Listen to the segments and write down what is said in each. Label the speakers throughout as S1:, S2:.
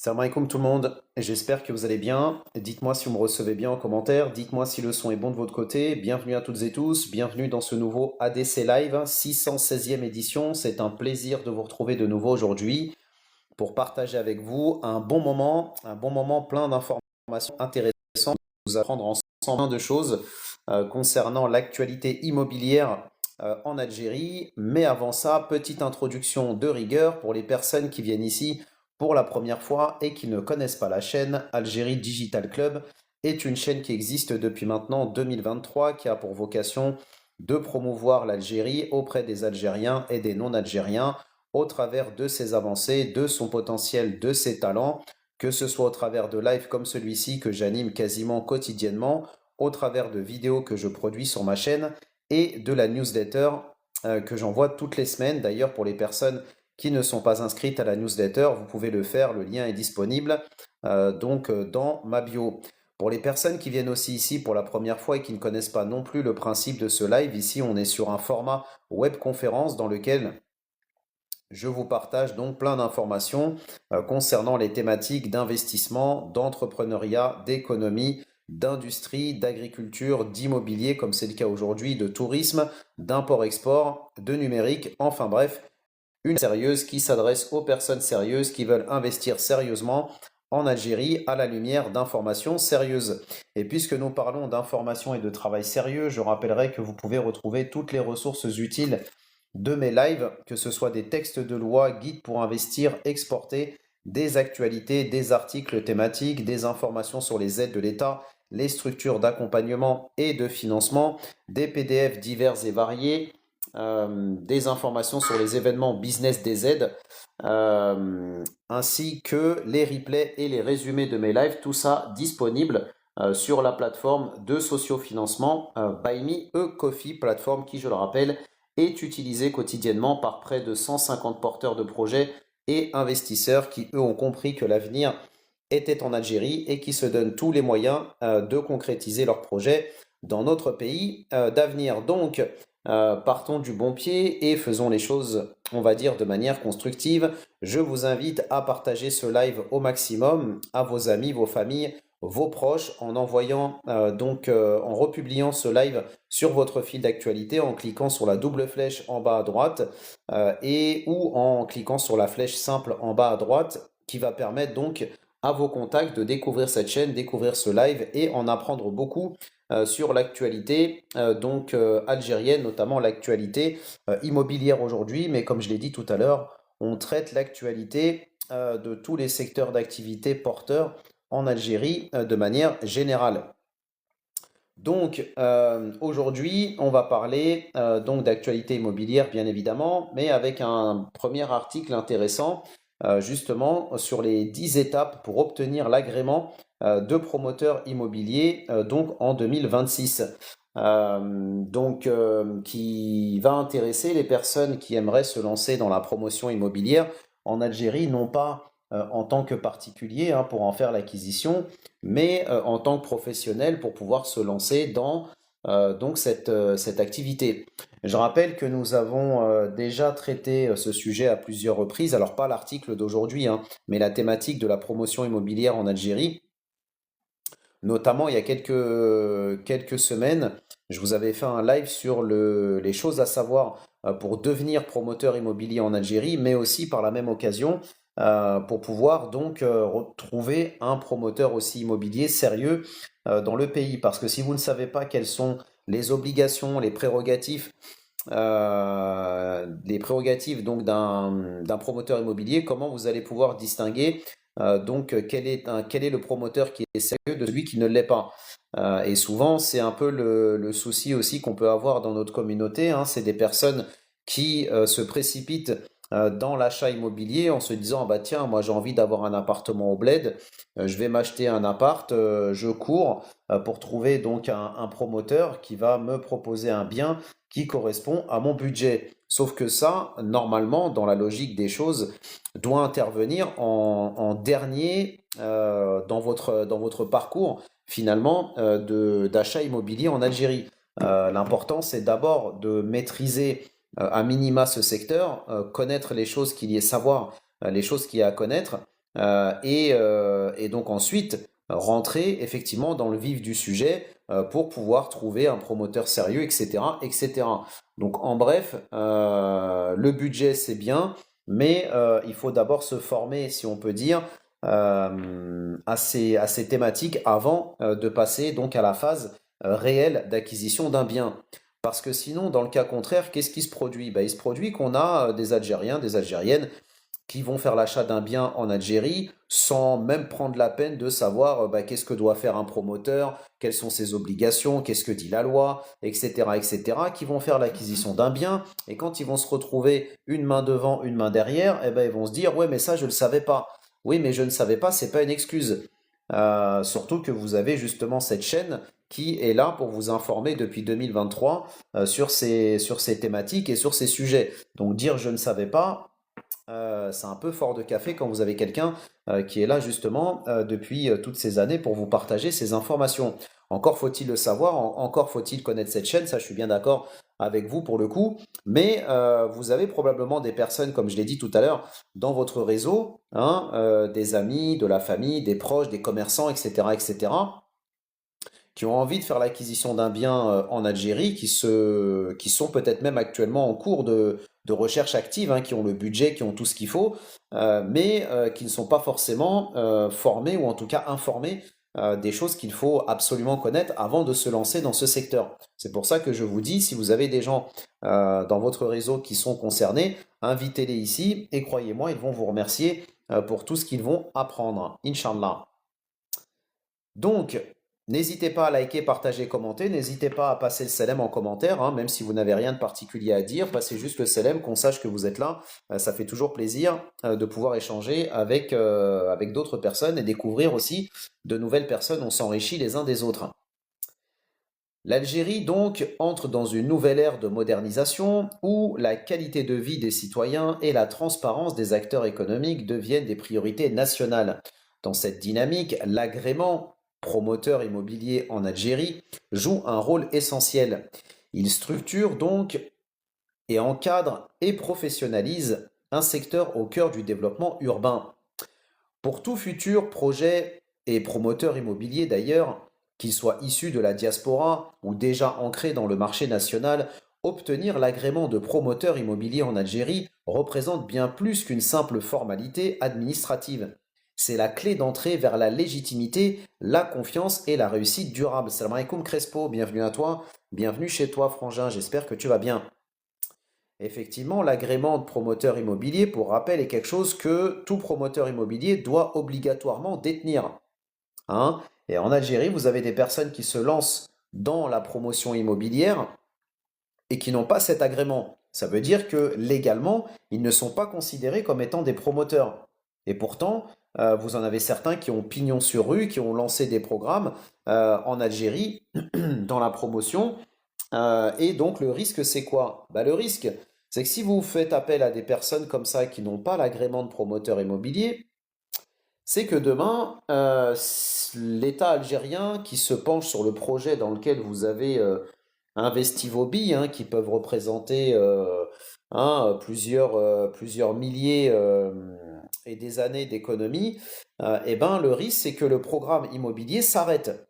S1: Salam alaikum tout le monde, j'espère que vous allez bien. Dites-moi si vous me recevez bien en commentaire, dites-moi si le son est bon de votre côté. Bienvenue à toutes et tous, bienvenue dans ce nouveau ADC Live, 616e édition. C'est un plaisir de vous retrouver de nouveau aujourd'hui pour partager avec vous un bon moment plein d'informations intéressantes. Nous apprendre ensemble plein de choses concernant l'actualité immobilière en Algérie. Mais avant ça, petite introduction de rigueur pour les personnes qui viennent ici pour la première fois et qui ne connaissent pas la chaîne. Algérie Digital Club est une chaîne qui existe depuis maintenant 2023, qui a pour vocation de promouvoir l'Algérie auprès des Algériens et des non-Algériens au travers de ses avancées, de son potentiel, de ses talents, que ce soit au travers de lives comme celui-ci que j'anime quasiment quotidiennement, au travers de vidéos que je produis sur ma chaîne et de la newsletter que j'envoie toutes les semaines. D'ailleurs, pour les personnes qui ne sont pas inscrites à la newsletter, vous pouvez le faire, le lien est disponible dans ma bio. Pour les personnes qui viennent aussi ici pour la première fois et qui ne connaissent pas non plus le principe de ce live, ici on est sur un format webconférence dans lequel je vous partage donc plein d'informations concernant les thématiques d'investissement, d'entrepreneuriat, d'économie, d'industrie, d'agriculture, d'immobilier, comme c'est le cas aujourd'hui, de tourisme, d'import-export, de numérique, enfin bref, une sérieuse qui s'adresse aux personnes sérieuses qui veulent investir sérieusement en Algérie à la lumière d'informations sérieuses. Et puisque nous parlons d'informations et de travail sérieux, je rappellerai que vous pouvez retrouver toutes les ressources utiles de mes lives, que ce soit des textes de loi, guides pour investir, exporter, des actualités, des articles thématiques, des informations sur les aides de l'État, les structures d'accompagnement et de financement, des PDF divers et variés, des informations sur les événements business des aides, ainsi que les replays et les résumés de mes lives, tout ça disponible sur la plateforme de sociofinancement Buy Me a Coffee, plateforme qui, je le rappelle, est utilisée quotidiennement par près de 150 porteurs de projets et investisseurs qui, eux, ont compris que l'avenir était en Algérie et qui se donnent tous les moyens de concrétiser leurs projets dans notre pays d'avenir. Donc, partons du bon pied et faisons les choses, on va dire, de manière constructive. Je vous invite à partager ce live au maximum à vos amis, vos familles, vos proches en envoyant en republiant ce live sur votre fil d'actualité en cliquant sur la double flèche en bas à droite et ou en cliquant sur la flèche simple en bas à droite qui va permettre donc à vos contacts de découvrir cette chaîne, découvrir ce live et en apprendre beaucoup sur l'actualité algérienne, notamment l'actualité immobilière aujourd'hui. Mais comme je l'ai dit tout à l'heure, on traite l'actualité de tous les secteurs d'activité porteurs en Algérie de manière générale. Donc aujourd'hui, on va parler donc d'actualité immobilière bien évidemment, mais avec un premier article intéressant justement sur les 10 étapes pour obtenir l'agrément de promoteur immobilier donc en 2026. Qui va intéresser les personnes qui aimeraient se lancer dans la promotion immobilière en Algérie, non pas en tant que particulier pour en faire l'acquisition, mais en tant que professionnel pour pouvoir se lancer dans cette activité. Je rappelle que nous avons déjà traité ce sujet à plusieurs reprises, alors pas l'article d'aujourd'hui, mais la thématique de la promotion immobilière en Algérie. Notamment, il y a quelques semaines, je vous avais fait un live sur les choses à savoir pour devenir promoteur immobilier en Algérie, mais aussi par la même occasion pour pouvoir donc retrouver un promoteur aussi immobilier sérieux dans le pays. Parce que si vous ne savez pas quelles sont les obligations, les prérogatives donc d'un promoteur immobilier, comment vous allez pouvoir distinguer quel est le promoteur qui est sérieux de celui qui ne l'est pas. Et souvent, c'est un peu le souci aussi qu'on peut avoir dans notre communauté, c'est des personnes qui se précipitent dans l'achat immobilier en se disant ah bah tiens, moi j'ai envie d'avoir un appartement au bled, je vais m'acheter un appart, je cours pour trouver donc un promoteur qui va me proposer un bien qui correspond à mon budget. Sauf que ça, normalement, dans la logique des choses, doit intervenir en dernier dans votre parcours finalement d'achat immobilier en Algérie. L'important, c'est d'abord de maîtriser à minima ce secteur, connaître les choses qu'il y ait, savoir les choses qu'il y a à connaître, et donc ensuite rentrer effectivement dans le vif du sujet pour pouvoir trouver un promoteur sérieux, etc., etc. Donc en bref, le budget c'est bien, mais il faut d'abord se former, si on peut dire, à ces thématiques avant de passer donc à la phase réelle d'acquisition d'un bien. Parce que sinon, dans le cas contraire, qu'est-ce qui se produit? Ben, il se produit qu'on a des Algériens, des Algériennes qui vont faire l'achat d'un bien en Algérie sans même prendre la peine de savoir bah, qu'est-ce que doit faire un promoteur, quelles sont ses obligations, qu'est-ce que dit la loi, etc., etc., qui vont faire l'acquisition d'un bien, et quand ils vont se retrouver une main devant, une main derrière, eh ben, ils vont se dire, ouais, mais ça, je ne le savais pas. Oui, mais je ne savais pas, c'est pas une excuse. Surtout que vous avez justement cette chaîne qui est là pour vous informer depuis 2023 sur ces thématiques et sur ces sujets. Donc dire je ne savais pas, c'est un peu fort de café quand vous avez quelqu'un qui est là justement depuis toutes ces années pour vous partager ces informations. Encore faut-il le savoir, encore faut-il connaître cette chaîne, ça je suis bien d'accord avec vous pour le coup, mais vous avez probablement des personnes, comme je l'ai dit tout à l'heure, dans votre réseau, hein, des amis, de la famille, des proches, des commerçants, etc., etc., qui ont envie de faire l'acquisition d'un bien en Algérie, qui sont peut-être même actuellement en cours de recherche active, hein, qui ont le budget, qui ont tout ce qu'il faut, mais qui ne sont pas forcément formés ou en tout cas informés des choses qu'il faut absolument connaître avant de se lancer dans ce secteur. C'est pour ça que je vous dis, si vous avez des gens dans votre réseau qui sont concernés, invitez-les ici et croyez-moi, ils vont vous remercier pour tout ce qu'ils vont apprendre. Inch'Allah. Donc, n'hésitez pas à liker, partager, commenter. N'hésitez pas à passer le salam en commentaire, hein, même si vous n'avez rien de particulier à dire. Passez juste le salam, qu'on sache que vous êtes là. Ça fait toujours plaisir de pouvoir échanger avec d'autres personnes et découvrir aussi de nouvelles personnes. On s'enrichit les uns des autres. L'Algérie, donc, entre dans une nouvelle ère de modernisation où la qualité de vie des citoyens et la transparence des acteurs économiques deviennent des priorités nationales. Dans cette dynamique, l'agrément promoteur immobilier en Algérie joue un rôle essentiel. Il structure donc et encadre et professionnalise un secteur au cœur du développement urbain. Pour tout futur projet et promoteur immobilier d'ailleurs, qu'il soit issu de la diaspora ou déjà ancré dans le marché national, obtenir l'agrément de promoteur immobilier en Algérie représente bien plus qu'une simple formalité administrative. C'est la clé d'entrée vers la légitimité, la confiance et la réussite durable. Salam alaikum Crespo, bienvenue à toi, bienvenue chez toi Frangin, j'espère que tu vas bien. Effectivement, l'agrément de promoteur immobilier, pour rappel, est quelque chose que tout promoteur immobilier doit obligatoirement détenir, hein. Et en Algérie, vous avez des personnes qui se lancent dans la promotion immobilière et qui n'ont pas cet agrément. Ça veut dire que légalement, ils ne sont pas considérés comme étant des promoteurs. Et pourtant, vous en avez certains qui ont pignon sur rue, qui ont lancé des programmes en Algérie dans la promotion. Et donc le risque, c'est quoi? Bah, le risque, c'est que si vous faites appel à des personnes comme ça qui n'ont pas l'agrément de promoteur immobilier, c'est que demain, l'État algérien qui se penche sur le projet dans lequel vous avez investi vos billes, hein, qui peuvent représenter hein, plusieurs milliers et des années d'économie, eh ben, le risque, c'est que le programme immobilier s'arrête.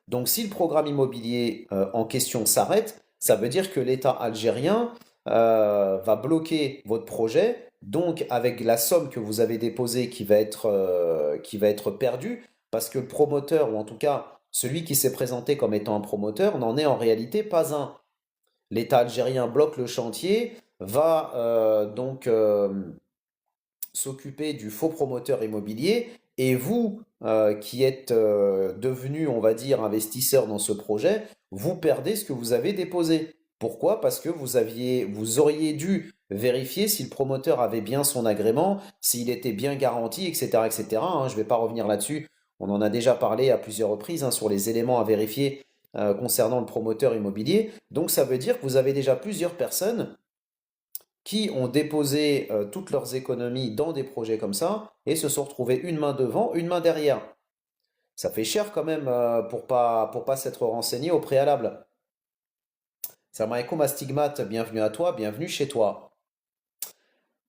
S1: Donc si le programme immobilier en question s'arrête, ça veut dire que l'État algérien va bloquer votre projet, donc avec la somme que vous avez déposée qui va être perdue, parce que le promoteur, ou en tout cas celui qui s'est présenté comme étant un promoteur, n'en est en réalité pas un. L'État algérien bloque le chantier, va s'occuper du faux promoteur immobilier et vous, qui êtes devenu, on va dire, investisseur dans ce projet, vous perdez ce que vous avez déposé. Pourquoi? Parce que vous auriez dû vérifier si le promoteur avait bien son agrément, s'il était bien garanti, etc., etc., hein. Je ne vais pas revenir là-dessus. On en a déjà parlé à plusieurs reprises hein, sur les éléments à vérifier concernant le promoteur immobilier. Donc ça veut dire que vous avez déjà plusieurs personnes qui ont déposé toutes leurs économies dans des projets comme ça et se sont retrouvés une main devant, une main derrière. Ça fait cher quand même pour pas s'être renseigné au préalable. Salam alaikum Astigmate, bienvenue à toi, bienvenue chez toi.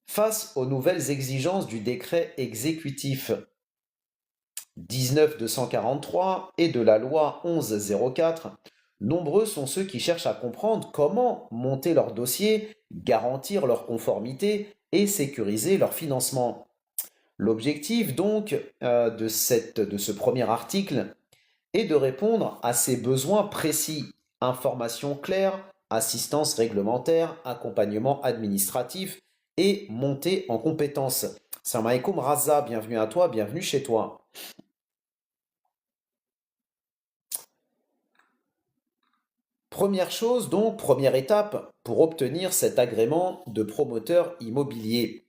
S1: Face aux nouvelles exigences du décret exécutif 19-243 et de la loi 11-04, nombreux sont ceux qui cherchent à comprendre comment monter leur dossier, garantir leur conformité et sécuriser leur financement. L'objectif donc de ce premier article est de répondre à ces besoins précis, informations claires, assistance réglementaire, accompagnement administratif et montée en compétences. Salam alaikum Raza, bienvenue à toi, bienvenue chez toi. Première chose donc, première étape pour obtenir cet agrément de promoteur immobilier.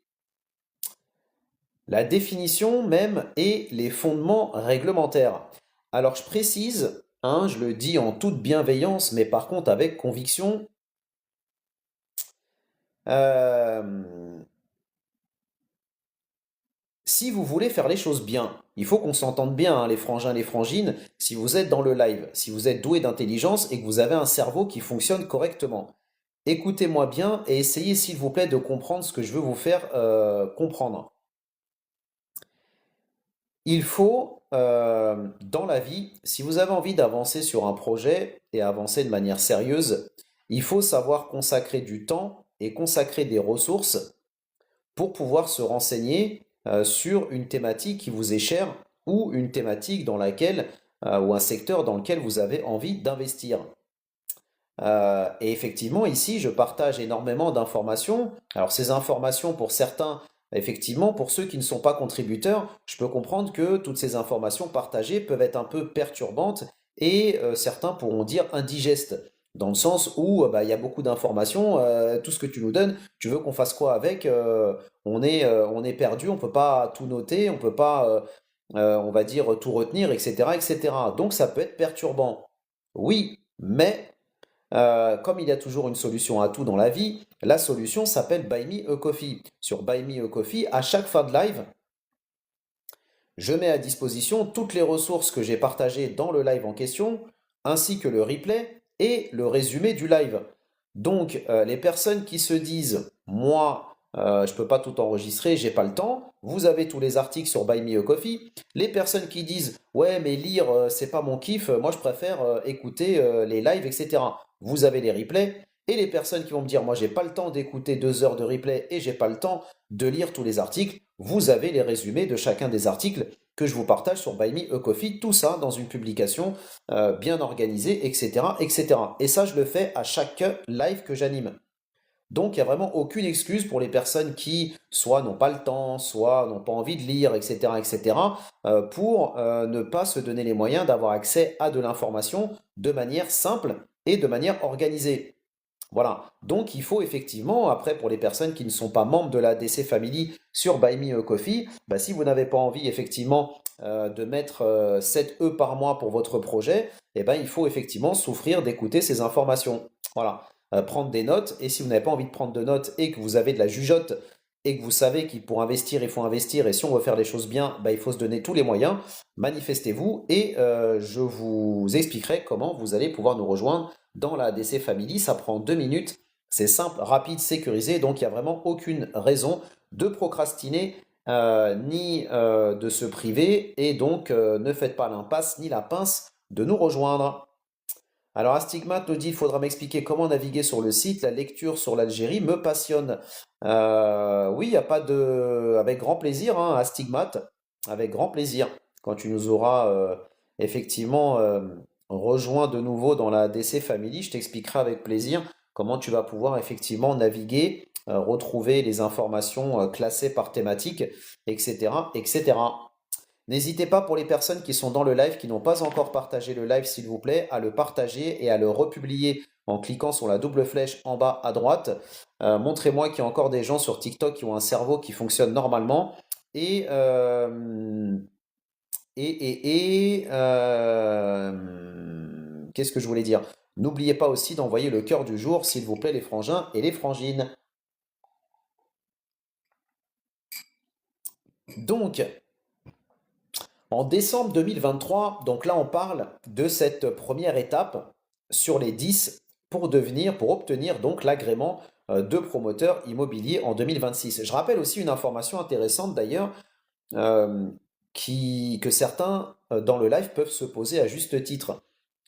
S1: La définition même et les fondements réglementaires. Alors je précise, hein, je le dis en toute bienveillance, mais par contre avec conviction, si vous voulez faire les choses bien, il faut qu'on s'entende bien, hein, les frangins, les frangines, si vous êtes dans le live, si vous êtes doué d'intelligence et que vous avez un cerveau qui fonctionne correctement. Écoutez-moi bien et essayez s'il vous plaît de comprendre ce que je veux vous faire comprendre. Il faut, dans la vie, si vous avez envie d'avancer sur un projet et avancer de manière sérieuse, il faut savoir consacrer du temps et consacrer des ressources pour pouvoir se renseigner sur une thématique qui vous est chère ou une thématique dans laquelle, ou un secteur dans lequel vous avez envie d'investir. Et effectivement, ici, je partage énormément d'informations. Alors, ces informations, pour certains, effectivement, pour ceux qui ne sont pas contributeurs, je peux comprendre que toutes ces informations partagées peuvent être un peu perturbantes et certains pourront dire indigestes, dans le sens où bah, il y a beaucoup d'informations, tout ce que tu nous donnes, tu veux qu'on fasse quoi avec? On est perdu, on peut pas tout noter, on peut pas, on va dire, tout retenir, etc., etc. Donc, ça peut être perturbant. Oui, mais comme il y a toujours une solution à tout dans la vie, la solution s'appelle Buy Me a Coffee. Sur Buy Me a Coffee, à chaque fin de live, je mets à disposition toutes les ressources que j'ai partagées dans le live en question, ainsi que le replay et le résumé du live. Donc, les personnes qui se disent, moi, je ne peux pas tout enregistrer, j'ai pas le temps, vous avez tous les articles sur Buy Me a Coffee. Les personnes qui disent, ouais, mais lire, c'est pas mon kiff, moi je préfère écouter les lives, etc. Vous avez les replays. Et les personnes qui vont me dire, moi j'ai pas le temps d'écouter 2 heures de replay et j'ai pas le temps de lire tous les articles, vous avez les résumés de chacun des articles que je vous partage sur Buy Me a Coffee, tout ça dans une publication bien organisée, etc., etc. Et ça, je le fais à chaque live que j'anime. Donc, il n'y a vraiment aucune excuse pour les personnes qui, soit n'ont pas le temps, soit n'ont pas envie de lire, etc., etc., pour ne pas se donner les moyens d'avoir accès à de l'information de manière simple et de manière organisée. Voilà. Donc, il faut effectivement, après, pour les personnes qui ne sont pas membres de la DC Family sur Buy Me a Coffee, bah, si vous n'avez pas envie, effectivement, de mettre 7 E par mois pour votre projet, eh ben, il faut effectivement souffrir d'écouter ces informations. Voilà. Prendre des notes. Et si vous n'avez pas envie de prendre de notes et que vous avez de la jugeote et que vous savez qu'il pour investir, il faut investir, et si on veut faire les choses bien, bah, il faut se donner tous les moyens, manifestez-vous et je vous expliquerai comment vous allez pouvoir nous rejoindre dans la DC Family. Ça prend 2 minutes, c'est simple, rapide, sécurisé, donc il n'y a vraiment aucune raison de procrastiner ni de se priver, et donc ne faites pas l'impasse ni la pince de nous rejoindre. Alors, Astigmate nous dit, il faudra m'expliquer comment naviguer sur le site. La lecture sur l'Algérie me passionne. Oui, il n'y a pas de... Avec grand plaisir, hein, Astigmate. Avec grand plaisir. Quand tu nous auras effectivement rejoint de nouveau dans la DC Family, je t'expliquerai avec plaisir comment tu vas pouvoir effectivement naviguer, retrouver les informations classées par thématique, etc., etc. N'hésitez pas pour les personnes qui sont dans le live, qui n'ont pas encore partagé le live, s'il vous plaît, à le partager et à le republier en cliquant sur la double flèche en bas à droite. Montrez-moi qu'il y a encore des gens sur TikTok qui ont un cerveau qui fonctionne normalement. Et, qu'est-ce que je voulais dire? N'oubliez pas aussi d'envoyer le cœur du jour, s'il vous plaît, les frangins et les frangines. Donc, en décembre 2023, donc là on parle de cette première étape sur les 10 pour obtenir donc l'agrément de promoteur immobilier en 2026. Je rappelle aussi une information intéressante d'ailleurs, euh, que certains dans le live peuvent se poser à juste titre.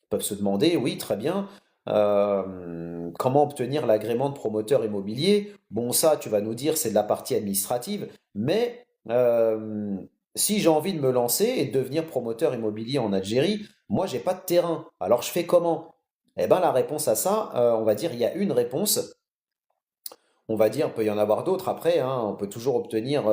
S1: Peuvent se demander, oui, très bien, comment obtenir l'agrément de promoteur immobilier? Bon, ça, tu vas nous dire, c'est de la partie administrative, mais si j'ai envie de me lancer et de devenir promoteur immobilier en Algérie, moi, j'ai pas de terrain. Alors, je fais comment? Eh ben, la réponse à ça, on va dire, il y a une réponse. On va dire, il peut y en avoir d'autres après, hein. On peut toujours obtenir,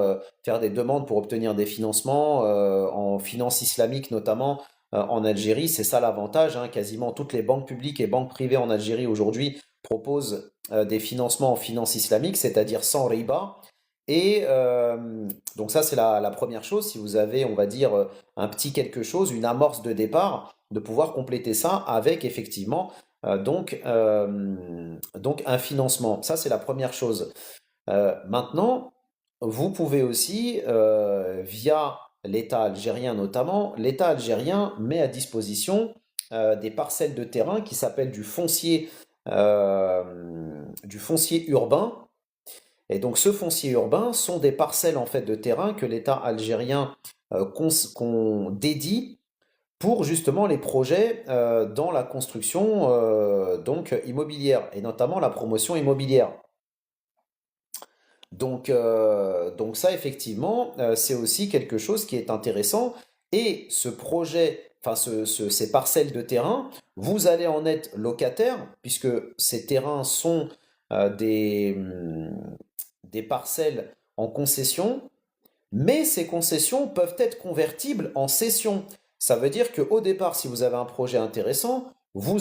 S1: faire des demandes pour obtenir des financements, en finance islamique notamment, en Algérie. C'est ça l'avantage, hein. Quasiment toutes les banques publiques et banques privées en Algérie aujourd'hui proposent des financements en finance islamique, c'est-à-dire sans riba. Et donc ça, c'est la première chose. Si vous avez, on va dire, un petit quelque chose, une amorce de départ, de pouvoir compléter ça avec effectivement donc un financement. Ça, c'est la première chose. Maintenant, vous pouvez aussi, via l'État algérien notamment, l'État algérien met à disposition des parcelles de terrain qui s'appellent du foncier urbain. Et donc, ce foncier urbain sont des parcelles en fait de terrain que l'État algérien qu'on dédie pour justement les projets dans la construction donc immobilière et notamment la promotion immobilière. Donc ça, effectivement, c'est aussi quelque chose qui est intéressant. Et ce projet, enfin ces parcelles de terrain, vous allez en être locataire, puisque ces terrains sont des parcelles en concession, mais ces concessions peuvent être convertibles en cession. Ça veut dire qu'au départ, si vous avez un projet intéressant, vous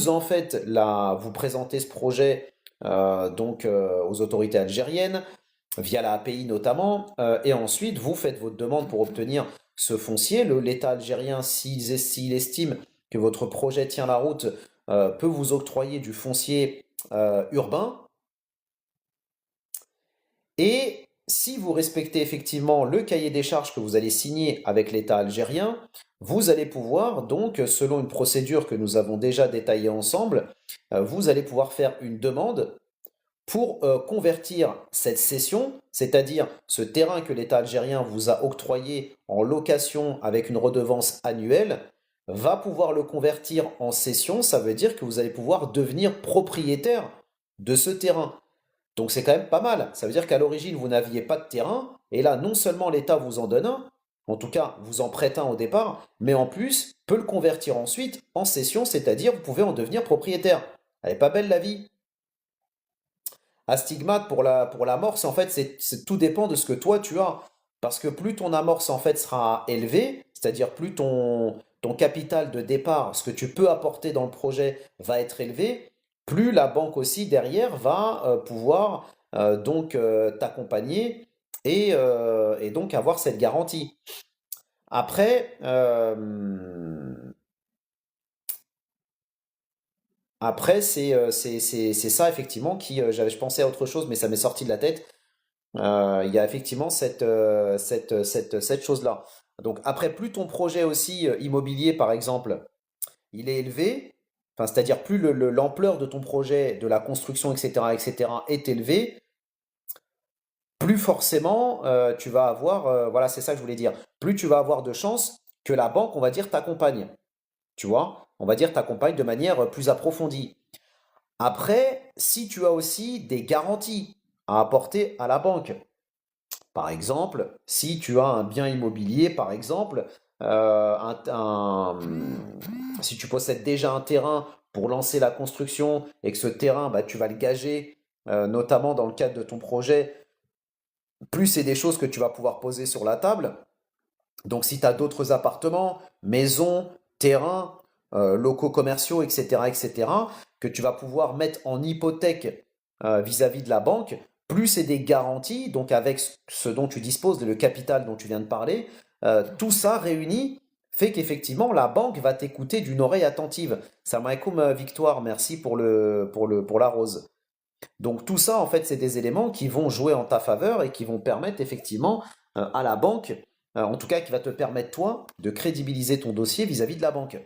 S1: présentez ce projet aux autorités algériennes, via la API notamment, et ensuite vous faites votre demande pour obtenir ce foncier. L'État algérien, s'il estime que votre projet tient la route, peut vous octroyer du foncier urbain. Et si vous respectez effectivement le cahier des charges que vous allez signer avec l'État algérien, vous allez pouvoir donc, selon une procédure que nous avons déjà détaillée ensemble, vous allez pouvoir faire une demande pour convertir cette cession, c'est-à-dire ce terrain que l'État algérien vous a octroyé en location avec une redevance annuelle, va pouvoir le convertir en cession. Ça veut dire que vous allez pouvoir devenir propriétaire de ce terrain. Donc c'est quand même pas mal. Ça veut dire qu'à l'origine, vous n'aviez pas de terrain, et là, non seulement l'État vous en donne un, en tout cas, vous en prête un au départ, mais en plus, peut le convertir ensuite en cession, c'est-à-dire vous pouvez en devenir propriétaire. Elle est pas belle la vie? Astigmate pour l'amorce, en fait, tout dépend de ce que toi tu as. Parce que plus ton amorce en fait sera élevée, c'est-à-dire plus ton capital de départ, ce que tu peux apporter dans le projet va être élevé, plus la banque aussi derrière va pouvoir t'accompagner et donc avoir cette garantie. Après, après c'est ça effectivement je pensais à autre chose, mais ça m'est sorti de la tête. Il y a effectivement cette chose-là. Donc après, plus ton projet aussi immobilier, par exemple, il est élevé, enfin, c'est-à-dire plus l'ampleur de ton projet, de la construction, etc., est élevée, plus forcément tu vas avoir, voilà, c'est ça que je voulais dire, plus tu vas avoir de chances que la banque, on va dire, t'accompagne. Tu vois? On va dire t'accompagne de manière plus approfondie. Après, si tu as aussi des garanties à apporter à la banque, par exemple, si tu as un bien immobilier, par exemple, si tu possèdes déjà un terrain pour lancer la construction et que ce terrain, bah, tu vas le gager, notamment dans le cadre de ton projet, plus c'est des choses que tu vas pouvoir poser sur la table. Donc si tu as d'autres appartements, maisons, terrains, locaux commerciaux, etc., que tu vas pouvoir mettre en hypothèque vis-à-vis de la banque, plus c'est des garanties, donc avec ce dont tu disposes, le capital dont tu viens de parler, tout ça réuni fait qu'effectivement la banque va t'écouter d'une oreille attentive. Salam alaikum Victoire, merci pour la rose. Donc tout ça, en fait, c'est des éléments qui vont jouer en ta faveur et qui vont permettre effectivement à la banque, en tout cas qui va te permettre toi de crédibiliser ton dossier vis-à-vis de la banque.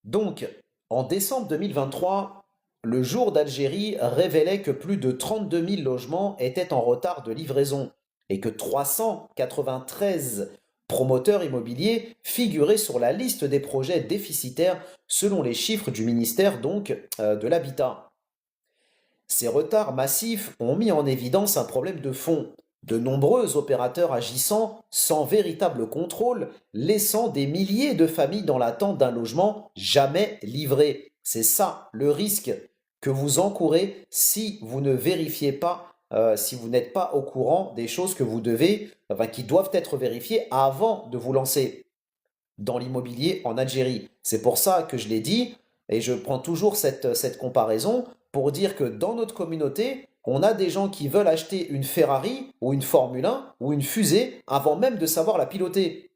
S1: Donc, En décembre 2023, le Jour d'Algérie révélait que plus de 32 000 logements étaient en retard de livraison et que 393 promoteurs immobiliers figuraient sur la liste des projets déficitaires selon les chiffres du ministère de l'Habitat. Ces retards massifs ont mis en évidence un problème de fond. De nombreux opérateurs agissant sans véritable contrôle, laissant des milliers de familles dans l'attente d'un logement jamais livré. C'est ça le risque que vous encourez si vous ne vérifiez pas, si vous n'êtes pas au courant des choses que vous devez, enfin, qui doivent être vérifiées avant de vous lancer dans l'immobilier en Algérie. C'est pour ça que je l'ai dit, et je prends toujours cette comparaison pour dire que dans notre communauté, on a des gens qui veulent acheter une Ferrari ou une Formule 1 ou une fusée avant même de savoir la piloter.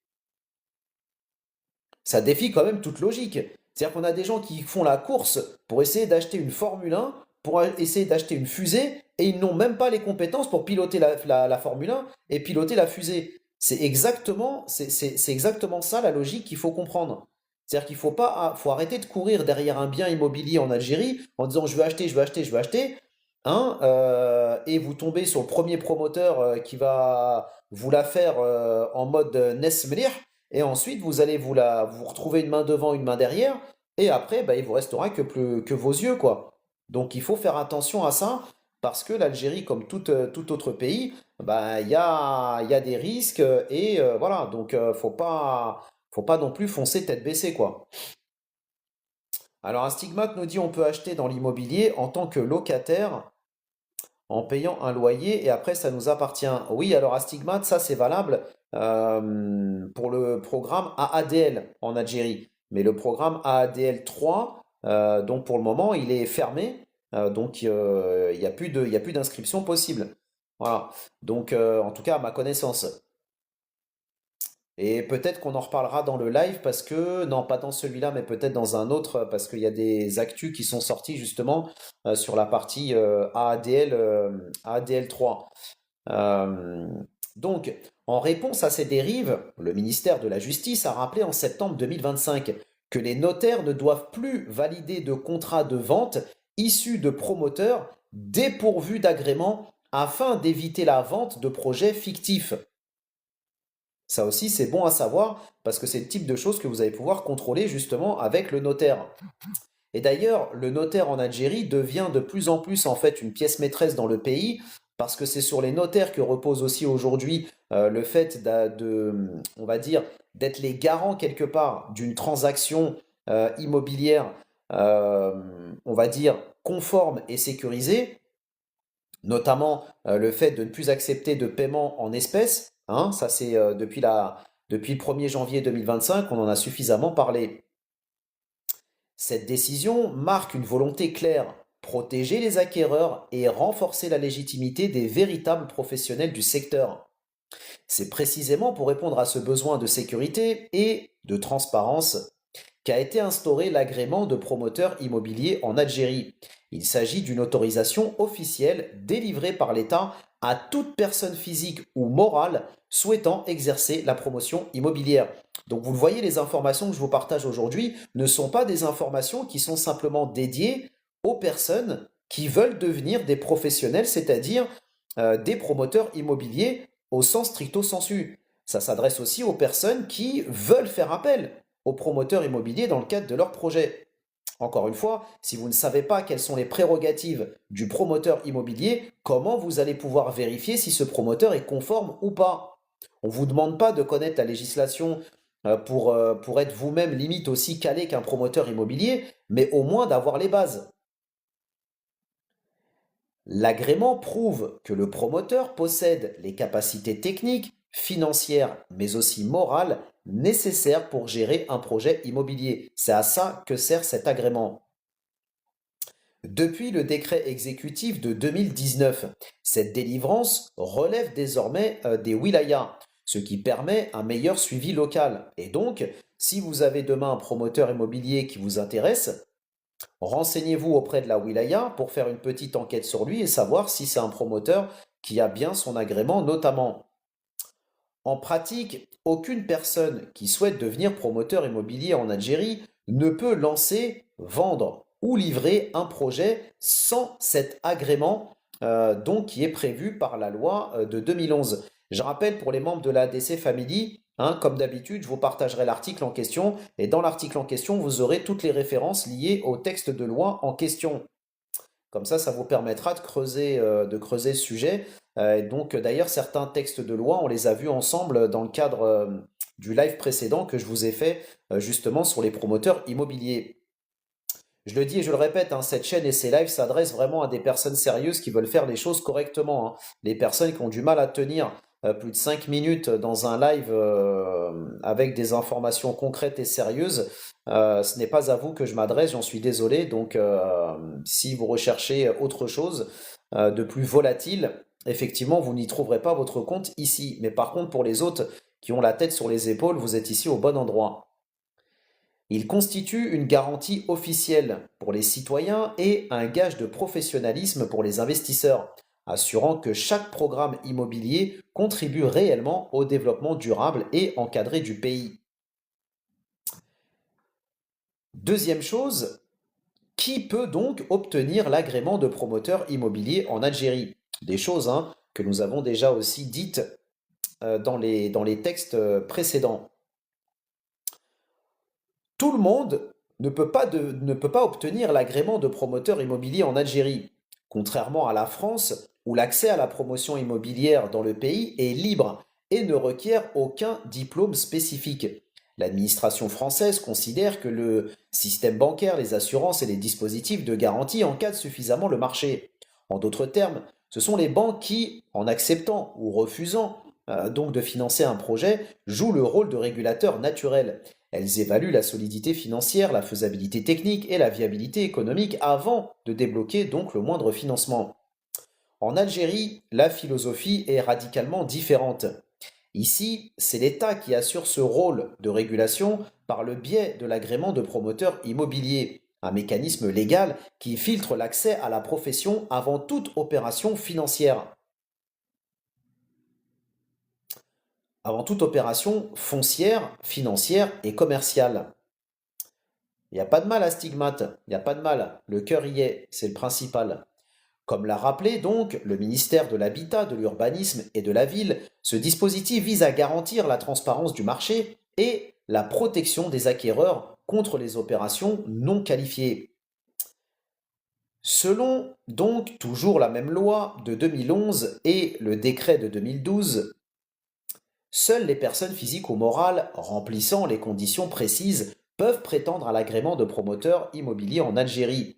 S1: Ça défie quand même toute logique. C'est-à-dire qu'on a des gens qui font la course pour essayer d'acheter une Formule 1, pour essayer d'acheter une fusée, et ils n'ont même pas les compétences pour piloter la Formule 1 et piloter la fusée. C'est exactement ça la logique qu'il faut comprendre. C'est-à-dire qu'il faut arrêter de courir derrière un bien immobilier en Algérie en disant je veux acheter, je veux acheter, je veux acheter, hein, et vous tombez sur le premier promoteur qui va vous la faire en mode Nesmlir, et ensuite vous allez vous retrouver une main devant, une main derrière, et après bah, il vous restera que vos yeux, quoi. Donc il faut faire attention à ça, parce que l'Algérie, comme tout autre pays, bah, il y a des risques, et voilà, donc faut pas non plus foncer tête baissée, quoi. Alors un stigmate nous dit on peut acheter dans l'immobilier en tant que locataire en payant un loyer et après ça nous appartient. Oui, alors Astigmat, ça c'est valable pour le programme AADL en Algérie. Mais le programme AADL 3, donc pour le moment, il est fermé. Donc il y a plus d'inscription possible. Voilà. Donc en tout cas, à ma connaissance. Et peut-être qu'on en reparlera dans le live parce que, non, pas dans celui-là, mais peut-être dans un autre, parce qu'il y a des actus qui sont sortis justement sur la partie AADL 3. Euh, donc, en réponse à ces dérives, le ministère de la Justice a rappelé en septembre 2025 que les notaires ne doivent plus valider de contrats de vente issus de promoteurs dépourvus d'agrément afin d'éviter la vente de projets fictifs. Ça aussi, c'est bon à savoir parce que c'est le type de choses que vous allez pouvoir contrôler justement avec le notaire. Et d'ailleurs, le notaire en Algérie devient de plus en plus en fait une pièce maîtresse dans le pays parce que c'est sur les notaires que repose aussi aujourd'hui le fait on va dire, d'être les garants quelque part d'une transaction immobilière, euh, on va dire, conforme et sécurisée, notamment le fait de ne plus accepter de paiement en espèces. Hein, ça, c'est depuis le 1er janvier 2025, on en a suffisamment parlé. Cette décision marque une volonté claire, protéger les acquéreurs et renforcer la légitimité des véritables professionnels du secteur. C'est précisément pour répondre à ce besoin de sécurité et de transparence qu'a été instauré l'agrément de promoteur immobilier en Algérie. Il s'agit d'une autorisation officielle délivrée par l'État à toute personne physique ou morale souhaitant exercer la promotion immobilière. Donc vous le voyez, les informations que je vous partage aujourd'hui ne sont pas des informations qui sont simplement dédiées aux personnes qui veulent devenir des professionnels, c'est-à-dire des promoteurs immobiliers au sens stricto sensu. Ça s'adresse aussi aux personnes qui veulent faire appel aux promoteurs immobiliers dans le cadre de leur projet. Encore une fois, si vous ne savez pas quelles sont les prérogatives du promoteur immobilier, comment vous allez pouvoir vérifier si ce promoteur est conforme ou pas? On ne vous demande pas de connaître la législation pour être vous-même limite aussi calé qu'un promoteur immobilier, mais au moins d'avoir les bases. L'agrément prouve que le promoteur possède les capacités techniques, financières, mais aussi morales nécessaires pour gérer un projet immobilier. C'est à ça que sert cet agrément. Depuis le décret exécutif de 2019, cette délivrance relève désormais des wilayas, ce qui permet un meilleur suivi local. Et donc, si vous avez demain un promoteur immobilier qui vous intéresse, renseignez-vous auprès de la wilaya pour faire une petite enquête sur lui et savoir si c'est un promoteur qui a bien son agrément notamment. En pratique, aucune personne qui souhaite devenir promoteur immobilier en Algérie ne peut lancer, vendre ou livrer un projet sans cet agrément donc qui est prévu par la loi de 2011. Je rappelle pour les membres de la ADC Family, hein, comme d'habitude, je vous partagerai l'article en question et dans l'article en question, vous aurez toutes les références liées au texte de loi en question. Comme ça vous permettra de creuser ce sujet. Donc, d'ailleurs, certains textes de loi, on les a vus ensemble dans le cadre du live précédent que je vous ai fait justement sur les promoteurs immobiliers. Je le dis et je le répète, hein, cette chaîne et ces lives s'adressent vraiment à des personnes sérieuses qui veulent faire les choses correctement, hein. Les personnes qui ont du mal à tenir plus de 5 minutes dans un live avec des informations concrètes et sérieuses, ce n'est pas à vous que je m'adresse, j'en suis désolé. Donc, si vous recherchez autre chose de plus volatile, effectivement, vous n'y trouverez pas votre compte ici. Mais par contre, pour les autres qui ont la tête sur les épaules, vous êtes ici au bon endroit. Il constitue une garantie officielle pour les citoyens et un gage de professionnalisme pour les investisseurs, assurant que chaque programme immobilier contribue réellement au développement durable et encadré du pays. Deuxième chose, qui peut donc obtenir l'agrément de promoteur immobilier en Algérie? Des choses hein, que nous avons déjà aussi dites dans les textes précédents. Tout le monde ne peut pas obtenir l'agrément de promoteur immobilier en Algérie, contrairement à la France où l'accès à la promotion immobilière dans le pays est libre et ne requiert aucun diplôme spécifique. L'administration française considère que le système bancaire, les assurances et les dispositifs de garantie encadrent suffisamment le marché. En d'autres termes, ce sont les banques qui, en acceptant ou refusant donc de financer un projet, jouent le rôle de régulateur naturel. Elles évaluent la solidité financière, la faisabilité technique et la viabilité économique avant de débloquer donc le moindre financement. En Algérie, la philosophie est radicalement différente. Ici, c'est l'État qui assure ce rôle de régulation par le biais de l'agrément de promoteur immobilier, un mécanisme légal qui filtre l'accès à la profession avant toute opération financière. Avant toute opération foncière, financière et commerciale. Il n'y a pas de mal à stigmate, il n'y a pas de mal, le cœur y est, c'est le principal. Comme l'a rappelé donc le ministère de l'Habitat, de l'Urbanisme et de la Ville, ce dispositif vise à garantir la transparence du marché et la protection des acquéreurs contre les opérations non qualifiées. Selon donc toujours la même loi de 2011 et le décret de 2012, seules les personnes physiques ou morales remplissant les conditions précises peuvent prétendre à l'agrément de promoteur immobilier en Algérie.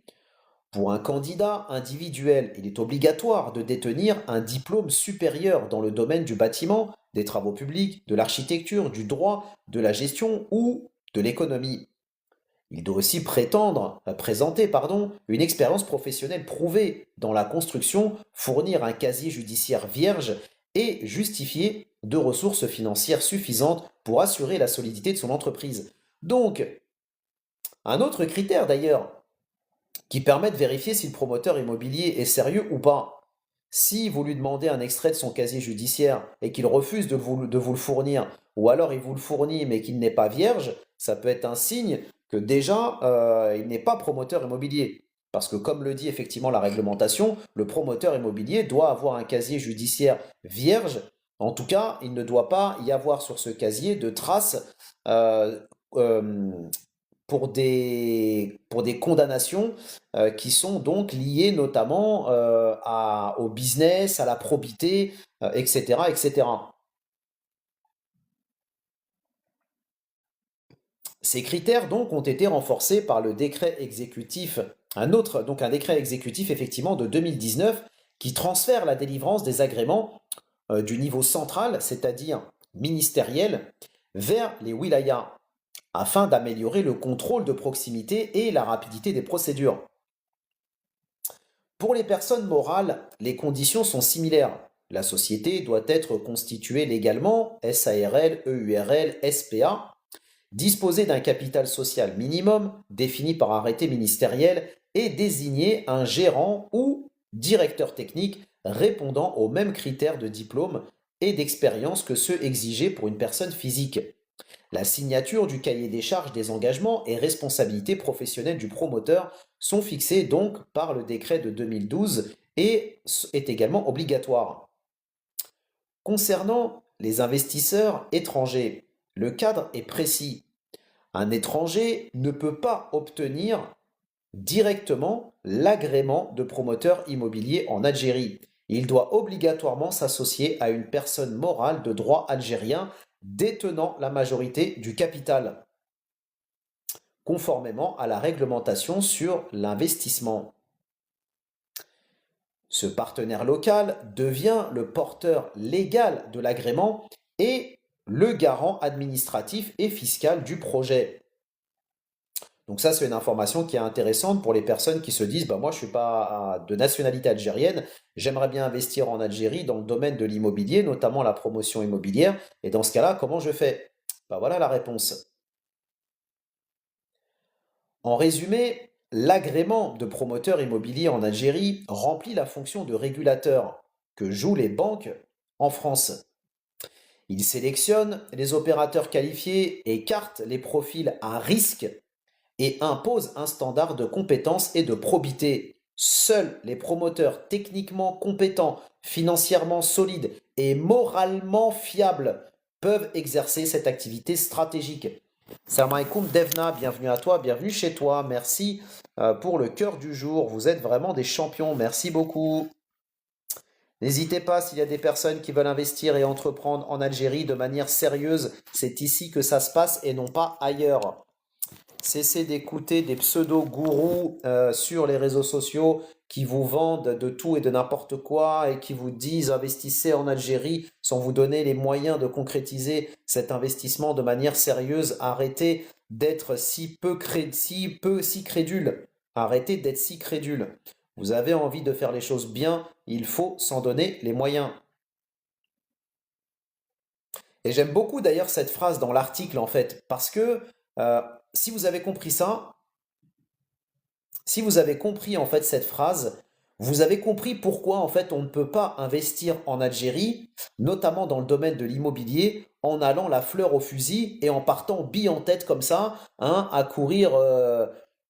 S1: Pour un candidat individuel, il est obligatoire de détenir un diplôme supérieur dans le domaine du bâtiment, des travaux publics, de l'architecture, du droit, de la gestion ou de l'économie. Il doit aussi présenter une expérience professionnelle prouvée dans la construction, fournir un casier judiciaire vierge et justifier de ressources financières suffisantes pour assurer la solidité de son entreprise. Donc, un autre critère d'ailleurs, qui permet de vérifier si le promoteur immobilier est sérieux ou pas. Si vous lui demandez un extrait de son casier judiciaire et qu'il refuse de vous le fournir, ou alors il vous le fournit mais qu'il n'est pas vierge, ça peut être un signe que déjà il n'est pas promoteur immobilier. Parce que comme le dit effectivement la réglementation, le promoteur immobilier doit avoir un casier judiciaire vierge. En tout cas, il ne doit pas y avoir sur ce casier de traces euh, euh, pour des condamnations qui sont donc liées notamment au business, à la probité, etc., etc. Ces critères donc ont été renforcés par le décret exécutif, un décret exécutif effectivement de 2019 qui transfère la délivrance des agréments du niveau central, c'est-à-dire ministériel, vers les wilayas, afin d'améliorer le contrôle de proximité et la rapidité des procédures. Pour les personnes morales, les conditions sont similaires. La société doit être constituée légalement, SARL, EURL, SPA, disposer d'un capital social minimum défini par arrêté ministériel et désigner un gérant ou directeur technique répondant aux mêmes critères de diplôme et d'expérience que ceux exigés pour une personne physique. La signature du cahier des charges des engagements et responsabilités professionnelles du promoteur sont fixées donc par le décret de 2012 et est également obligatoire. Concernant les investisseurs étrangers, le cadre est précis. Un étranger ne peut pas obtenir directement l'agrément de promoteur immobilier en Algérie. Il doit obligatoirement s'associer à une personne morale de droit algérien détenant la majorité du capital, conformément à la réglementation sur l'investissement. Ce partenaire local devient le porteur légal de l'agrément et le garant administratif et fiscal du projet. Donc ça, c'est une information qui est intéressante pour les personnes qui se disent, bah moi, je suis pas de nationalité algérienne, j'aimerais bien investir en Algérie dans le domaine de l'immobilier, notamment la promotion immobilière. Et dans ce cas-là, comment je fais? Bah voilà la réponse. En résumé, l'agrément de promoteur immobilier en Algérie remplit la fonction de régulateur que jouent les banques en France. Il sélectionne les opérateurs qualifiés, écarte les profils à risque et impose un standard de compétence et de probité. Seuls les promoteurs techniquement compétents, financièrement solides et moralement fiables peuvent exercer cette activité stratégique. Salam alaikum Devna, bienvenue à toi, bienvenue chez toi. Merci pour le cœur du jour. Vous êtes vraiment des champions. Merci beaucoup. N'hésitez pas s'il y a des personnes qui veulent investir et entreprendre en Algérie de manière sérieuse. C'est ici que ça se passe et non pas ailleurs. Cessez d'écouter des pseudo-gourous sur les réseaux sociaux qui vous vendent de tout et de n'importe quoi et qui vous disent investissez en Algérie sans vous donner les moyens de concrétiser cet investissement de manière sérieuse. Arrêtez d'être si crédule. Arrêtez d'être si crédule. Vous avez envie de faire les choses bien, il faut s'en donner les moyens. Et j'aime beaucoup d'ailleurs cette phrase dans l'article en fait, parce que euh, si vous avez compris ça, si vous avez compris en fait cette phrase, vous avez compris pourquoi en fait on ne peut pas investir en Algérie, notamment dans le domaine de l'immobilier, en allant la fleur au fusil et en partant bille en tête comme ça, hein, à courir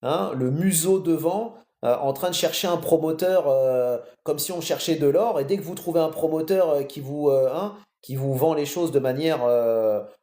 S1: le museau devant, en train de chercher un promoteur comme si on cherchait de l'or. Et dès que vous trouvez un promoteur qui vous vend les choses de manière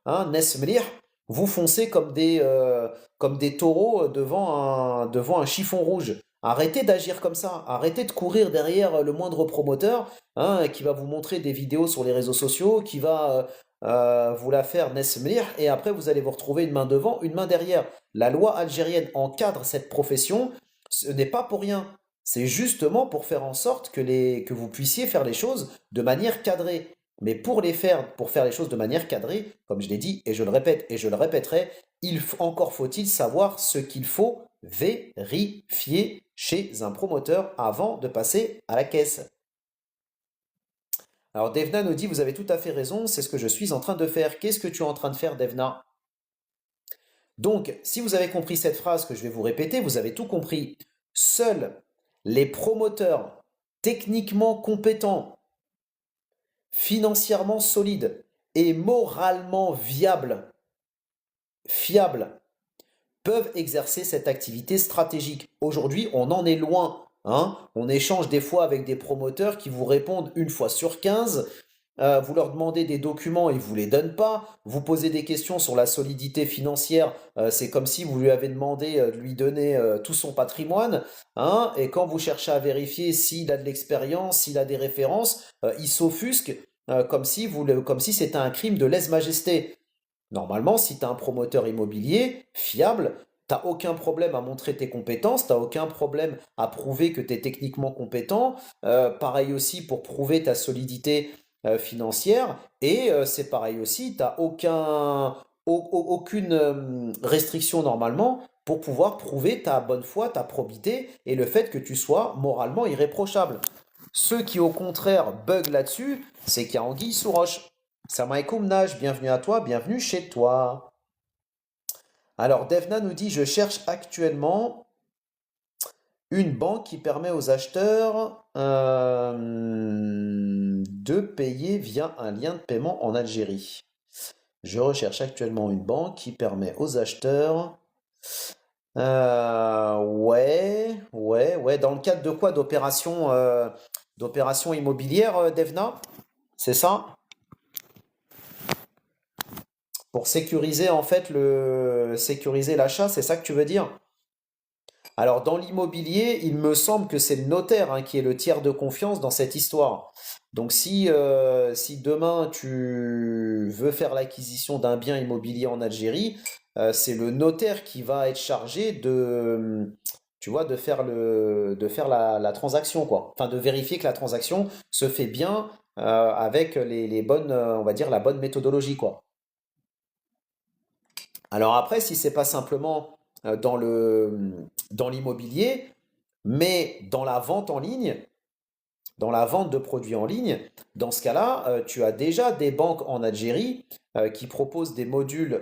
S1: nes mlih, vous foncez comme des taureaux devant un chiffon rouge. Arrêtez d'agir comme ça. Arrêtez de courir derrière le moindre promoteur hein, qui va vous montrer des vidéos sur les réseaux sociaux, qui va vous la faire nesmlir, et après vous allez vous retrouver une main devant, une main derrière. La loi algérienne encadre cette profession. Ce n'est pas pour rien. C'est justement pour faire en sorte que vous puissiez faire les choses de manière cadrée. Mais pour faire les choses de manière cadrée, comme je l'ai dit et je le répète et je le répéterai, encore faut-il savoir ce qu'il faut vérifier chez un promoteur avant de passer à la caisse. Alors Devna nous dit, vous avez tout à fait raison, c'est ce que je suis en train de faire. Qu'est-ce que tu es en train de faire, Devna? Donc, si vous avez compris cette phrase que je vais vous répéter, vous avez tout compris. Seuls les promoteurs techniquement compétents, financièrement solides et moralement fiables, peuvent exercer cette activité stratégique. Aujourd'hui, on en est loin. Hein. On échange des fois avec des promoteurs qui vous répondent une fois sur 15. Vous leur demandez des documents, ils ne vous les donnent pas. Vous posez des questions sur la solidité financière. C'est comme si vous lui avez demandé de lui donner tout son patrimoine. Hein, et quand vous cherchez à vérifier s'il a de l'expérience, s'il a des références, il s'offusque comme si c'était un crime de lèse-majesté. Normalement, si tu as un promoteur immobilier fiable, tu n'as aucun problème à montrer tes compétences, tu n'as aucun problème à prouver que tu es techniquement compétent. Pareil aussi pour prouver ta solidité financière. Et c'est pareil aussi, tu n'as aucune restriction normalement pour pouvoir prouver ta bonne foi, ta probité et le fait que tu sois moralement irréprochable. Ceux qui au contraire bug là-dessus, c'est qu'il y a anguille sous roche. Salam alaikum Naj, bienvenue à toi, bienvenue chez toi. Alors Devna nous dit, je cherche actuellement une banque qui permet aux acheteurs de payer via un lien de paiement en Algérie. Je recherche actuellement une banque qui permet aux acheteurs. Ouais. Dans le cadre de quoi? D'opérations immobilières, Devna? C'est ça? Pour sécuriser en fait sécuriser l'achat, c'est ça que tu veux dire? Alors dans l'immobilier, il me semble que c'est le notaire hein, qui est le tiers de confiance dans cette histoire. Donc si demain tu veux faire l'acquisition d'un bien immobilier en Algérie, c'est le notaire qui va être chargé tu vois, de faire la transaction, quoi. Enfin, de vérifier que la transaction se fait bien avec les bonnes, on va dire, la bonne méthodologie, quoi. Alors après, si c'est pas simplement dans l'immobilier, mais dans la vente en ligne, dans la vente de produits en ligne, dans ce cas-là, tu as déjà des banques en Algérie qui proposent des modules,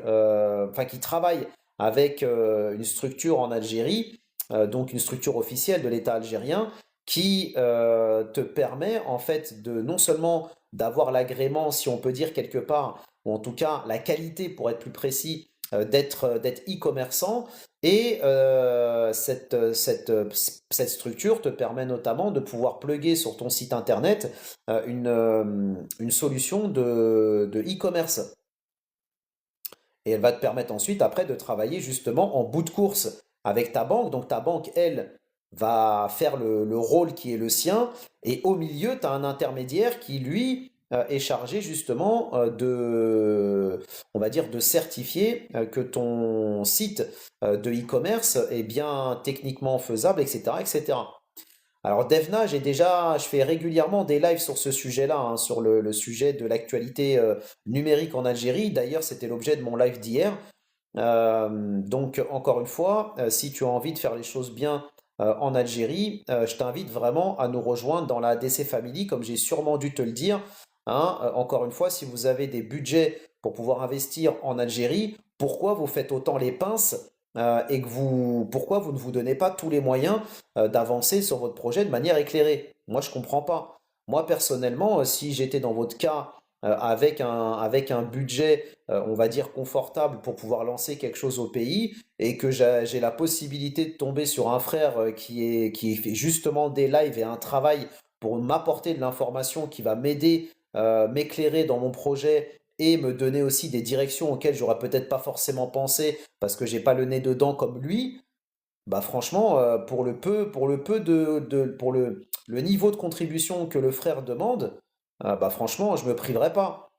S1: enfin qui travaillent avec une structure en Algérie, donc une structure officielle de l'État algérien, qui te permet en fait de non seulement d'avoir l'agrément, si on peut dire quelque part, ou en tout cas la qualité pour être plus précis, d'être e-commerçant, et cette structure te permet notamment de pouvoir plugger sur ton site internet une solution de e-commerce. Et elle va te permettre ensuite, après, de travailler justement en bout de course avec ta banque. Donc ta banque, elle, va faire le rôle qui est le sien. Et au milieu, tu as un intermédiaire qui, lui, est chargé justement on va dire, de certifier que ton site de e-commerce est bien techniquement faisable, etc., etc. Alors Devna, je fais régulièrement des lives sur ce sujet-là, hein, sur le sujet de l'actualité numérique en Algérie. D'ailleurs, c'était l'objet de mon live d'hier. Donc, encore une fois, si tu as envie de faire les choses bien en Algérie, je t'invite vraiment à nous rejoindre dans la DC Family, comme j'ai sûrement dû te le dire. Hein. Encore une fois, si vous avez des budgets pour pouvoir investir en Algérie, pourquoi vous faites autant les pinces et pourquoi vous ne vous donnez pas tous les moyens d'avancer sur votre projet de manière éclairée? Moi, je comprends pas. Moi, personnellement, si j'étais dans votre cas avec un budget on va dire, confortable pour pouvoir lancer quelque chose au pays et que j'ai la possibilité de tomber sur un frère qui fait justement des lives et un travail pour m'apporter de l'information qui va m'aider, m'éclairer dans mon projet et me donner aussi des directions auxquelles j'aurais peut-être pas forcément pensé parce que j'ai pas le nez dedans comme lui, bah franchement, pour le niveau de contribution que le frère demande, bah franchement, je me priverai pas.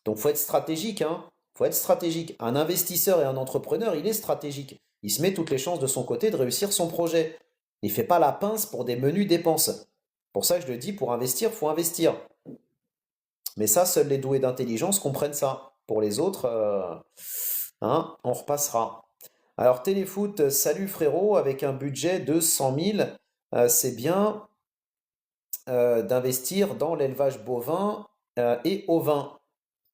S1: Donc, faut être stratégique, hein. Faut être stratégique. Un investisseur et un entrepreneur, il est stratégique. Il se met toutes les chances de son côté de réussir son projet. Il fait pas la pince pour des menus dépenses. Pour ça que je le dis, pour investir, faut investir. Mais ça, seuls les doués d'intelligence comprennent ça. Pour les autres, hein, on repassera. Alors, Téléfoot, salut frérot, avec un budget de 100 000, c'est bien d'investir dans l'élevage bovin et ovin.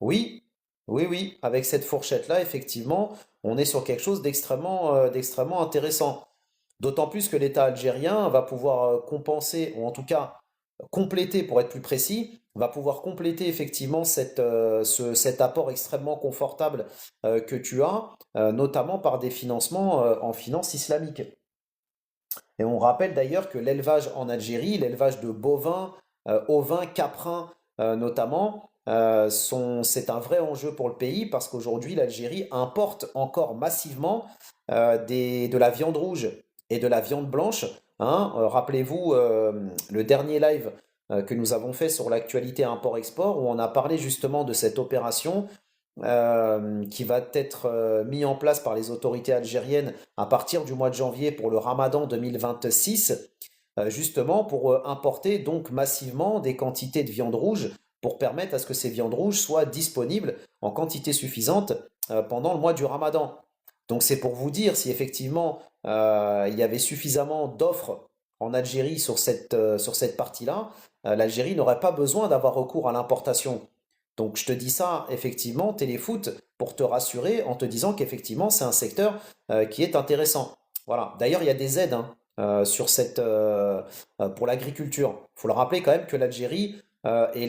S1: Oui, oui, avec cette fourchette-là, effectivement, on est sur quelque chose d'extrêmement intéressant. D'autant plus que l'État algérien va pouvoir compenser, ou en tout cas compléter, pour être plus précis, va pouvoir compléter effectivement cet apport extrêmement confortable que tu as, notamment par des financements en finance islamique. Et on rappelle d'ailleurs que l'élevage en Algérie, l'élevage de bovins, ovins, caprins notamment, c'est un vrai enjeu pour le pays parce qu'aujourd'hui l'Algérie importe encore massivement de la viande rouge et de la viande blanche. Hein. Rappelez-vous le dernier live que nous avons fait sur l'actualité import-export où on a parlé justement de cette opération qui va être mis en place par les autorités algériennes à partir du mois de janvier pour le Ramadan 2026, justement pour importer donc massivement des quantités de viande rouge pour permettre à ce que ces viandes rouges soient disponibles en quantité suffisante pendant le mois du Ramadan. Donc c'est pour vous dire si effectivement il y avait suffisamment d'offres en Algérie sur cette partie-là, l'Algérie n'aurait pas besoin d'avoir recours à l'importation. Donc je te dis ça effectivement, téléfoot, pour te rassurer en te disant qu'effectivement c'est un secteur qui est intéressant. Voilà. D'ailleurs, il y a des aides hein, pour l'agriculture. Il faut le rappeler quand même que l'Algérie est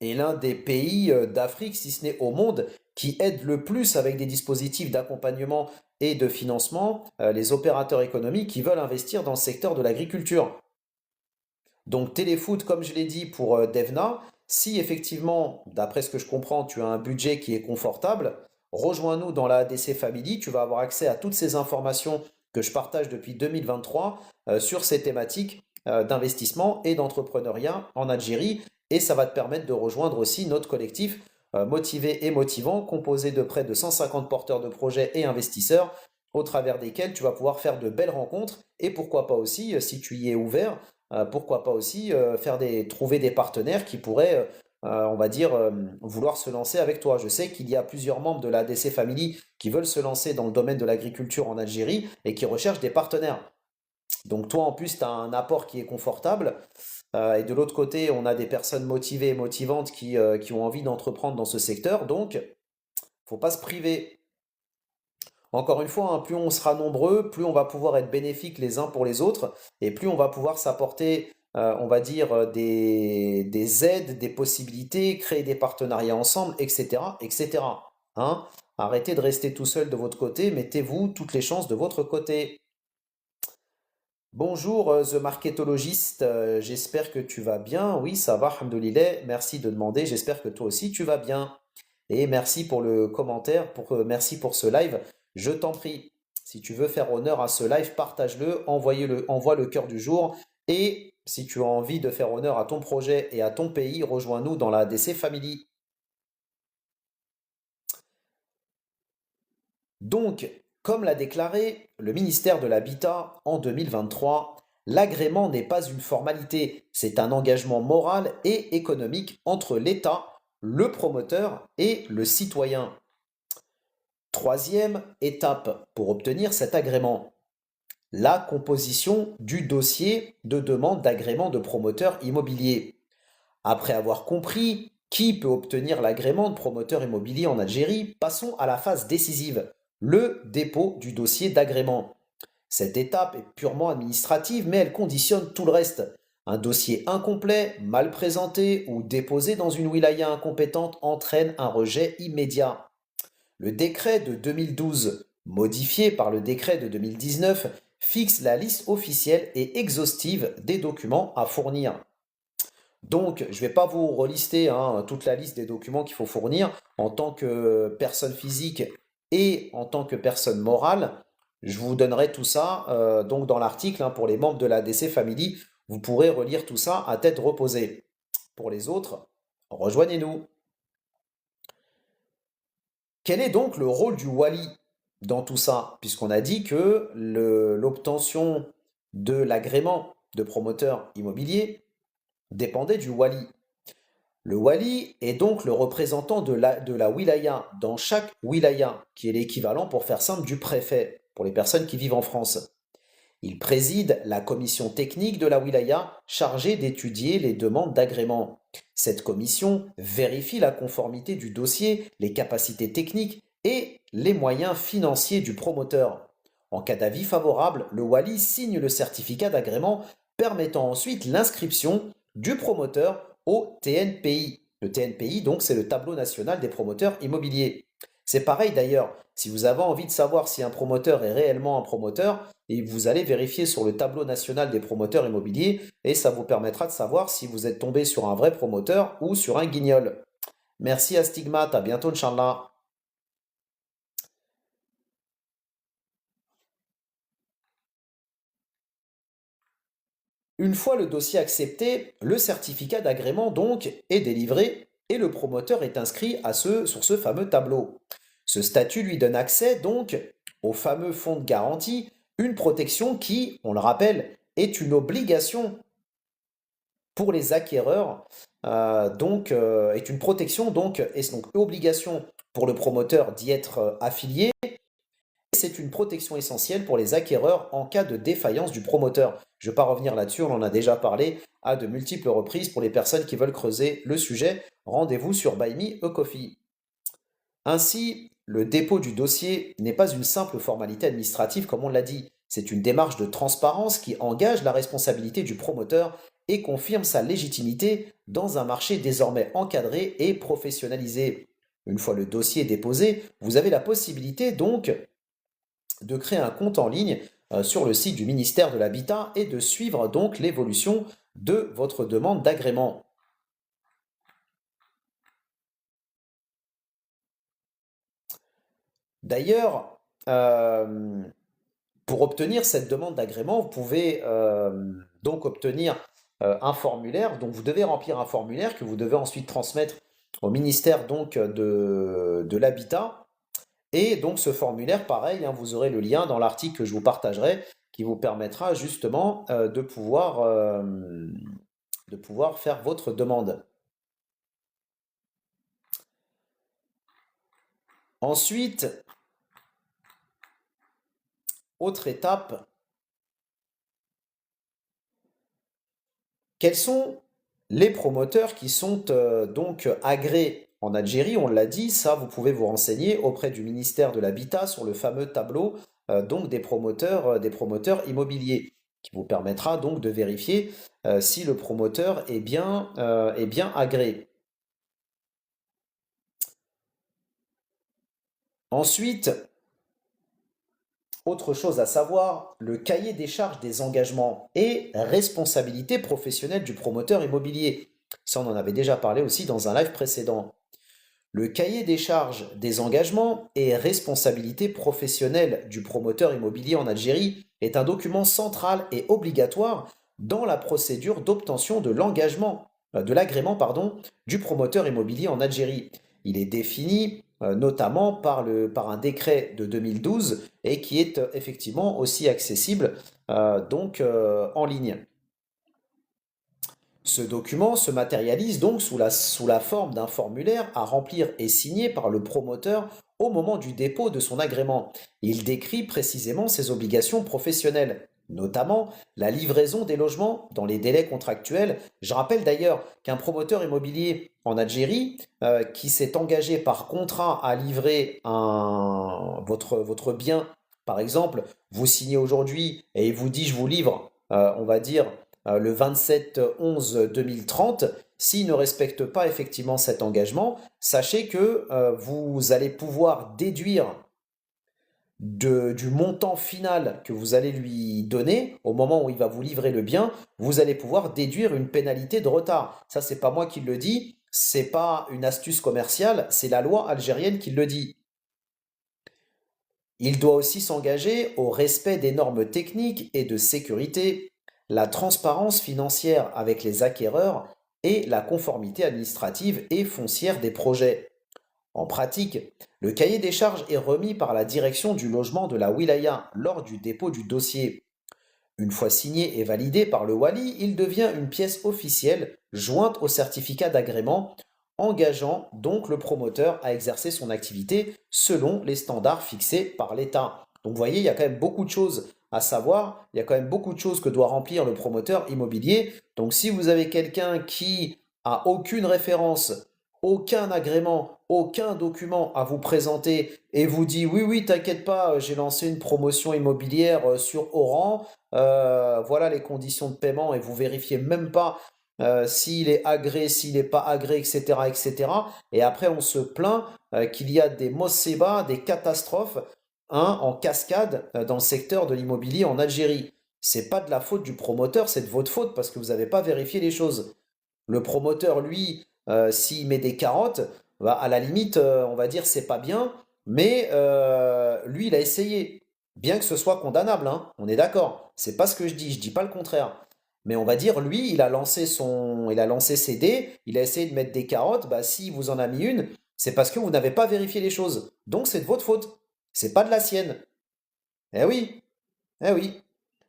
S1: est l'un des pays d'Afrique, si ce n'est au monde, qui aide le plus avec des dispositifs d'accompagnement et de financement les opérateurs économiques qui veulent investir dans le secteur de l'agriculture. Donc Téléfoot, comme je l'ai dit pour Devna, si effectivement, d'après ce que je comprends, tu as un budget qui est confortable, rejoins-nous dans la ADC Family, tu vas avoir accès à toutes ces informations que je partage depuis 2023 sur ces thématiques d'investissement et d'entrepreneuriat en Algérie, et ça va te permettre de rejoindre aussi notre collectif motivé et motivant, composé de près de 150 porteurs de projets et investisseurs, au travers desquels tu vas pouvoir faire de belles rencontres, et pourquoi pas aussi, si tu y es ouvert, pourquoi pas aussi trouver des partenaires qui pourraient, on va dire, vouloir se lancer avec toi. Je sais qu'il y a plusieurs membres de la DC Family qui veulent se lancer dans le domaine de l'agriculture en Algérie et qui recherchent des partenaires. Donc toi, en plus, tu as un apport qui est confortable. Et de l'autre côté, on a des personnes motivées et motivantes qui ont envie d'entreprendre dans ce secteur. Donc, faut pas se priver. Encore une fois, hein, plus on sera nombreux, plus on va pouvoir être bénéfiques les uns pour les autres, et plus on va pouvoir s'apporter, on va dire, des aides, des possibilités, créer des partenariats ensemble, etc., etc. Hein? Arrêtez de rester tout seul de votre côté, mettez-vous toutes les chances de votre côté. Bonjour, The Marketologist, j'espère que tu vas bien. Oui, ça va, alhamdoulilah, merci de demander, j'espère que toi aussi tu vas bien. Et merci pour le commentaire, merci pour ce live. Je t'en prie, si tu veux faire honneur à ce live, partage-le, envoie le cœur du jour. Et si tu as envie de faire honneur à ton projet et à ton pays, rejoins-nous dans la ADC Family. Donc, comme l'a déclaré le ministère de l'Habitat en 2023, l'agrément n'est pas une formalité, c'est un engagement moral et économique entre l'État, le promoteur et le citoyen. Troisième étape pour obtenir cet agrément, la composition du dossier de demande d'agrément de promoteur immobilier. Après avoir compris qui peut obtenir l'agrément de promoteur immobilier en Algérie, passons à la phase décisive, le dépôt du dossier d'agrément. Cette étape est purement administrative, mais elle conditionne tout le reste. Un dossier incomplet, mal présenté ou déposé dans une wilaya incompétente entraîne un rejet immédiat. Le décret de 2012, modifié par le décret de 2019, fixe la liste officielle et exhaustive des documents à fournir. Donc, je ne vais pas vous relister toute la liste des documents qu'il faut fournir en tant que personne physique et en tant que personne morale. Je vous donnerai tout ça donc dans l'article pour les membres de la DC Family. Vous pourrez relire tout ça à tête reposée. Pour les autres, rejoignez-nous. Quel est donc le rôle du wali dans tout ça? Puisqu'on a dit que l'obtention de l'agrément de promoteur immobilier dépendait du wali. Le wali est donc le représentant de la wilaya dans chaque wilaya, qui est l'équivalent, pour faire simple, du préfet, pour les personnes qui vivent en France. Il préside la commission technique de la wilaya chargée d'étudier les demandes d'agrément. Cette commission vérifie la conformité du dossier, les capacités techniques et les moyens financiers du promoteur. En cas d'avis favorable, le wali signe le certificat d'agrément permettant ensuite l'inscription du promoteur au TNPI. Le TNPI, donc, c'est le tableau national des promoteurs immobiliers. C'est pareil d'ailleurs, si vous avez envie de savoir si un promoteur est réellement un promoteur, et vous allez vérifier sur le tableau national des promoteurs immobiliers et ça vous permettra de savoir si vous êtes tombé sur un vrai promoteur ou sur un guignol. Merci à Stigmate, à bientôt Inch'Allah. Une fois le dossier accepté, le certificat d'agrément donc est délivré et le promoteur est inscrit sur ce fameux tableau. Ce statut lui donne accès donc au fameux fonds de garantie, une protection qui, on le rappelle, est une obligation pour les acquéreurs, est une protection et donc obligation pour le promoteur d'y être affilié. C'est une protection essentielle pour les acquéreurs en cas de défaillance du promoteur. Je ne vais pas revenir là-dessus, on en a déjà parlé à de multiples reprises. Pour les personnes qui veulent creuser le sujet, rendez-vous sur Buy Me a Coffee. Ainsi, le dépôt du dossier n'est pas une simple formalité administrative comme on l'a dit. C'est une démarche de transparence qui engage la responsabilité du promoteur et confirme sa légitimité dans un marché désormais encadré et professionnalisé. Une fois le dossier déposé, vous avez la possibilité donc de créer un compte en ligne sur le site du ministère de l'Habitat et de suivre donc l'évolution de votre demande d'agrément. D'ailleurs, pour obtenir cette demande d'agrément, vous pouvez donc obtenir un formulaire. Donc vous devez remplir un formulaire que vous devez ensuite transmettre au ministère donc de l'Habitat. Et donc ce formulaire, pareil, hein, vous aurez le lien dans l'article que je vous partagerai qui vous permettra justement de pouvoir faire votre demande. Ensuite, autre étape, quels sont les promoteurs qui sont donc agréés en Algérie? On l'a dit, ça vous pouvez vous renseigner auprès du ministère de l'Habitat sur le fameux tableau donc des promoteurs immobiliers qui vous permettra donc de vérifier si le promoteur est bien agréé. Ensuite, autre chose à savoir, le cahier des charges des engagements et responsabilités professionnelles du promoteur immobilier. Ça, on en avait déjà parlé aussi dans un live précédent. Le cahier des charges des engagements et responsabilités professionnelles du promoteur immobilier en Algérie est un document central et obligatoire dans la procédure d'obtention de de l'agrément, pardon, du promoteur immobilier en Algérie. Il est défini notamment par un décret de 2012 et qui est effectivement aussi accessible en ligne. Ce document se matérialise donc sous la forme d'un formulaire à remplir et signé par le promoteur au moment du dépôt de son agrément. Il décrit précisément ses obligations professionnelles, notamment la livraison des logements dans les délais contractuels. Je rappelle d'ailleurs qu'un promoteur immobilier en Algérie qui s'est engagé par contrat à livrer votre bien, par exemple, vous signez aujourd'hui et il vous dit je vous livre, on va dire, le 27/11/2030, s'il ne respecte pas effectivement cet engagement, sachez que vous allez pouvoir déduire du montant final que vous allez lui donner au moment où il va vous livrer le bien, vous allez pouvoir déduire une pénalité de retard. Ça, c'est pas moi qui le dis, c'est pas une astuce commerciale, c'est la loi algérienne qui le dit. Il doit aussi s'engager au respect des normes techniques et de sécurité, la transparence financière avec les acquéreurs et la conformité administrative et foncière des projets. En pratique, le cahier des charges est remis par la direction du logement de la wilaya lors du dépôt du dossier. Une fois signé et validé par le wali, il devient une pièce officielle jointe au certificat d'agrément, engageant donc le promoteur à exercer son activité selon les standards fixés par l'État. Donc vous voyez, il y a quand même beaucoup de choses à savoir, il y a quand même beaucoup de choses que doit remplir le promoteur immobilier. Donc si vous avez quelqu'un qui a aucune référence, aucun agrément, aucun document à vous présenter et vous dit oui, oui, t'inquiète pas, j'ai lancé une promotion immobilière sur Oran, voilà les conditions de paiement et vous vérifiez même pas s'il est agréé, s'il n'est pas agréé, etc., etc. Et après, on se plaint qu'il y a des mossébas, des catastrophes hein, en cascade dans le secteur de l'immobilier en Algérie. C'est pas de la faute du promoteur, c'est de votre faute parce que vous n'avez pas vérifié les choses. Le promoteur, lui, s'il met des carottes, bah, à la limite, on va dire c'est pas bien, mais lui, il a essayé. Bien que ce soit condamnable, hein, on est d'accord. C'est pas ce que je dis pas le contraire. Mais on va dire, lui, il a lancé ses dés, il a essayé de mettre des carottes, bah si vous en a mis une, c'est parce que vous n'avez pas vérifié les choses. Donc c'est de votre faute. C'est pas de la sienne. Eh oui, eh oui.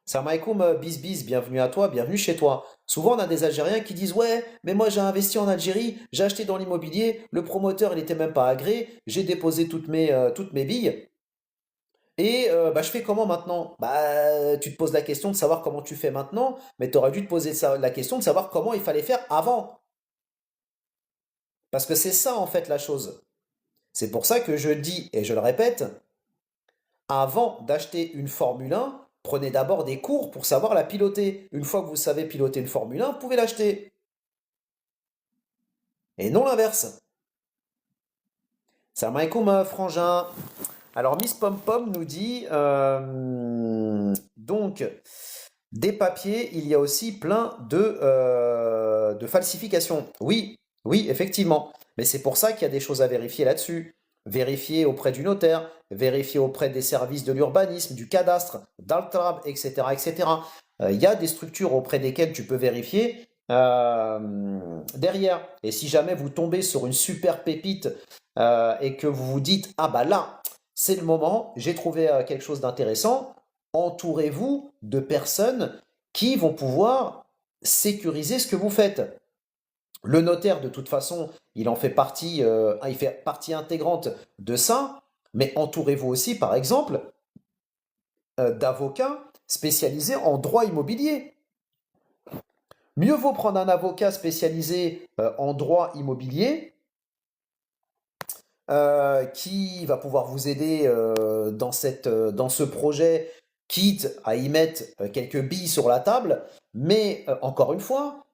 S1: Salam alaikum, bis, bienvenue à toi, bienvenue chez toi. Souvent, on a des Algériens qui disent ouais, mais moi j'ai investi en Algérie, j'ai acheté dans l'immobilier, le promoteur il n'était même pas agréé, j'ai déposé toutes mes billes, et bah, je fais comment maintenant? Bah, tu te poses la question de savoir comment tu fais maintenant, mais tu aurais dû te poser la question de savoir comment il fallait faire avant. Parce que c'est ça en fait la chose. C'est pour ça que je dis, et je le répète, avant d'acheter une Formule 1, Prenez d'abord des cours pour savoir la piloter. Une fois que vous savez piloter une Formule 1, vous pouvez l'acheter. Et non l'inverse. Salam alaikum, frangin. Alors, Miss Pom Pom nous dit donc, des papiers, il y a aussi plein de falsifications. Oui, oui, effectivement. Mais c'est pour ça qu'il y a des choses à vérifier là-dessus. Vérifier auprès du notaire, vérifier auprès des services de l'urbanisme, du cadastre, d'Altrab, etc., etc. Il y a des structures auprès desquelles tu peux vérifier derrière. Et si jamais vous tombez sur une super pépite et que vous vous dites, ah bah là, c'est le moment, j'ai trouvé quelque chose d'intéressant, entourez-vous de personnes qui vont pouvoir sécuriser ce que vous faites. Le notaire, de toute façon, il en fait partie, il fait partie intégrante de ça, mais entourez-vous aussi, par exemple, d'avocats spécialisés en droit immobilier. Mieux vaut prendre un avocat spécialisé en droit immobilier qui va pouvoir vous aider dans ce projet, quitte à y mettre quelques billes sur la table, mais encore une fois,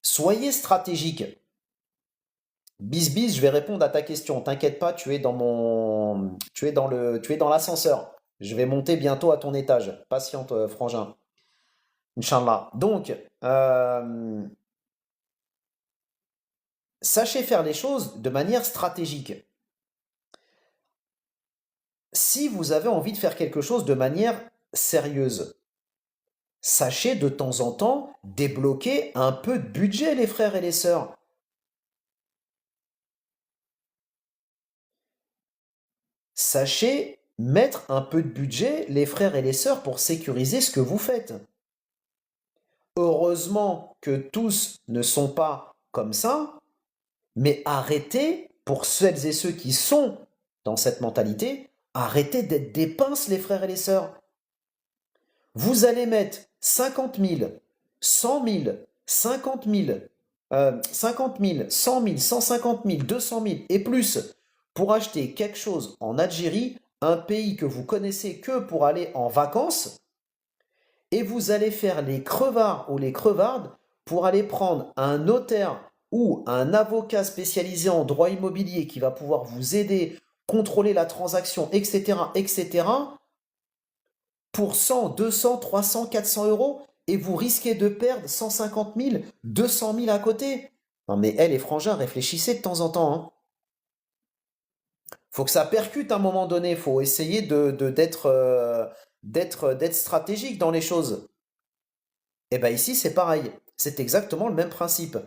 S1: soyez stratégique. Bis bis, je vais répondre à ta question. T'inquiète pas, tu es dans l'ascenseur. Je vais monter bientôt à ton étage. Patiente, frangin. Inch'Allah. Donc, sachez faire les choses de manière stratégique. Si vous avez envie de faire quelque chose de manière sérieuse, sachez de temps en temps débloquer un peu de budget, les frères et les sœurs. Sachez mettre un peu de budget, les frères et les sœurs, pour sécuriser ce que vous faites. Heureusement que tous ne sont pas comme ça, mais arrêtez, pour celles et ceux qui sont dans cette mentalité, arrêtez d'être des pinces, les frères et les sœurs. Vous allez mettre 50 000, 100 000, 50 000, 50 000, 100 000, 150 000, 200 000 et plus pour acheter quelque chose en Algérie, un pays que vous connaissez que pour aller en vacances, et vous allez faire les crevards ou les crevardes pour aller prendre un notaire ou un avocat spécialisé en droit immobilier qui va pouvoir vous aider, contrôler la transaction, etc., etc., pour 100, 200, 300, 400 euros, et vous risquez de perdre 150 000, 200 000 à côté. Non mais, les frangins, réfléchissez de temps en temps, hein. Faut que ça percute à un moment donné, faut essayer d'être stratégique dans les choses. Et bien ici, c'est pareil. C'est exactement le même principe.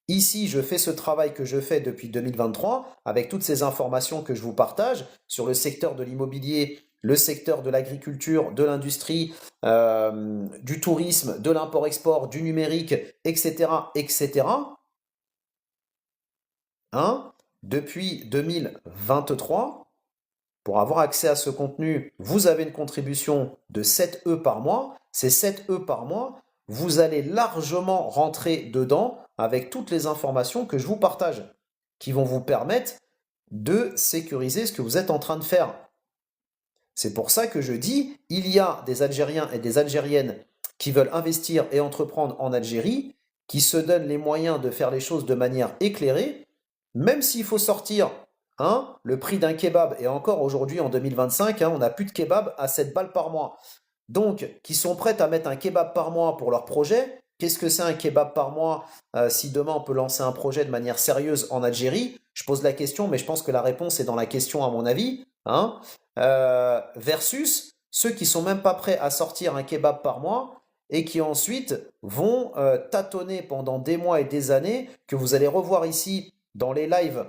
S1: Ici, je fais ce travail que je fais depuis 2023 avec toutes ces informations que je vous partage sur le secteur de l'immobilier, le secteur de l'agriculture, de l'industrie, du tourisme, de l'import-export, du numérique, etc., etc. Hein? Depuis 2023, pour avoir accès à ce contenu, vous avez une contribution de 7 E par mois. Ces 7 E par mois, vous allez largement rentrer dedans avec toutes les informations que je vous partage, qui vont vous permettre de sécuriser ce que vous êtes en train de faire. C'est pour ça que je dis, il y a des Algériens et des Algériennes qui veulent investir et entreprendre en Algérie, qui se donnent les moyens de faire les choses de manière éclairée, même s'il faut sortir le prix d'un kebab, et encore aujourd'hui en 2025, on n'a plus de kebab à 7 balles par mois. Donc, qui sont prêtes à mettre un kebab par mois pour leur projet. Qu'est-ce que c'est un kebab par mois si demain on peut lancer un projet de manière sérieuse en Algérie? Je pose la question, mais je pense que la réponse est dans la question à mon avis. Versus ceux qui sont même pas prêts à sortir un kebab par mois et qui ensuite vont tâtonner pendant des mois et des années, que vous allez revoir ici dans les lives,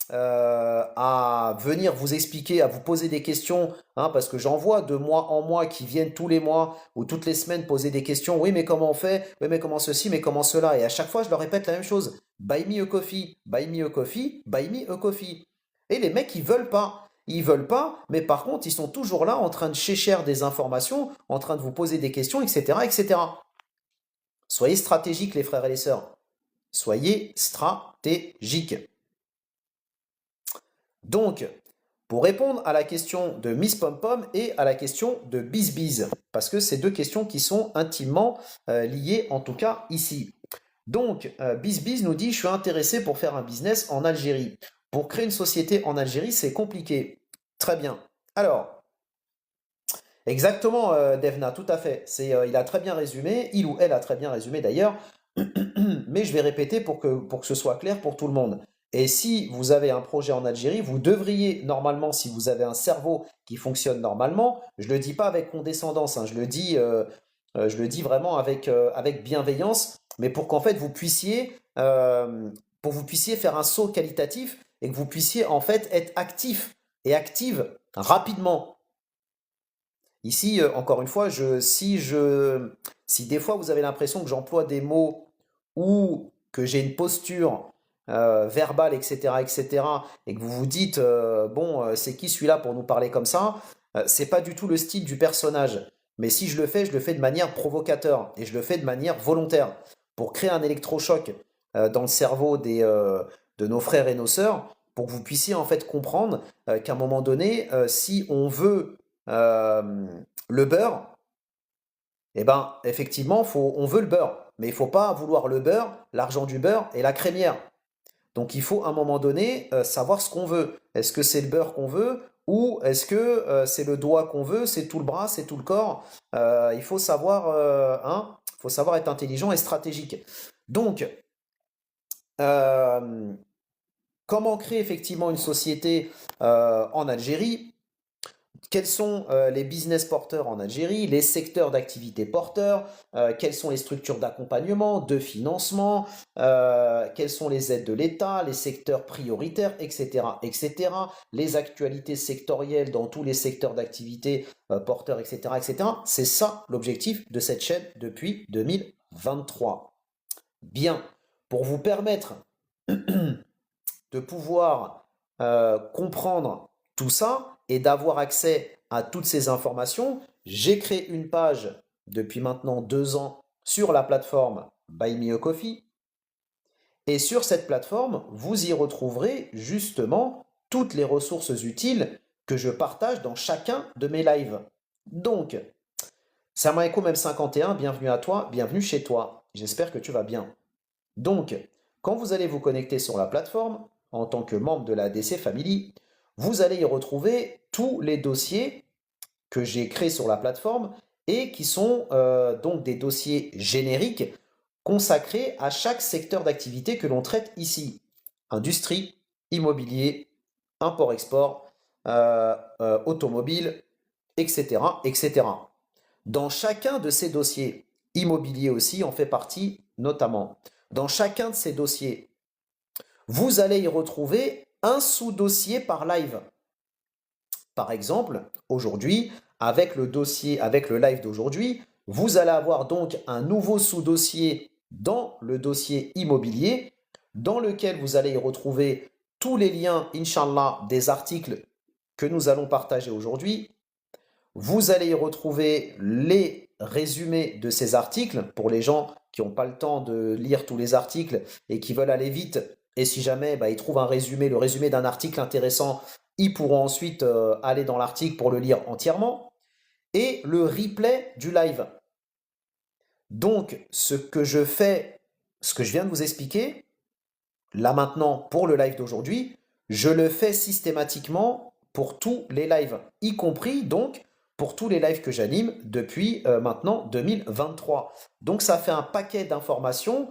S1: à venir vous expliquer, à vous poser des questions, parce que j'en vois de mois en mois qui viennent tous les mois ou toutes les semaines poser des questions. Oui, mais comment on fait? Oui, mais comment ceci? Mais comment cela? Et à chaque fois, je leur répète la même chose. Buy me a coffee, buy me a coffee, buy me a coffee. Et les mecs, ils veulent pas. Ils veulent pas, mais par contre, ils sont toujours là en train de chercher des informations, en train de vous poser des questions, etc., etc. Soyez stratégiques, les frères et les sœurs. Soyez stratégiques. Donc, pour répondre à la question de Miss Pom Pom et à la question de Biz, parce que c'est deux questions qui sont intimement liées, en tout cas ici. Donc, Biz nous dit, je suis intéressé pour faire un business en Algérie. Pour créer une société en Algérie, c'est compliqué. Très bien. Alors, exactement, Devna, tout à fait. Il a très bien résumé, il ou elle a très bien résumé d'ailleurs, mais je vais répéter pour que ce soit clair pour tout le monde. Et si vous avez un projet en Algérie, vous devriez normalement, si vous avez un cerveau qui fonctionne normalement, je ne le dis pas avec condescendance, hein, je le dis vraiment avec bienveillance, mais pour qu'en fait vous puissiez faire un saut qualitatif et que vous puissiez en fait être actif et active rapidement. Ici, encore une fois, si des fois vous avez l'impression que j'emploie des mots ou que j'ai une posture verbale, etc., etc., et que vous vous dites, bon, c'est qui celui-là pour nous parler comme ça? C'est pas du tout le style du personnage. Mais si je le fais de manière provocateur et je le fais de manière volontaire pour créer un électrochoc dans le cerveau de nos frères et nos sœurs, pour que vous puissiez en fait comprendre qu'à un moment donné, si on veut euh, le beurre, eh ben, effectivement, on veut le beurre, mais il ne faut pas vouloir le beurre, l'argent du beurre et la crémière. Donc il faut à un moment donné savoir ce qu'on veut. Est-ce que c'est le beurre qu'on veut ou est-ce que c'est le doigt qu'on veut, c'est tout le bras, c'est tout le corps. Il faut savoir, faut savoir être intelligent et stratégique. Donc, euh, comment créer effectivement une société en Algérie? Quels sont les business porteurs en Algérie, les secteurs d'activité porteurs, quelles sont les structures d'accompagnement, de financement, quelles sont les aides de l'État, les secteurs prioritaires, etc., etc., les actualités sectorielles dans tous les secteurs d'activité porteurs, etc., etc. C'est ça l'objectif de cette chaîne depuis 2023. Bien, pour vous permettre de pouvoir comprendre tout ça et d'avoir accès à toutes ces informations, j'ai créé une page depuis maintenant 2 ans sur la plateforme Buy Me a Coffee. Et sur cette plateforme, vous y retrouverez justement toutes les ressources utiles que je partage dans chacun de mes lives. Donc, Salam alaikum M51, bienvenue à toi, bienvenue chez toi. J'espère que tu vas bien. Donc, quand vous allez vous connecter sur la plateforme, en tant que membre de la DC Family, vous allez y retrouver tous les dossiers que j'ai créés sur la plateforme et qui sont donc des dossiers génériques consacrés à chaque secteur d'activité que l'on traite ici. Industrie, immobilier, import-export, automobile, etc., etc. Dans chacun de ces dossiers, immobilier aussi en fait partie notamment. Dans chacun de ces dossiers, vous allez y retrouver un sous-dossier par live. Par exemple, aujourd'hui, avec le dossier, avec le live d'aujourd'hui, vous allez avoir donc un nouveau sous-dossier dans le dossier immobilier, dans lequel vous allez y retrouver tous les liens, Inch'Allah, des articles que nous allons partager aujourd'hui. Vous allez y retrouver les résumés de ces articles pour les gens qui n'ont pas le temps de lire tous les articles et qui veulent aller vite. Et si jamais ils trouvent un résumé, le résumé d'un article intéressant, ils pourront ensuite aller dans l'article pour le lire entièrement. Et le replay du live. Donc, ce que je fais, ce que je viens de vous expliquer, là maintenant pour le live d'aujourd'hui, je le fais systématiquement pour tous les lives, y compris donc pour tous les lives que j'anime depuis maintenant 2023. Donc ça fait un paquet d'informations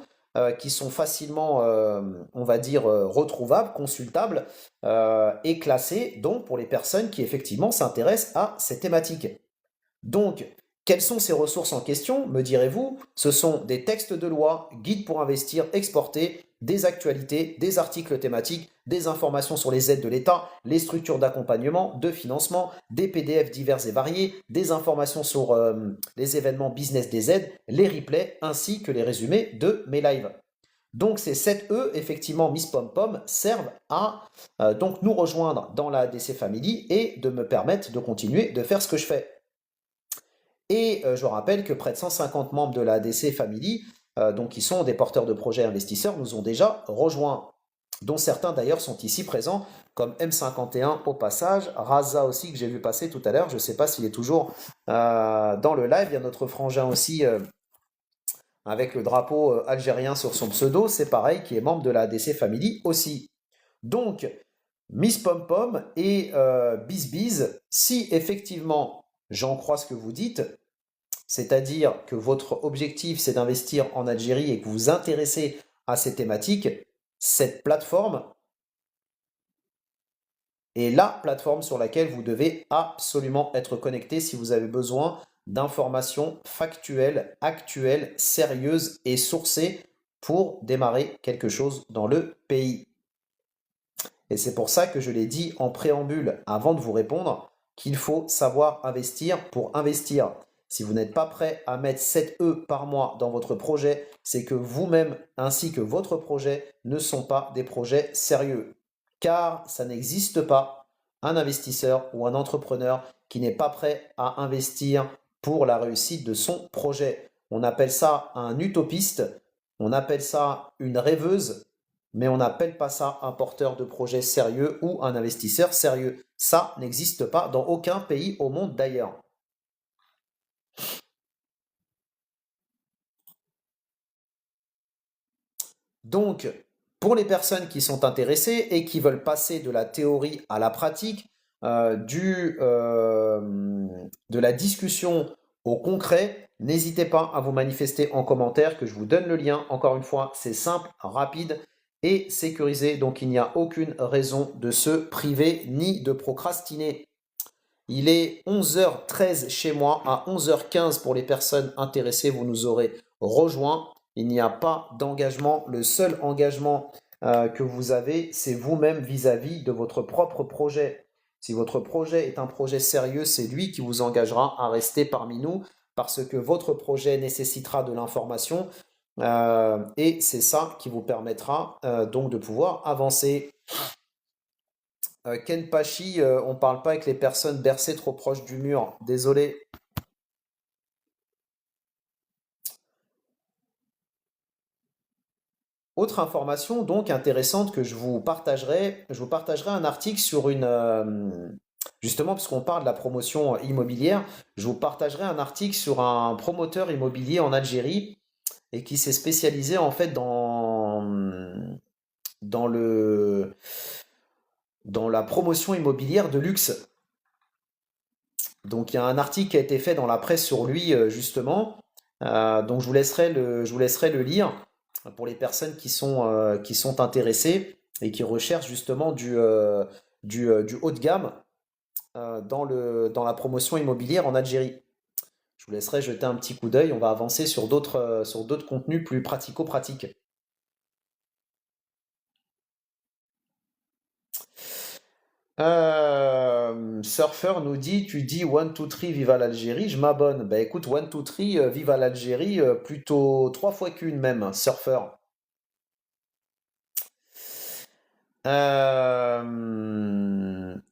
S1: qui sont facilement, on va dire, retrouvables, consultables et classées donc pour les personnes qui effectivement s'intéressent à ces thématiques. Donc, quelles sont ces ressources en question, me direz-vous? Ce sont des textes de loi, guides pour investir, exporter, des actualités, des articles thématiques, des informations sur les aides de l'État, les structures d'accompagnement, de financement, des PDF divers et variés, des informations sur les événements business des aides, les replays, ainsi que les résumés de mes lives. Donc ces 7 E, effectivement, Miss Pom Pom, servent à donc nous rejoindre dans la DC Family et de me permettre de continuer de faire ce que je fais. Et je rappelle que près de 150 membres de la DC Family, donc qui sont des porteurs de projets investisseurs, nous ont déjà rejoints. dont certains d'ailleurs sont ici présents, comme M51 au passage, Raza aussi que j'ai vu passer tout à l'heure, je ne sais pas s'il est toujours dans le live, il y a notre frangin aussi avec le drapeau algérien sur son pseudo, c'est pareil, qui est membre de la ADC Family aussi. Donc, Miss Pom Pom et Biz, si effectivement j'en crois ce que vous dites, c'est-à-dire que votre objectif c'est d'investir en Algérie et que vous vous intéressez à ces thématiques, cette plateforme est la plateforme sur laquelle vous devez absolument être connecté si vous avez besoin d'informations factuelles, actuelles, sérieuses et sourcées pour démarrer quelque chose dans le pays. Et c'est pour ça que je l'ai dit en préambule avant de vous répondre qu'il faut savoir investir pour investir. Si vous n'êtes pas prêt à mettre 7 E par mois dans votre projet, c'est que vous-même ainsi que votre projet ne sont pas des projets sérieux. Car ça n'existe pas un investisseur ou un entrepreneur qui n'est pas prêt à investir pour la réussite de son projet. On appelle ça un utopiste, on appelle ça une rêveuse, mais on n'appelle pas ça un porteur de projet sérieux ou un investisseur sérieux. Ça n'existe pas dans aucun pays au monde d'ailleurs. Donc, pour les personnes qui sont intéressées et qui veulent passer de la théorie à la pratique, de la discussion au concret, n'hésitez pas à vous manifester en commentaire, que je vous donne le lien. Encore une fois, c'est simple, rapide et sécurisé, donc il n'y a aucune raison de se priver ni de procrastiner. Il est 11h13 chez moi, à 11h15 pour les personnes intéressées, vous nous aurez rejoint. Il n'y a pas d'engagement. Le seul engagement que vous avez, c'est vous-même vis-à-vis de votre propre projet. Si votre projet est un projet sérieux, c'est lui qui vous engagera à rester parmi nous parce que votre projet nécessitera de l'information et c'est ça qui vous permettra donc de pouvoir avancer. Ken Pachi, on parle pas avec les personnes bercées trop proches du mur. Désolé. Autre information donc intéressante que je vous partagerai un article sur justement puisqu'on parle de la promotion immobilière, je vous partagerai un article sur un promoteur immobilier en Algérie et qui s'est spécialisé en fait dans le dans la promotion immobilière de luxe. Donc il y a un article qui a été fait dans la presse sur lui justement. Donc je vous laisserai le lire pour les personnes qui sont intéressées et qui recherchent justement du haut de gamme dans la promotion immobilière en Algérie. Je vous laisserai jeter un petit coup d'œil. On va avancer sur d'autres contenus plus pratico-pratiques. Surfer nous dit, tu dis 1, 2, 3, vive à l'Algérie, je m'abonne. Bah écoute, 1, 2, 3, vive à l'Algérie, plutôt 3 fois qu'une même, Surfer.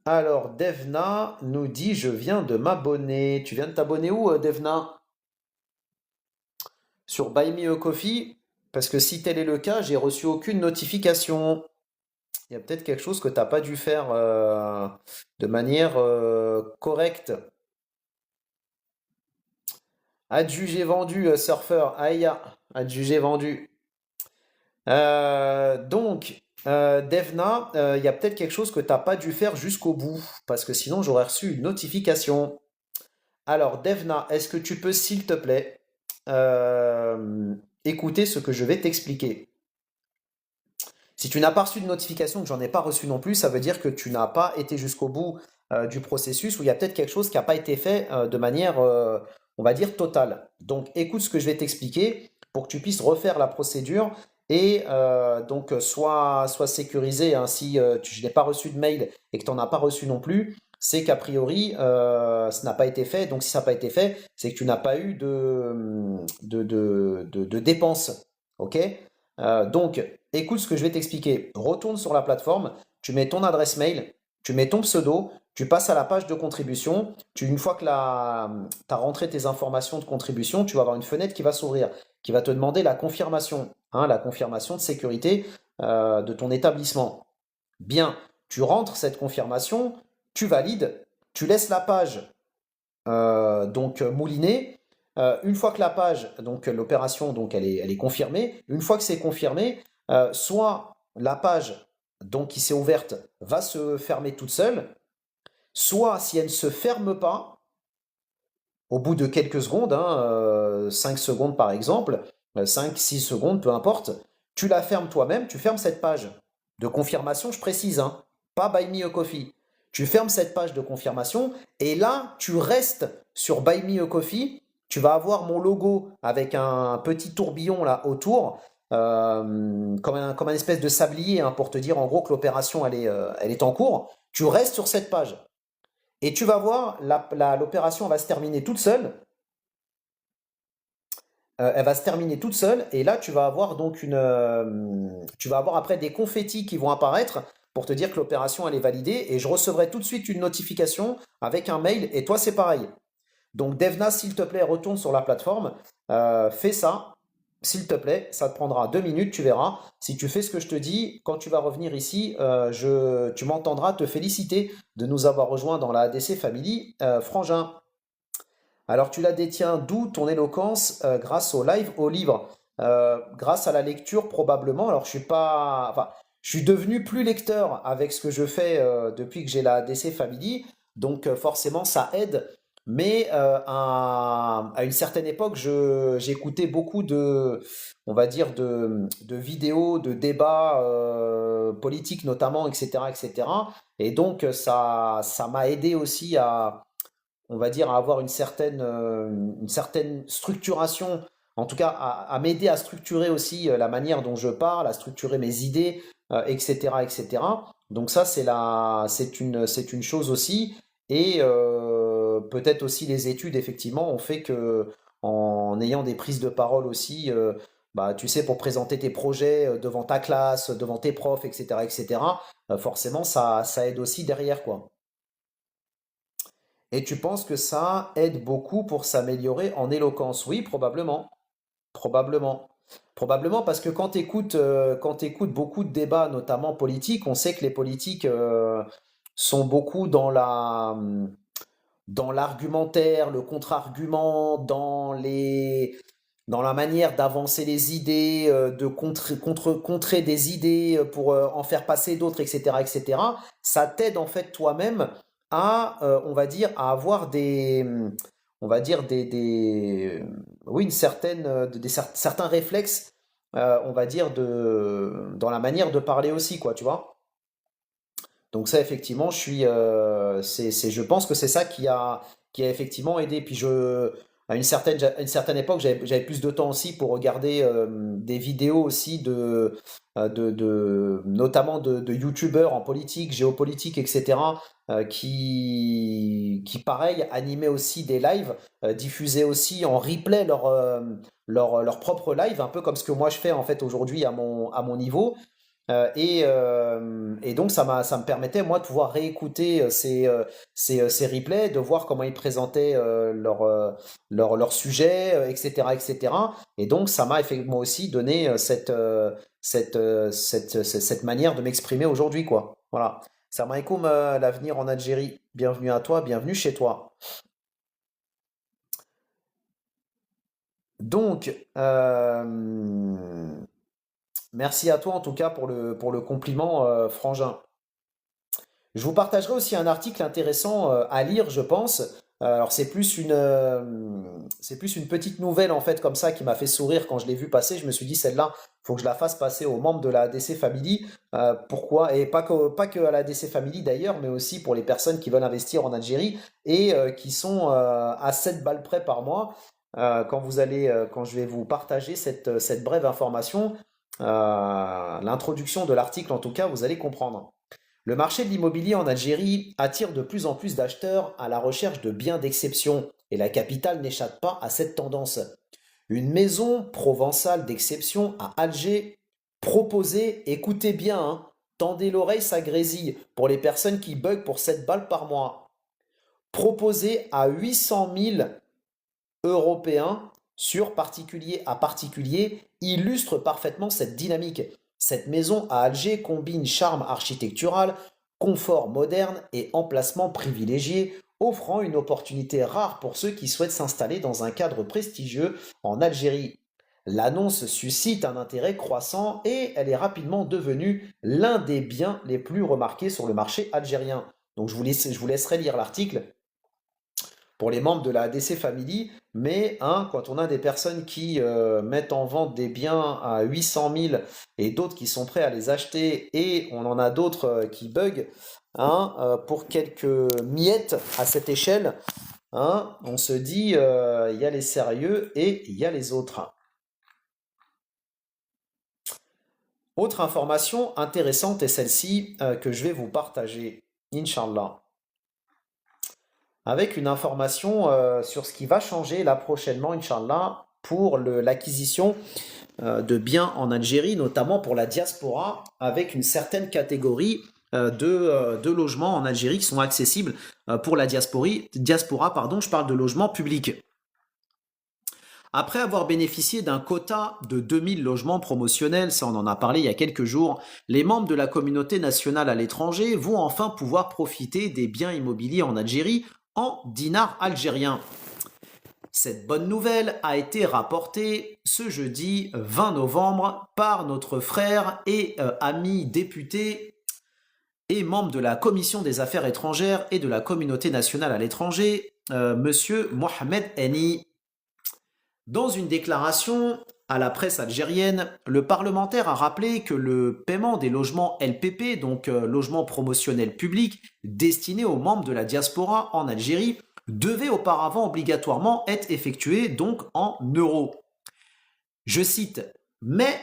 S1: Alors, Devna nous dit, je viens de m'abonner. Tu viens de t'abonner où, Devna? Sur Buy Me a Coffee? Parce que si tel est le cas, j'ai reçu aucune notification. Il y a peut-être quelque chose que tu n'as pas dû faire de manière correcte. Adjugé vendu, surfeur. Aïe, adjugé vendu. Devna, il y a peut-être quelque chose que tu n'as pas dû faire jusqu'au bout, parce que sinon j'aurais reçu une notification. Alors, Devna, est-ce que tu peux, s'il te plaît, écouter ce que je vais t'expliquer? Si tu n'as pas reçu de notification, que j'en ai pas reçu non plus, ça veut dire que tu n'as pas été jusqu'au bout du processus, ou il y a peut-être quelque chose qui n'a pas été fait de manière, on va dire, totale. Donc écoute ce que je vais t'expliquer pour que tu puisses refaire la procédure et donc soit sécurisé, hein, si je n'ai pas reçu de mail et que tu n'en as pas reçu non plus, c'est qu'a priori ça n'a pas été fait. Donc si ça n'a pas été fait, c'est que tu n'as pas eu de dépenses. Ok? Donc, écoute ce que je vais t'expliquer. Retourne sur la plateforme, tu mets ton adresse mail, tu mets ton pseudo, tu passes à la page de contribution. Une fois que tu as rentré tes informations de contribution, tu vas avoir une fenêtre qui va s'ouvrir, qui va te demander la confirmation, hein, la confirmation de sécurité. de ton établissement. Bien, tu rentres cette confirmation, tu valides, tu laisses la page donc mouliner. Une fois que la page, donc l'opération, donc elle est confirmée. Une fois que c'est confirmé, soit la page donc qui s'est ouverte va se fermer toute seule, soit si elle ne se ferme pas, au bout de quelques secondes, 5 secondes par exemple, 5-6 secondes, peu importe, tu la fermes toi-même, tu fermes cette page de confirmation, je précise, pas Buy Me a Coffee. Tu fermes cette page de confirmation et là, tu restes sur Buy Me a Coffee. Tu vas avoir mon logo avec un petit tourbillon là autour, comme un espèce de sablier pour te dire en gros que l'opération elle est en cours. Tu restes sur cette page. Et tu vas voir, l'opération va se terminer toute seule. Elle va se terminer toute seule. Et là, tu vas avoir donc tu vas avoir après des confettis qui vont apparaître pour te dire que l'opération elle est validée. Et je recevrai tout de suite une notification avec un mail. Et toi, c'est pareil. Donc, Devna, s'il te plaît, retourne sur la plateforme. Fais ça. S'il te plaît, ça te prendra 2 minutes, tu verras. Si tu fais ce que je te dis, quand tu vas revenir ici, tu m'entendras te féliciter de nous avoir rejoints dans la ADC Family, Frangin. Alors tu la détiens d'où ton éloquence grâce au live, au livre, grâce à la lecture probablement. Alors je suis pas, enfin, je suis devenu plus lecteur avec ce que je fais depuis que j'ai la ADC Family, donc forcément ça aide. Mais à une certaine époque, j'écoutais beaucoup on va dire, de vidéos, de débats politiques notamment, etc., etc. Et donc ça m'a aidé aussi on va dire, à avoir une certaine structuration, en tout cas à m'aider à structurer aussi la manière dont je parle, à structurer mes idées, etc., etc. Donc ça, c'est une chose aussi. Et peut-être aussi les études, effectivement, ont fait que en ayant des prises de parole aussi, bah, tu sais, pour présenter tes projets devant ta classe, devant tes profs, etc., etc., forcément, ça aide aussi derrière, quoi. Et tu penses que ça aide beaucoup pour s'améliorer en éloquence? Oui, probablement. Probablement. Probablement parce que quand tu écoutes beaucoup de débats, notamment politiques, on sait que les politiques sont beaucoup dans l'argumentaire, le contre-argument, dans la manière d'avancer les idées, de contrer des idées pour en faire passer d'autres, etc., etc. Ça t'aide en fait toi-même on va dire, à avoir on va dire oui, une certaine, certains réflexes, on va dire dans la manière de parler aussi, quoi, tu vois. Donc ça, effectivement, je pense que c'est ça qui a effectivement aidé. Puis à une certaine époque, j'avais plus de temps aussi pour regarder des vidéos aussi notamment de youtubeurs en politique, géopolitique, etc., qui, pareil, animaient aussi des lives, diffusaient aussi en replay leur propre live, un peu comme ce que moi je fais en fait aujourd'hui à mon niveau. Et donc ça me permettait moi de pouvoir réécouter ces replays, de voir comment ils présentaient leur sujet, etc., etc. Et donc ça m'a effectivement aussi donné cette manière de m'exprimer aujourd'hui, quoi. Voilà. Salam alaikum, l'avenir en Algérie. Bienvenue à toi, bienvenue chez toi. Donc, merci à toi en tout cas pour le compliment, Frangin. Je vous partagerai aussi un article intéressant à lire, je pense. Alors c'est plus une petite nouvelle en fait comme ça qui m'a fait sourire quand je l'ai vu passer. Je me suis dit celle-là, faut que je la fasse passer aux membres de la ADC Family. Pourquoi? Et pas que à la ADC Family d'ailleurs, mais aussi pour les personnes qui veulent investir en Algérie et qui sont à 7 balles près par mois. Quand je vais vous partager cette brève information, l'introduction de l'article en tout cas, vous allez comprendre. Le marché de l'immobilier en Algérie attire de plus en plus d'acheteurs à la recherche de biens d'exception et la capitale n'échappe pas à cette tendance. Une maison provençale d'exception à Alger proposée, écoutez bien, tendez l'oreille, ça grésille pour les personnes qui buguent pour 7 balles par mois. Proposée à 800 000 Européens sur particulier à particulier illustre parfaitement cette dynamique. Cette maison à Alger combine charme architectural, confort moderne et emplacement privilégié, offrant une opportunité rare pour ceux qui souhaitent s'installer dans un cadre prestigieux en Algérie. L'annonce suscite un intérêt croissant et elle est rapidement devenue l'un des biens les plus remarqués sur le marché algérien. Donc je vous laisserai lire l'article pour les membres de la ADC Family, mais hein, quand on a des personnes qui mettent en vente des biens à 800 000 et d'autres qui sont prêts à les acheter et on en a d'autres qui bug hein, pour quelques miettes à cette échelle, hein, on se dit il y a les sérieux et il y a les autres. Autre information intéressante est celle-ci que je vais vous partager, Inch'Allah, avec une information sur ce qui va changer là prochainement, Inch'Allah, pour l'acquisition de biens en Algérie, notamment pour la diaspora, avec une certaine catégorie de logements en Algérie qui sont accessibles pour la diaspora, pardon, je parle de logements publics. Après avoir bénéficié d'un quota de 2000 logements promotionnels, ça on en a parlé il y a quelques jours, les membres de la communauté nationale à l'étranger vont enfin pouvoir profiter des biens immobiliers en Algérie en dinars algériens. Cette bonne nouvelle a été rapportée ce jeudi 20 novembre par notre frère et ami député et membre de la Commission des Affaires étrangères et de la communauté nationale à l'étranger, Monsieur Mohamed Eni. Dans une déclaration à la presse algérienne, le parlementaire a rappelé que le paiement des logements LPP, donc logements promotionnels publics, destinés aux membres de la diaspora en Algérie, devait auparavant obligatoirement être effectué donc en euros. Je cite, mais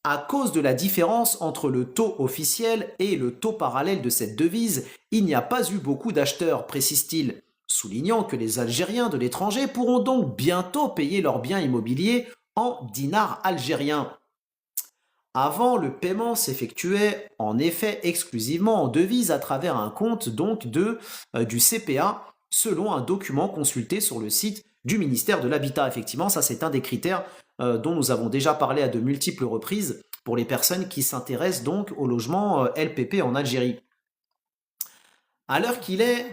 S1: à cause de la différence entre le taux officiel et le taux parallèle de cette devise, il n'y a pas eu beaucoup d'acheteurs, précise-t-il, soulignant que les Algériens de l'étranger pourront donc bientôt payer leurs biens immobiliers en dinars algériens. Avant, le paiement s'effectuait en effet exclusivement en devise à travers un compte donc du CPA, selon un document consulté sur le site du ministère de l'Habitat. Effectivement, ça c'est un des critères dont nous avons déjà parlé à de multiples reprises pour les personnes qui s'intéressent donc au logement LPP en Algérie. À l'heure qu'il est,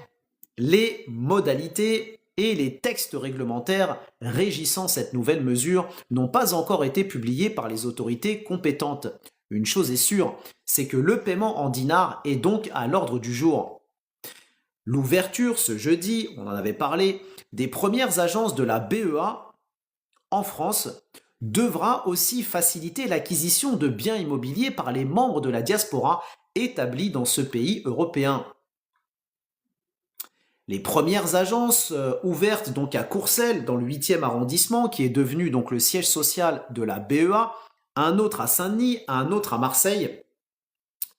S1: les modalités et les textes réglementaires régissant cette nouvelle mesure n'ont pas encore été publiés par les autorités compétentes. Une chose est sûre, c'est que le paiement en dinars est donc à l'ordre du jour. L'ouverture ce jeudi, on en avait parlé, des premières agences de la BEA en France devra aussi faciliter l'acquisition de biens immobiliers par les membres de la diaspora établis dans ce pays européen. Les premières agences ouvertes donc à Courcelles, dans le 8e arrondissement, qui est devenu donc le siège social de la BEA, un autre à Saint-Denis, un autre à Marseille,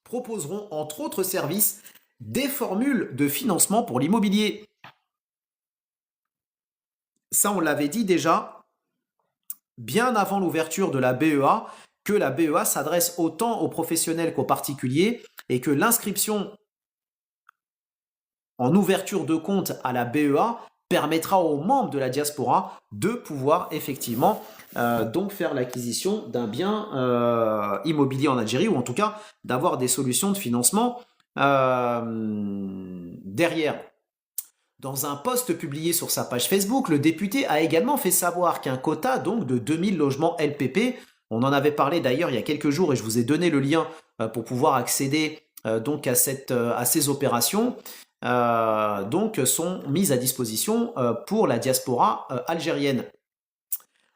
S1: proposeront entre autres services des formules de financement pour l'immobilier. Ça, on l'avait dit déjà, bien avant l'ouverture de la BEA, que la BEA s'adresse autant aux professionnels qu'aux particuliers et que l'inscription en ouverture de compte à la BEA permettra aux membres de la diaspora de pouvoir effectivement donc faire l'acquisition d'un bien immobilier en Algérie ou en tout cas d'avoir des solutions de financement derrière. Dans un post publié sur sa page Facebook, le député a également fait savoir qu'un quota donc de 2000 logements LPP, on en avait parlé d'ailleurs il y a quelques jours et je vous ai donné le lien pour pouvoir accéder donc à ces opérations, donc sont mises à disposition pour la diaspora algérienne.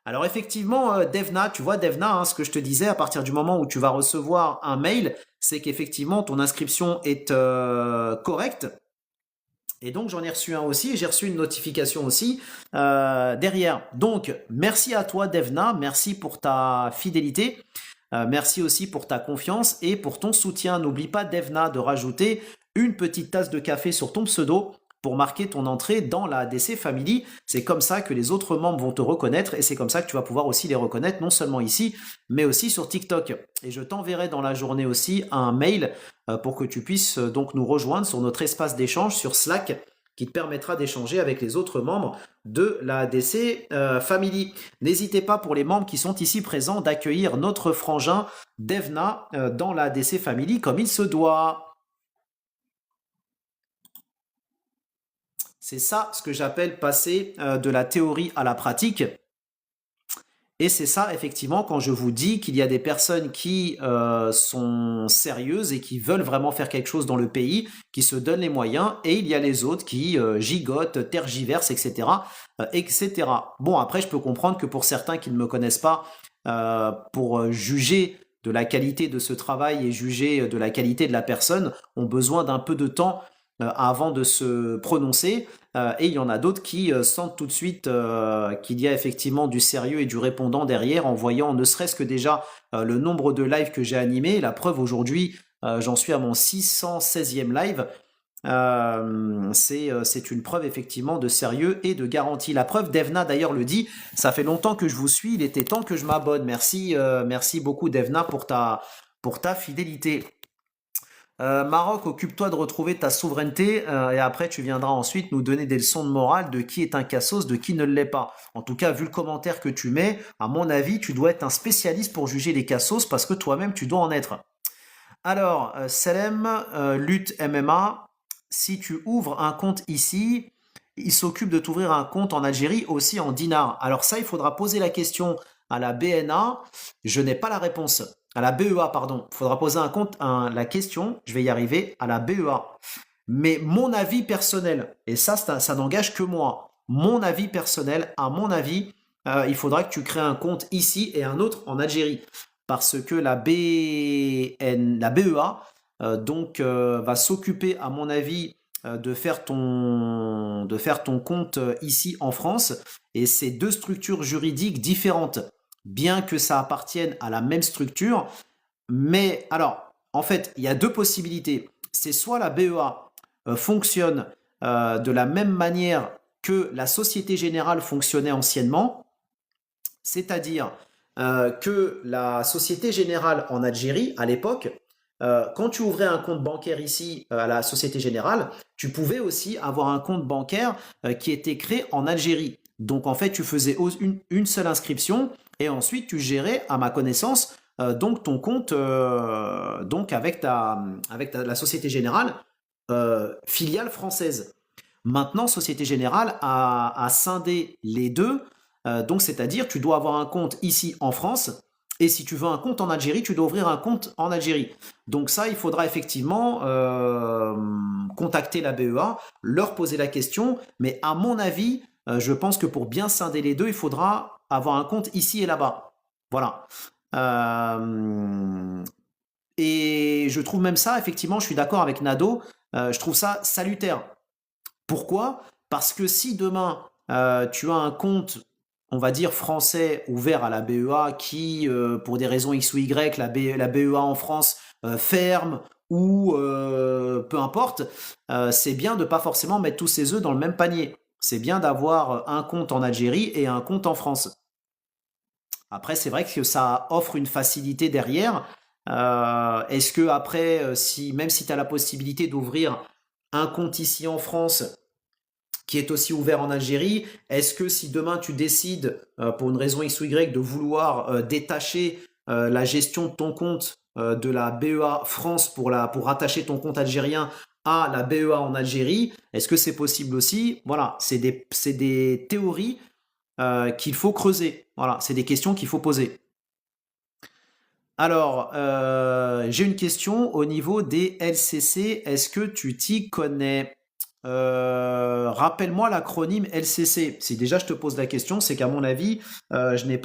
S1: Alors effectivement, Devna, tu vois Devna, hein, ce que je te disais, à partir du moment où tu vas recevoir un mail, c'est qu'effectivement ton inscription est correcte. Et donc j'en ai reçu un aussi, j'ai reçu une notification aussi derrière. Donc merci à toi Devna, merci pour ta fidélité, merci aussi pour ta confiance et pour ton soutien. N'oublie pas Devna de rajouter une petite tasse de café sur ton pseudo pour marquer ton entrée dans la ADC Family. C'est comme ça que les autres membres vont te reconnaître et c'est comme ça que tu vas pouvoir aussi les reconnaître, non seulement ici, mais aussi sur TikTok. Et je t'enverrai dans la journée aussi un mail pour que tu puisses donc nous rejoindre sur notre espace d'échange sur Slack, qui te permettra d'échanger avec les autres membres de la ADC Family. N'hésitez pas pour les membres qui sont ici présents d'accueillir notre frangin Devna dans la ADC Family comme il se doit. C'est ça ce que j'appelle passer de la théorie à la pratique. Et c'est ça, effectivement, quand je vous dis qu'il y a des personnes qui sont sérieuses et qui veulent vraiment faire quelque chose dans le pays, qui se donnent les moyens, et il y a les autres qui gigotent, tergiversent, etc., etc. Bon, après, je peux comprendre que pour certains qui ne me connaissent pas, pour juger de la qualité de ce travail et juger de la qualité de la personne, ont besoin d'un peu de temps avant de se prononcer. Et il y en a d'autres qui sentent tout de suite qu'il y a effectivement du sérieux et du répondant derrière en voyant ne serait-ce que déjà le nombre de lives que j'ai animés. La preuve aujourd'hui, j'en suis à mon 616e live. C'est une preuve effectivement de sérieux et de garantie. La preuve, Devna d'ailleurs le dit, ça fait longtemps que je vous suis, il était temps que je m'abonne. Merci, merci beaucoup Devna pour ta fidélité. Maroc, occupe-toi de retrouver ta souveraineté et après tu viendras ensuite nous donner des leçons de morale de qui est un cassos, de qui ne l'est pas. En tout cas, vu le commentaire que tu mets, à mon avis, tu dois être un spécialiste pour juger les cassos parce que toi-même tu dois en être. Alors, Selem, lutte MMA, si tu ouvres un compte ici, il s'occupe de t'ouvrir un compte en Algérie aussi en dinars. Alors ça, il faudra poser la question à la BNA, je n'ai pas la réponse. À la BEA, pardon. Il faudra poser la question, je vais y arriver, à la BEA. Mais mon avis personnel, et ça n'engage que moi, mon avis personnel, à mon avis, il faudra que tu crées un compte ici et un autre en Algérie. Parce que la BEA va s'occuper, à mon avis, de faire ton compte ici en France. Et c'est deux structures juridiques différentes. Bien que ça appartienne à la même structure. Mais alors, en fait, il y a deux possibilités. C'est soit la BEA fonctionne de la même manière que la Société Générale fonctionnait anciennement, c'est-à-dire que la Société Générale en Algérie, à l'époque, quand tu ouvrais un compte bancaire ici à la Société Générale, tu pouvais aussi avoir un compte bancaire qui était créé en Algérie. Donc en fait, tu faisais une seule inscription et ensuite tu gérais, à ma connaissance, donc ton compte donc avec la Société Générale filiale française. Maintenant, Société Générale a scindé les deux, donc c'est-à-dire tu dois avoir un compte ici en France. Et si tu veux un compte en Algérie, tu dois ouvrir un compte en Algérie. Donc ça, il faudra effectivement contacter la BEA, leur poser la question. Mais à mon avis, je pense que pour bien scinder les deux, il faudra avoir un compte ici et là-bas. Voilà. Et je trouve même ça, effectivement, je suis d'accord avec Nado, je trouve ça salutaire. Pourquoi? Parce que si demain, tu as un compte on va dire français ouvert à la BEA qui, pour des raisons X ou Y, la BEA en France ferme ou peu importe, c'est bien de ne pas forcément mettre tous ses œufs dans le même panier. C'est bien d'avoir un compte en Algérie et un compte en France. Après, c'est vrai que ça offre une facilité derrière. Est-ce que après, même si tu as la possibilité d'ouvrir un compte ici en France, qui est aussi ouvert en Algérie. Est-ce que si demain tu décides, pour une raison X ou Y, de vouloir détacher la gestion de ton compte de la BEA France pour rattacher ton compte algérien à la BEA en Algérie, est-ce que c'est possible aussi? Voilà, c'est des théories qu'il faut creuser. Voilà, c'est des questions qu'il faut poser. Alors, j'ai une question au niveau des LCC. Est-ce que tu t'y connais? Rappelle-moi l'acronyme LCC. Si déjà je te pose la question, c'est qu'à mon avis, j'ai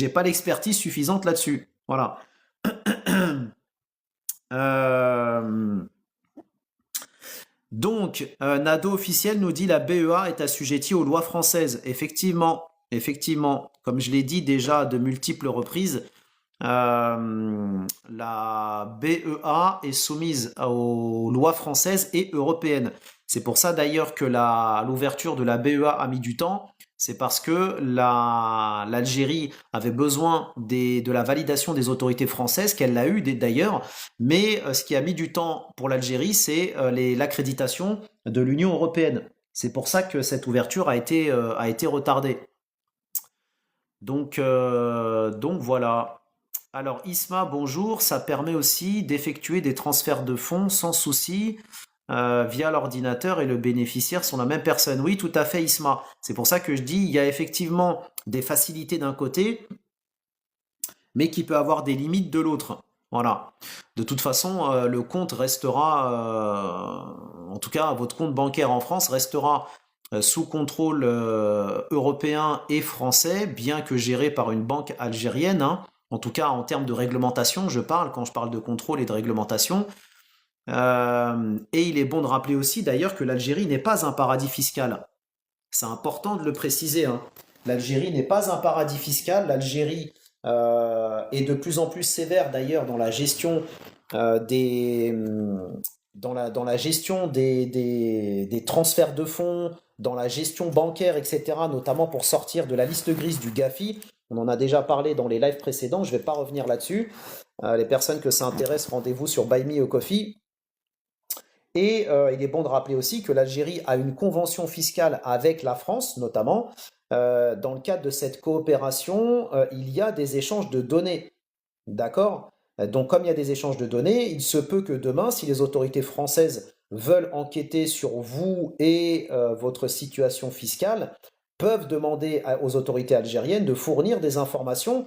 S1: pas l'expertise suffisante là-dessus. Voilà. Donc, Nado officiel nous dit la BEA est assujettie aux lois françaises. Effectivement, comme je l'ai dit déjà de multiples reprises, la BEA est soumise aux lois françaises et européennes. C'est pour ça d'ailleurs que l'ouverture de la BEA a mis du temps. C'est parce que l'Algérie avait besoin de la validation des autorités françaises, qu'elle l'a eu d'ailleurs. Mais ce qui a mis du temps pour l'Algérie, c'est l'accréditation de l'Union européenne. C'est pour ça que cette ouverture a été retardée. Donc voilà. Alors Isma, bonjour. Ça permet aussi d'effectuer des transferts de fonds sans souci via l'ordinateur et le bénéficiaire sont la même personne. Oui, tout à fait, Isma. C'est pour ça que je dis, il y a effectivement des facilités d'un côté, mais qui peut avoir des limites de l'autre. Voilà. De toute façon, le compte restera, en tout cas, votre compte bancaire en France restera sous contrôle européen et français, bien que géré par une banque algérienne, hein. En tout cas, en termes de réglementation, je parle, quand je parle de contrôle et de réglementation. Et il est bon de rappeler aussi d'ailleurs que l'Algérie n'est pas un paradis fiscal. C'est important de le préciser, hein. L'Algérie n'est pas un paradis fiscal. L'Algérie est de plus en plus sévère d'ailleurs dans la gestion des, dans la gestion des transferts de fonds, dans la gestion bancaire, etc., notamment pour sortir de la liste grise du GAFI. On en a déjà parlé dans les lives précédents, je ne vais pas revenir là-dessus. Les personnes que ça intéresse, rendez-vous sur Buy Me a Coffee. Et il est bon de rappeler aussi que l'Algérie a une convention fiscale avec la France, notamment. Dans le cadre de cette coopération, il y a des échanges de données. D'accord? Donc, comme il y a des échanges de données, il se peut que demain, si les autorités françaises veulent enquêter sur vous et votre situation fiscale, peuvent demander aux autorités algériennes de fournir des informations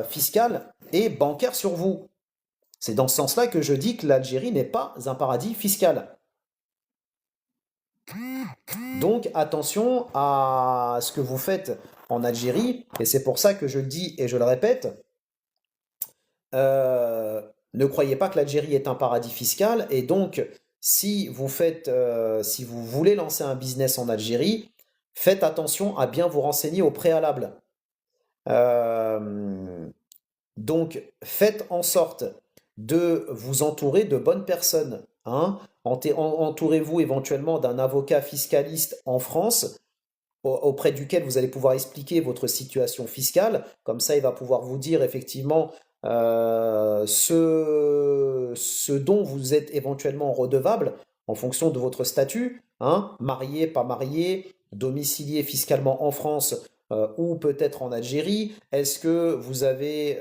S1: fiscales et bancaires sur vous. C'est dans ce sens-là que je dis que l'Algérie n'est pas un paradis fiscal. Donc attention à ce que vous faites en Algérie, et c'est pour ça que je le dis et je le répète, euh, ne croyez pas que l'Algérie est un paradis fiscal, et donc si vous voulez lancer un business en Algérie, faites attention à bien vous renseigner au préalable. Euh, donc faites en sorte de vous entourer de bonnes personnes, hein. Entourez-vous éventuellement d'un avocat fiscaliste en France auprès duquel vous allez pouvoir expliquer votre situation fiscale. Comme ça, il va pouvoir vous dire effectivement ce dont vous êtes éventuellement redevable en fonction de votre statut, hein, marié, pas marié, domicilié fiscalement en France ou peut-être en Algérie. Est-ce que vous avez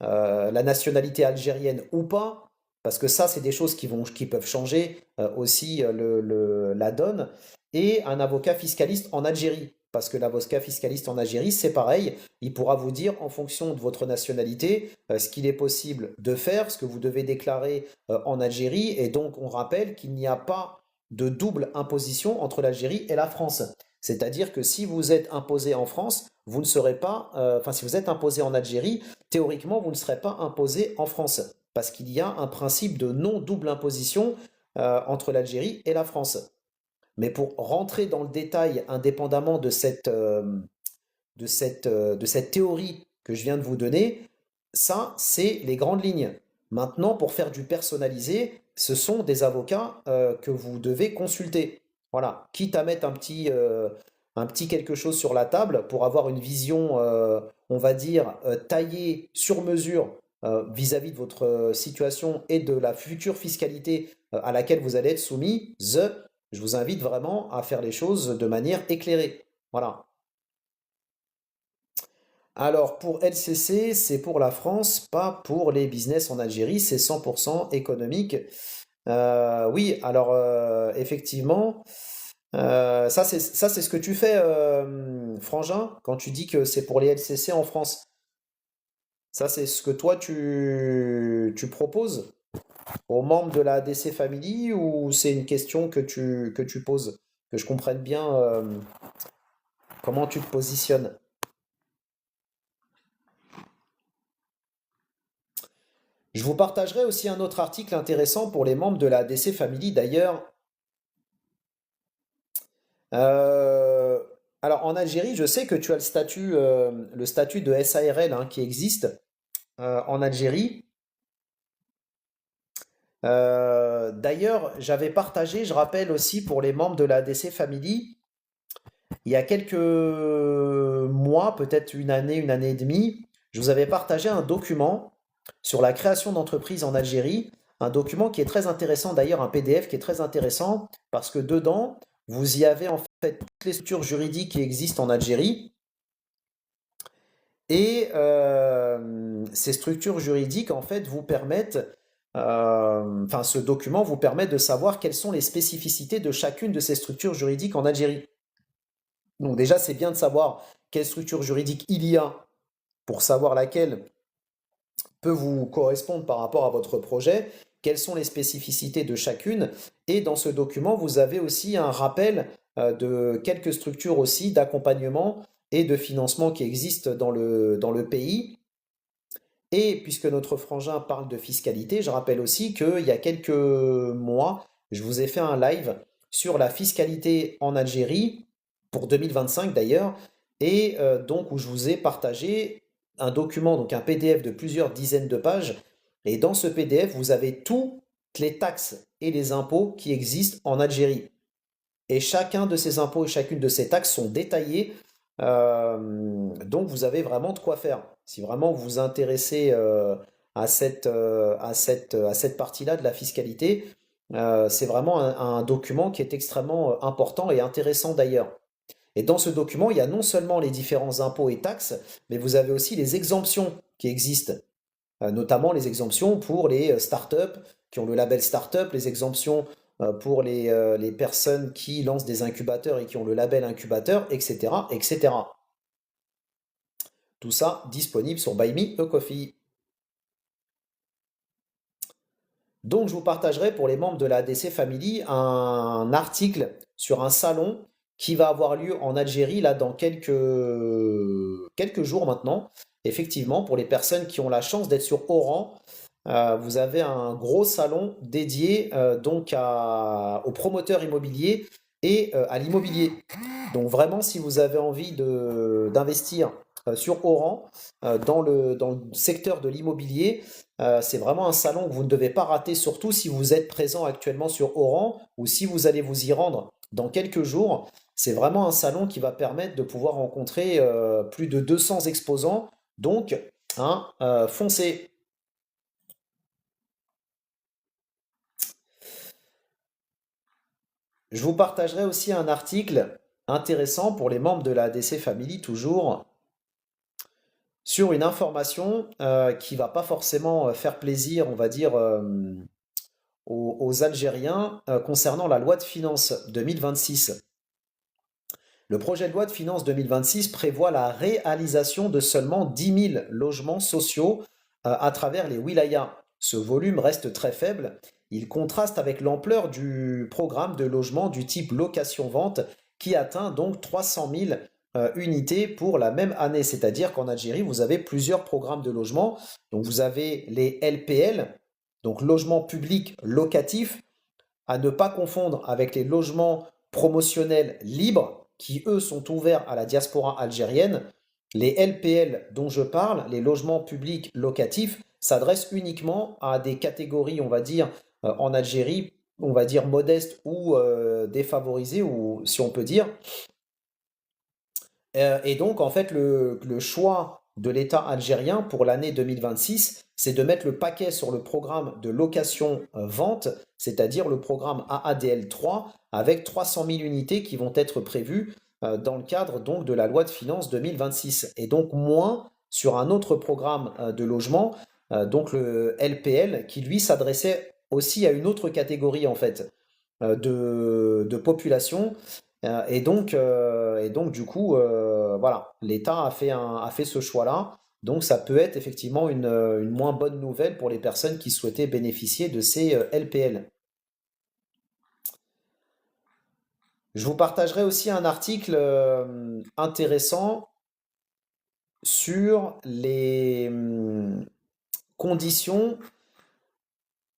S1: la nationalité algérienne ou pas? Parce que ça, c'est des choses qui peuvent changer aussi la donne. Et un avocat fiscaliste en Algérie. Parce que l'avocat fiscaliste en Algérie, c'est pareil. Il pourra vous dire, en fonction de votre nationalité, ce qu'il est possible de faire, ce que vous devez déclarer en Algérie. Et donc, on rappelle qu'il n'y a pas de double imposition entre l'Algérie et la France. C'est-à-dire que si vous êtes imposé en France, vous ne serez pas, si vous êtes imposé en Algérie, théoriquement, vous ne serez pas imposé en France. Parce qu'il y a un principe de non-double imposition entre l'Algérie et la France. Mais pour rentrer dans le détail, indépendamment de cette théorie que je viens de vous donner, ça, c'est les grandes lignes. Maintenant, pour faire du personnalisé, ce sont des avocats que vous devez consulter. Voilà, quitte à mettre un petit quelque chose sur la table pour avoir une vision, on va dire, taillée sur mesure vis-à-vis de votre situation et de la future fiscalité à laquelle vous allez être soumis, je vous invite vraiment à faire les choses de manière éclairée. Voilà. Alors pour LCC, c'est pour la France, pas pour les business en Algérie, c'est 100% économique. Oui, alors effectivement, ça c'est ce que tu fais, Frangin, quand tu dis que c'est pour les LCC en France. Ça c'est ce que toi tu proposes aux membres de la DC Family ou c'est une question que tu poses? Que je comprenne bien comment tu te positionnes. Je vous partagerai aussi un autre article intéressant pour les membres de la DC Family d'ailleurs. Euh, alors en Algérie, je sais que tu as le statut de SARL hein, qui existe en Algérie. D'ailleurs, j'avais partagé, je rappelle aussi pour les membres de la DC Family, il y a quelques mois, peut-être une année et demie, je vous avais partagé un document sur la création d'entreprises en Algérie un document qui est très intéressant, d'ailleurs un PDF qui est très intéressant, parce que dedans, vous y avez en fait toutes les structures juridiques qui existent en Algérie, et ces structures juridiques, en fait, vous permettent, enfin, ce document vous permet de savoir quelles sont les spécificités de chacune de ces structures juridiques en Algérie. Donc déjà, c'est bien de savoir quelle structure juridique il y a pour savoir laquelle peut vous correspondre par rapport à votre projet, quelles sont les spécificités de chacune. Et dans ce document, vous avez aussi un rappel de quelques structures aussi d'accompagnement et de financement qui existent dans le pays. Et puisque notre frangin parle de fiscalité, je rappelle aussi qu'il y a quelques mois, je vous ai fait un live sur la fiscalité en Algérie, pour 2025 d'ailleurs, et donc où je vous ai partagé un document, donc un PDF de plusieurs dizaines de pages, et dans ce PDF, vous avez toutes les taxes et les impôts qui existent en Algérie. Et chacun de ces impôts et chacune de ces taxes sont détaillés. Donc vous avez vraiment de quoi faire. Si vraiment vous vous intéressez à cette partie-là de la fiscalité, c'est vraiment un document qui est extrêmement important et intéressant d'ailleurs. Et dans ce document, il y a non seulement les différents impôts et taxes, mais vous avez aussi les exemptions qui existent, notamment les exemptions pour les startups qui ont le label startup, les exemptions pour les personnes qui lancent des incubateurs et qui ont le label incubateur, etc., etc. Tout ça disponible sur Buy Me a Coffee. Donc, je vous partagerai pour les membres de la ADC Family un article sur un salon qui va avoir lieu en Algérie là dans quelques jours maintenant. Effectivement, pour les personnes qui ont la chance d'être sur Oran, vous avez un gros salon dédié aux promoteurs immobiliers et à l'immobilier. Donc vraiment, si vous avez envie d'investir sur Oran, dans le secteur de l'immobilier, c'est vraiment un salon que vous ne devez pas rater, surtout si vous êtes présent actuellement sur Oran ou si vous allez vous y rendre dans quelques jours. C'est vraiment un salon qui va permettre de pouvoir rencontrer plus de 200 exposants. Donc, foncez. Je vous partagerai aussi un article intéressant pour les membres de la ADC Family, toujours sur une information qui va pas forcément faire plaisir, on va dire, aux Algériens concernant la loi de finances 2026. Le projet de loi de finances 2026 prévoit la réalisation de seulement 10 000 logements sociaux à travers les wilayas. Ce volume reste très faible. Il contraste avec l'ampleur du programme de logement du type location-vente qui atteint donc 300 000 unités pour la même année. C'est-à-dire qu'en Algérie, vous avez plusieurs programmes de logement. Donc vous avez les LPL, donc logements publics locatifs, à ne pas confondre avec les logements promotionnels libres qui, eux, sont ouverts à la diaspora algérienne. Les LPL dont je parle, les logements publics locatifs, s'adressent uniquement à des catégories, on va dire, en Algérie, on va dire modestes ou défavorisées, ou si on peut dire. Et donc, en fait, le choix de l'État algérien pour l'année 2026, c'est de mettre le paquet sur le programme de location-vente, c'est-à-dire le programme AADL 3, avec 300 000 unités qui vont être prévues dans le cadre donc de la loi de finances 2026. Et donc moins sur un autre programme de logement, donc le LPL, qui lui s'adressait aussi à une autre catégorie en fait de population. Et donc, du coup, voilà, l'État a fait ce choix-là. Donc, ça peut être effectivement une moins bonne nouvelle pour les personnes qui souhaitaient bénéficier de ces LPL. Je vous partagerai aussi un article intéressant sur les conditions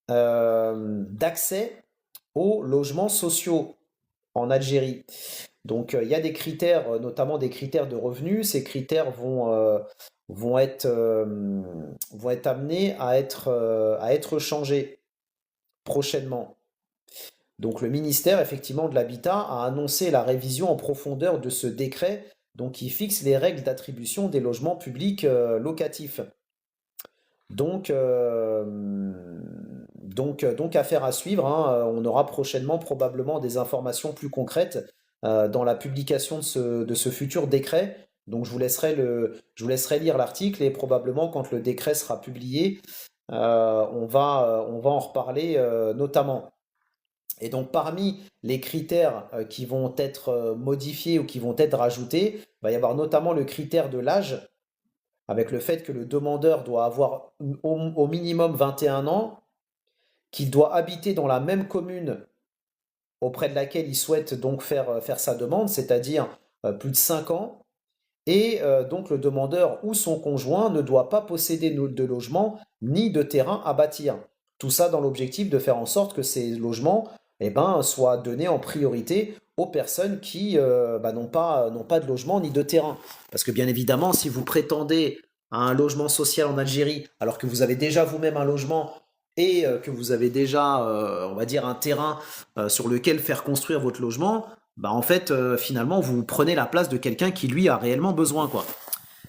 S1: d'accès aux logements sociaux en Algérie. Donc, il y a des critères, notamment des critères de revenus. Ces critères vont être amenés à être changés prochainement. Donc, le ministère, effectivement, de l'Habitat a annoncé la révision en profondeur de ce décret, donc qui fixe les règles d'attribution des logements publics locatifs. Donc, Donc affaire à suivre, hein. On aura prochainement probablement des informations plus concrètes dans la publication de ce futur décret. Donc je vous laisserai lire l'article et probablement quand le décret sera publié, on va en reparler notamment. Et donc parmi les critères qui vont être modifiés ou qui vont être rajoutés, il va y avoir notamment le critère de l'âge, avec le fait que le demandeur doit avoir au minimum 21 ans, qu'il doit habiter dans la même commune auprès de laquelle il souhaite donc faire sa demande, c'est-à-dire plus de 5 ans, et donc le demandeur ou son conjoint ne doit pas posséder de logement ni de terrain à bâtir. Tout ça dans l'objectif de faire en sorte que ces logements soient donnés en priorité aux personnes qui n'ont pas de logement ni de terrain. Parce que bien évidemment, si vous prétendez à un logement social en Algérie, alors que vous avez déjà vous-même un logement et que vous avez déjà, on va dire, un terrain sur lequel faire construire votre logement, bah en fait, finalement, vous prenez la place de quelqu'un qui, lui, a réellement besoin, quoi.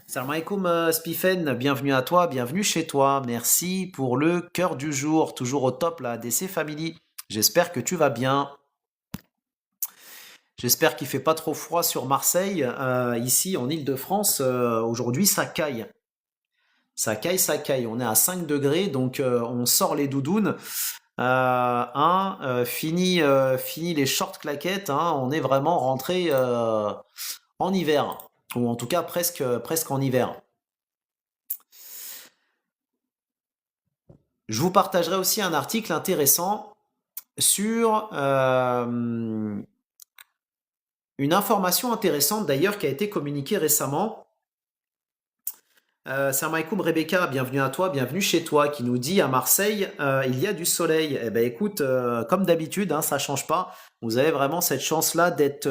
S1: Salam alaikum, Spifen, bienvenue à toi, bienvenue chez toi. Merci pour le cœur du jour, toujours au top, la DC Family. J'espère que tu vas bien. J'espère qu'il fait pas trop froid sur Marseille. Ici, en Île-de-France, aujourd'hui, ça caille. Ça caille, ça caille. On est à 5 degrés, donc on sort les doudounes. Fini les shorts claquettes, hein, on est vraiment rentré en hiver, ou en tout cas presque en hiver. Je vous partagerai aussi un article intéressant sur une information intéressante d'ailleurs qui a été communiquée récemment. Salam alaikum Rebecca, bienvenue à toi, bienvenue chez toi, qui nous dit à Marseille, il y a du soleil. Eh ben écoute, comme d'habitude, hein, ça change pas. Vous avez vraiment cette chance-là d'être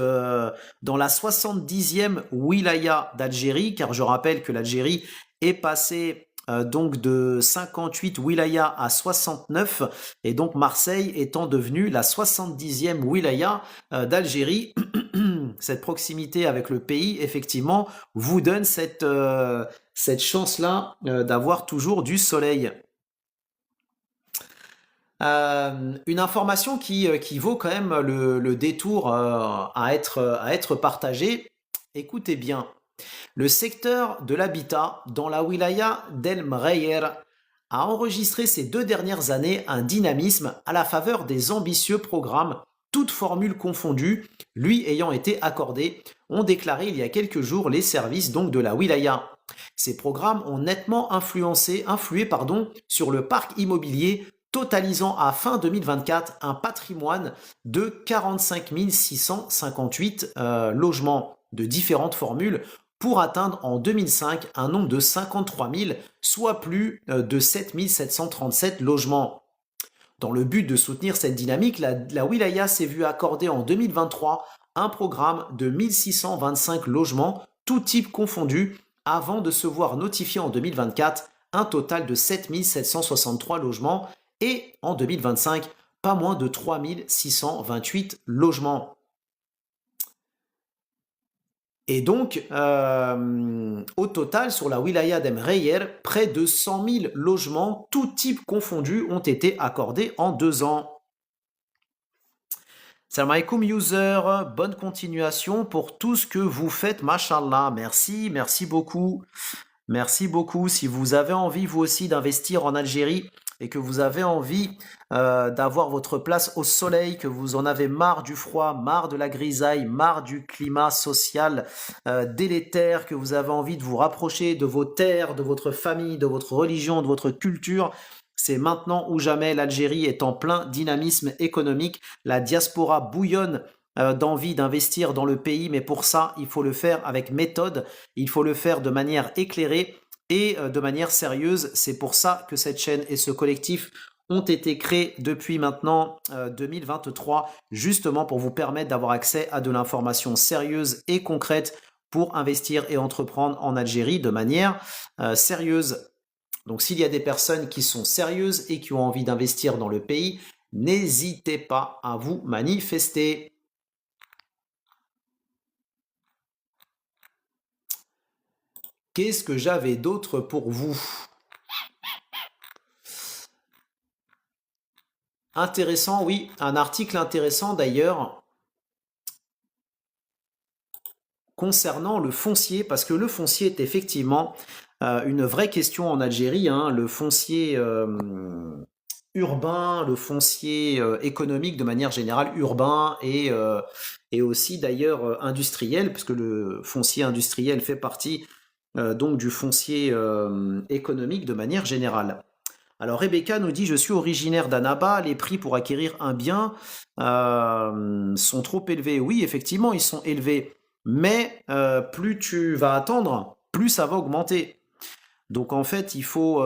S1: dans la 70e wilaya d'Algérie, car je rappelle que l'Algérie est passée donc de 58 wilayas à 69, et donc Marseille étant devenue la 70e wilaya d'Algérie. Cette proximité avec le pays, effectivement, vous donne cette chance-là d'avoir toujours du soleil. Une information qui vaut quand même le détour à être partagée. Écoutez bien, le secteur de l'habitat dans la wilaya d'El Mreyer a enregistré ces 2 dernières années un dynamisme à la faveur des ambitieux programmes, toutes formules confondues, lui ayant été accordés, ont déclaré il y a quelques jours les services donc de la wilaya. Ces programmes ont nettement influé sur le parc immobilier, totalisant à fin 2024 un patrimoine de 45 658 logements de différentes formules pour atteindre en 2005 un nombre de 53 000, soit plus de 7 737 logements. Dans le but de soutenir cette dynamique, la wilaya s'est vue accorder en 2023 un programme de 1625 logements, tous types confondus, avant de se voir notifier en 2024 un total de 7 763 logements et en 2025 pas moins de 3 628 logements. Et donc, au total, sur la wilaya d'El Mreyer, près de 100 000 logements, tous types confondus, ont été accordés en 2 ans. Salam alaikum user, bonne continuation pour tout ce que vous faites, mashallah. Merci, merci beaucoup. Merci beaucoup. Si vous avez envie, vous aussi, d'investir en Algérie et que vous avez envie d'avoir votre place au soleil, que vous en avez marre du froid, marre de la grisaille, marre du climat social délétère, que vous avez envie de vous rapprocher de vos terres, de votre famille, de votre religion, de votre culture, c'est maintenant ou jamais. L'Algérie est en plein dynamisme économique. La diaspora bouillonne d'envie d'investir dans le pays, mais pour ça, il faut le faire avec méthode, il faut le faire de manière éclairée et de manière sérieuse. C'est pour ça que cette chaîne et ce collectif ont été créés depuis maintenant 2023, justement pour vous permettre d'avoir accès à de l'information sérieuse et concrète pour investir et entreprendre en Algérie de manière sérieuse. Donc s'il y a des personnes qui sont sérieuses et qui ont envie d'investir dans le pays, n'hésitez pas à vous manifester. Qu'est-ce que j'avais d'autre pour vous? Intéressant, oui, un article intéressant d'ailleurs concernant le foncier, parce que le foncier est effectivement une vraie question en Algérie, hein, le foncier urbain, le foncier économique de manière générale, urbain et aussi d'ailleurs industriel, parce que le foncier industriel fait partie donc du foncier économique de manière générale. Alors Rebecca nous dit, je suis originaire d'Annaba, les prix pour acquérir un bien sont trop élevés. Oui, effectivement, ils sont élevés, mais plus tu vas attendre, plus ça va augmenter. Donc en fait, il faut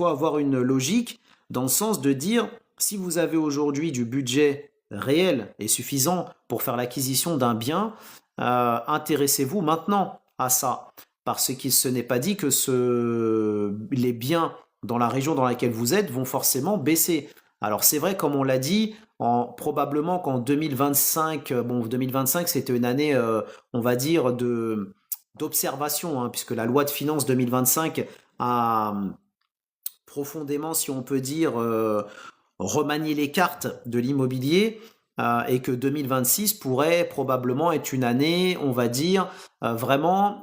S1: avoir une logique dans le sens de dire, si vous avez aujourd'hui du budget réel et suffisant pour faire l'acquisition d'un bien, intéressez-vous maintenant à ça. Parce que ce n'est pas dit que les biens dans la région dans laquelle vous êtes vont forcément baisser. Alors c'est vrai, comme on l'a dit, probablement qu'en 2025, bon 2025 c'était une année, on va dire, d'observation, hein, puisque la loi de finances 2025 a profondément, si on peut dire, remanié les cartes de l'immobilier et que 2026 pourrait probablement être une année, on va dire, vraiment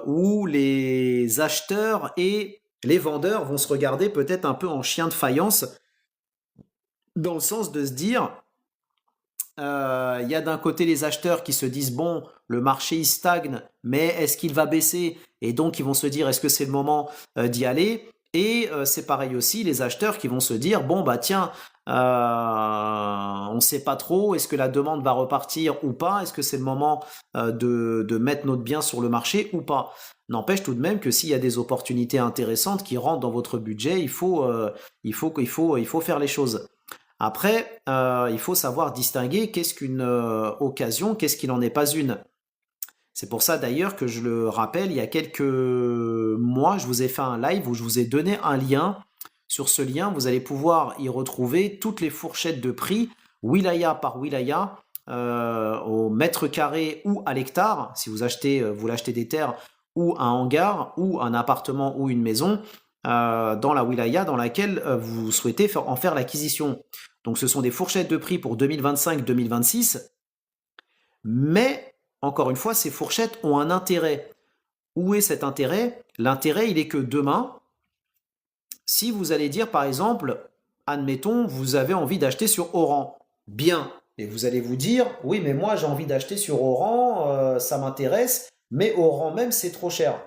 S1: où les acheteurs et les vendeurs vont se regarder peut-être un peu en chien de faïence, dans le sens de se dire, il y a d'un côté les acheteurs qui se disent bon, le marché il stagne, mais est-ce qu'il va baisser? Et donc ils vont se dire est-ce que c'est le moment d'y aller? Et c'est pareil aussi les acheteurs qui vont se dire bon bah tiens, on ne sait pas trop, est-ce que la demande va repartir ou pas? Est-ce que c'est le moment de mettre notre bien sur le marché ou pas? N'empêche tout de même que s'il y a des opportunités intéressantes qui rentrent dans votre budget, il faut faire les choses. Après, il faut savoir distinguer qu'est-ce qu'une occasion, qu'est-ce qui n'en est pas une. C'est pour ça d'ailleurs que je le rappelle, il y a quelques mois, je vous ai fait un live où je vous ai donné un lien. Sur ce lien, vous allez pouvoir y retrouver toutes les fourchettes de prix, wilaya par wilaya, au mètre carré ou à l'hectare, si vous achetez, vous l'achetez des terres, ou un hangar, ou un appartement ou une maison, dans la wilaya dans laquelle vous souhaitez en faire l'acquisition. Donc ce sont des fourchettes de prix pour 2025-2026, mais encore une fois, ces fourchettes ont un intérêt. Où est cet intérêt? L'intérêt, il est que demain, si vous allez dire par exemple, admettons, vous avez envie d'acheter sur Oran, bien, et vous allez vous dire, oui, mais moi j'ai envie d'acheter sur Oran, ça m'intéresse, mais Oran même c'est trop cher.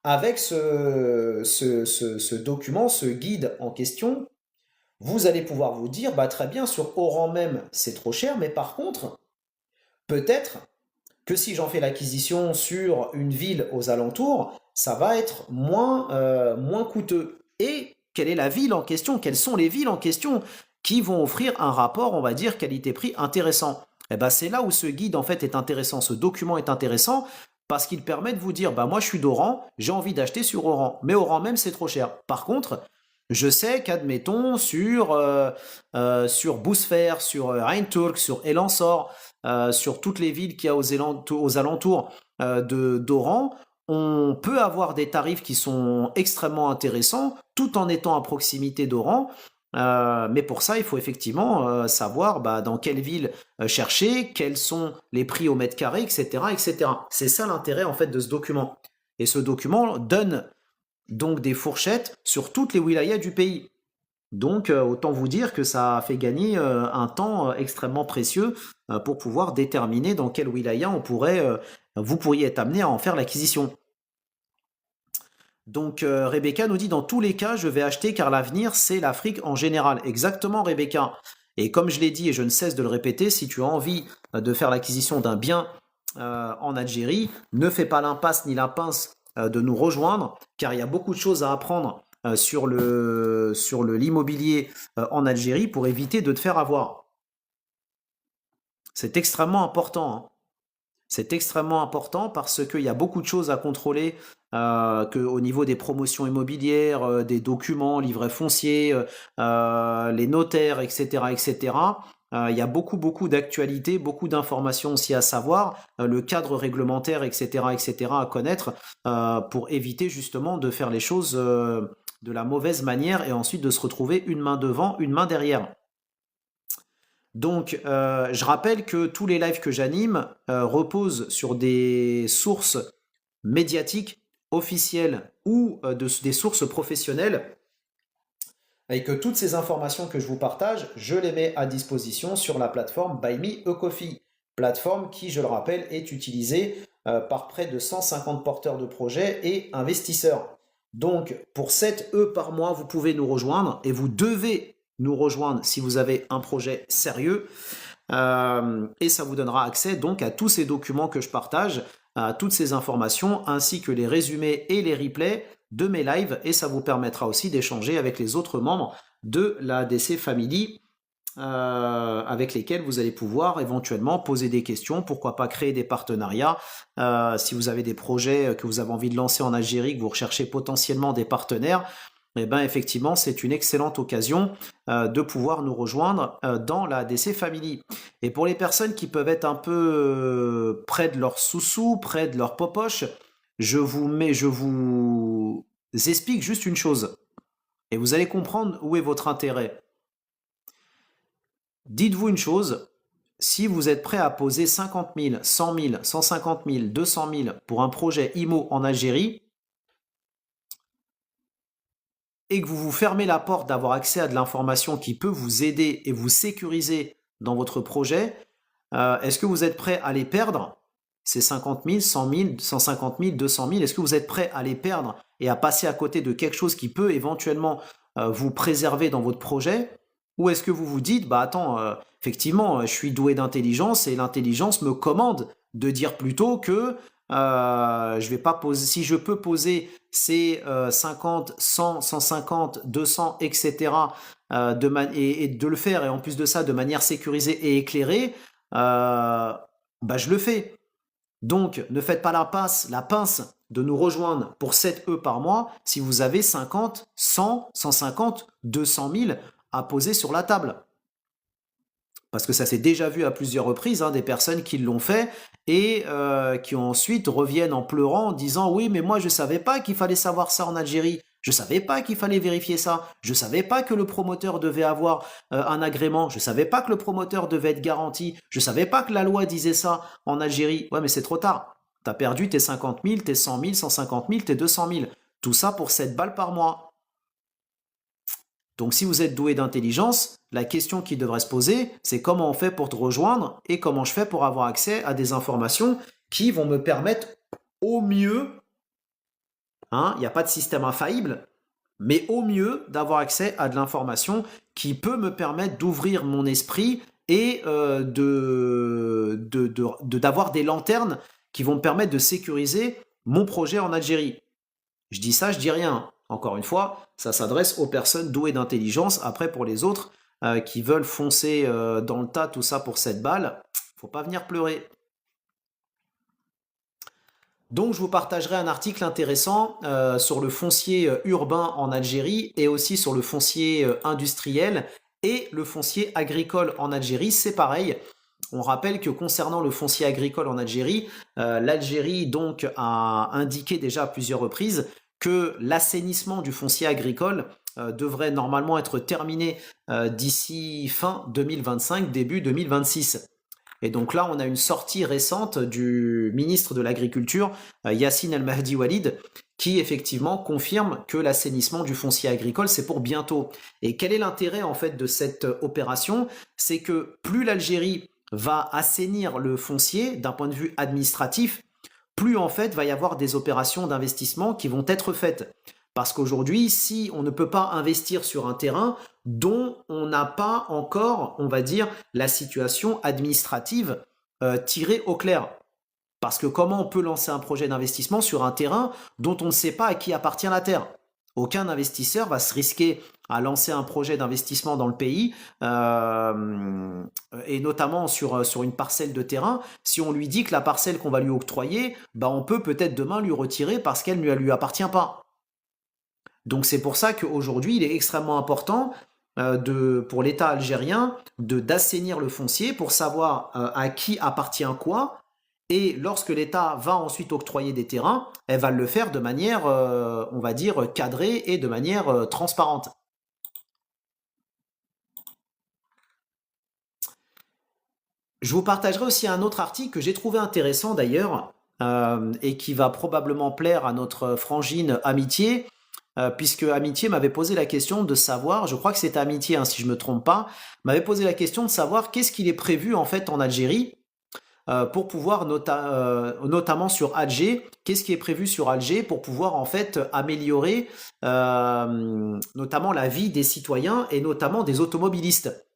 S1: Avec ce document, ce guide en question, vous allez pouvoir vous dire, bah très bien, sur Oran même, c'est trop cher, mais par contre, peut-être que si j'en fais l'acquisition sur une ville aux alentours, ça va être moins coûteux. Et quelle est la ville en question? Quelles sont les villes en question qui vont offrir un rapport, on va dire, qualité-prix intéressant? Et ben c'est là où ce guide en fait est intéressant, ce document est intéressant parce qu'il permet de vous dire, bah moi je suis d'Oran, j'ai envie d'acheter sur Oran, mais Oran même c'est trop cher. Par contre, je sais qu'admettons sur Bousfer, sur Rheinturk, sur Elansor, sur toutes les villes qu'il y a aux alentours d'Oran, on peut avoir des tarifs qui sont extrêmement intéressants tout en étant à proximité d'Oran. Mais pour ça, il faut effectivement savoir bah, dans quelle ville chercher, quels sont les prix au mètre carré, etc., etc. C'est ça l'intérêt en fait de ce document. Et ce document donne donc des fourchettes sur toutes les wilayas du pays. Donc autant vous dire que ça a fait gagner un temps extrêmement précieux pour pouvoir déterminer dans quel wilaya vous pourriez être amené à en faire l'acquisition. Donc Rebecca nous dit dans tous les cas je vais acheter car l'avenir c'est l'Afrique en général. Exactement Rebecca. Et comme je l'ai dit et je ne cesse de le répéter, si tu as envie de faire l'acquisition d'un bien en Algérie, ne fais pas l'impasse ni la pince de nous rejoindre car il y a beaucoup de choses à apprendre sur l'immobilier en Algérie pour éviter de te faire avoir. C'est extrêmement important, hein. C'est extrêmement important parce qu'il y a beaucoup de choses à contrôler au niveau des promotions immobilières, des documents, livrets fonciers, les notaires, etc., etc. Il y a beaucoup d'actualités, beaucoup d'informations aussi à savoir, le cadre réglementaire, etc., etc., à connaître pour éviter justement de faire les choses de la mauvaise manière et ensuite de se retrouver une main devant, une main derrière. Donc, je rappelle que tous les lives que j'anime reposent sur des sources médiatiques, officielles ou des sources professionnelles, et que toutes ces informations que je vous partage, je les mets à disposition sur la plateforme Buy Me a Coffee, plateforme qui, je le rappelle, est utilisée par près de 150 porteurs de projets et investisseurs. Donc, pour 7 E par mois, vous pouvez nous rejoindre et vous devez nous rejoindre si vous avez un projet sérieux. Et ça vous donnera accès donc à tous ces documents que je partage, à toutes ces informations, ainsi que les résumés et les replays de mes lives, et ça vous permettra aussi d'échanger avec les autres membres de la ADC Family, avec lesquels vous allez pouvoir éventuellement poser des questions, pourquoi pas créer des partenariats. Si vous avez des projets que vous avez envie de lancer en Algérie, que vous recherchez potentiellement des partenaires, eh ben effectivement, c'est une excellente occasion de pouvoir nous rejoindre dans la ADC Family. Et pour les personnes qui peuvent être un peu près de leur sous-sous, près de leur popoche, je vous explique juste une chose. Et vous allez comprendre où est votre intérêt. Dites-vous une chose, si vous êtes prêt à poser 50 000, 100 000, 150 000, 200 000 pour un projet IMO en Algérie, et que vous vous fermez la porte d'avoir accès à de l'information qui peut vous aider et vous sécuriser dans votre projet, est-ce que vous êtes prêt à les perdre, ces 50 000, 100 000, 150 000, 200 000, est-ce que vous êtes prêt à les perdre et à passer à côté de quelque chose qui peut éventuellement vous préserver dans votre projet? Ou est-ce que vous vous dites, bah attends, effectivement, je suis doué d'intelligence et l'intelligence me commande de dire plutôt que je vais pas poser, si je peux poser ces 50, 100, 150, 200, etc. Et de le faire, et en plus de ça, de manière sécurisée et éclairée, bah je le fais. Donc, ne faites pas la pince de nous rejoindre pour 7 E par mois si vous avez 50, 100, 150, 200 000 à poser sur la table. Parce que ça s'est déjà vu à plusieurs reprises, des personnes qui l'ont fait et qui ensuite reviennent en pleurant en disant « Oui, mais moi je ne savais pas qu'il fallait savoir ça en Algérie, je ne savais pas qu'il fallait vérifier ça, je ne savais pas que le promoteur devait avoir un agrément, je ne savais pas que le promoteur devait être garanti, je ne savais pas que la loi disait ça en Algérie. » Ouais, mais c'est trop tard. Tu as perdu tes 50 000, tes 100 000, 150 000, tes 200 000. Tout ça pour 7 balles par mois. Donc si vous êtes doué d'intelligence, la question qui devrait se poser, c'est comment on fait pour te rejoindre et comment je fais pour avoir accès à des informations qui vont me permettre au mieux, il n'y a pas de système infaillible, mais au mieux d'avoir accès à de l'information qui peut me permettre d'ouvrir mon esprit et d'avoir des lanternes qui vont me permettre de sécuriser mon projet en Algérie. Je dis ça, je dis rien. Encore une fois, ça s'adresse aux personnes douées d'intelligence. Après, pour les autres qui veulent foncer dans le tas, tout ça pour 7 balles, faut pas venir pleurer. Donc, je vous partagerai un article intéressant sur le foncier urbain en Algérie et aussi sur le foncier industriel et le foncier agricole en Algérie. C'est pareil. On rappelle que concernant le foncier agricole en Algérie, l'Algérie donc a indiqué déjà à plusieurs reprises que l'assainissement du foncier agricole devrait normalement être terminé d'ici fin 2025, début 2026. Et donc là, on a une sortie récente du ministre de l'Agriculture, Yassine El-Mahdi Walid, qui effectivement confirme que l'assainissement du foncier agricole, c'est pour bientôt. Et quel est l'intérêt en fait de cette opération? C'est que plus l'Algérie va assainir le foncier d'un point de vue administratif, plus en fait va y avoir des opérations d'investissement qui vont être faites. Parce qu'aujourd'hui, si on ne peut pas investir sur un terrain dont on n'a pas encore, on va dire, la situation administrative tirée au clair. Parce que comment on peut lancer un projet d'investissement sur un terrain dont on ne sait pas à qui appartient la terre? Aucun investisseur va se risquer à lancer un projet d'investissement dans le pays, et notamment sur une parcelle de terrain, si on lui dit que la parcelle qu'on va lui octroyer, on peut peut-être demain lui retirer parce qu'elle ne lui appartient pas. Donc c'est pour ça qu'aujourd'hui, il est extrêmement important pour l'État algérien d'assainir le foncier pour savoir à qui appartient quoi Et lorsque l'État va ensuite octroyer des terrains, elle va le faire de manière, on va dire, cadrée et de manière transparente. Je vous partagerai aussi un autre article que j'ai trouvé intéressant d'ailleurs, et qui va probablement plaire à notre frangine Amitié, puisque Amitié m'avait posé la question de savoir, je crois que c'était Amitié, hein, si je me trompe pas, m'avait posé la question de savoir qu'est-ce qu'il est prévu en fait en Algérie pour pouvoir notamment sur Alger, qu'est-ce qui est prévu sur Alger pour pouvoir en fait améliorer notamment la vie des citoyens et notamment des automobilistes.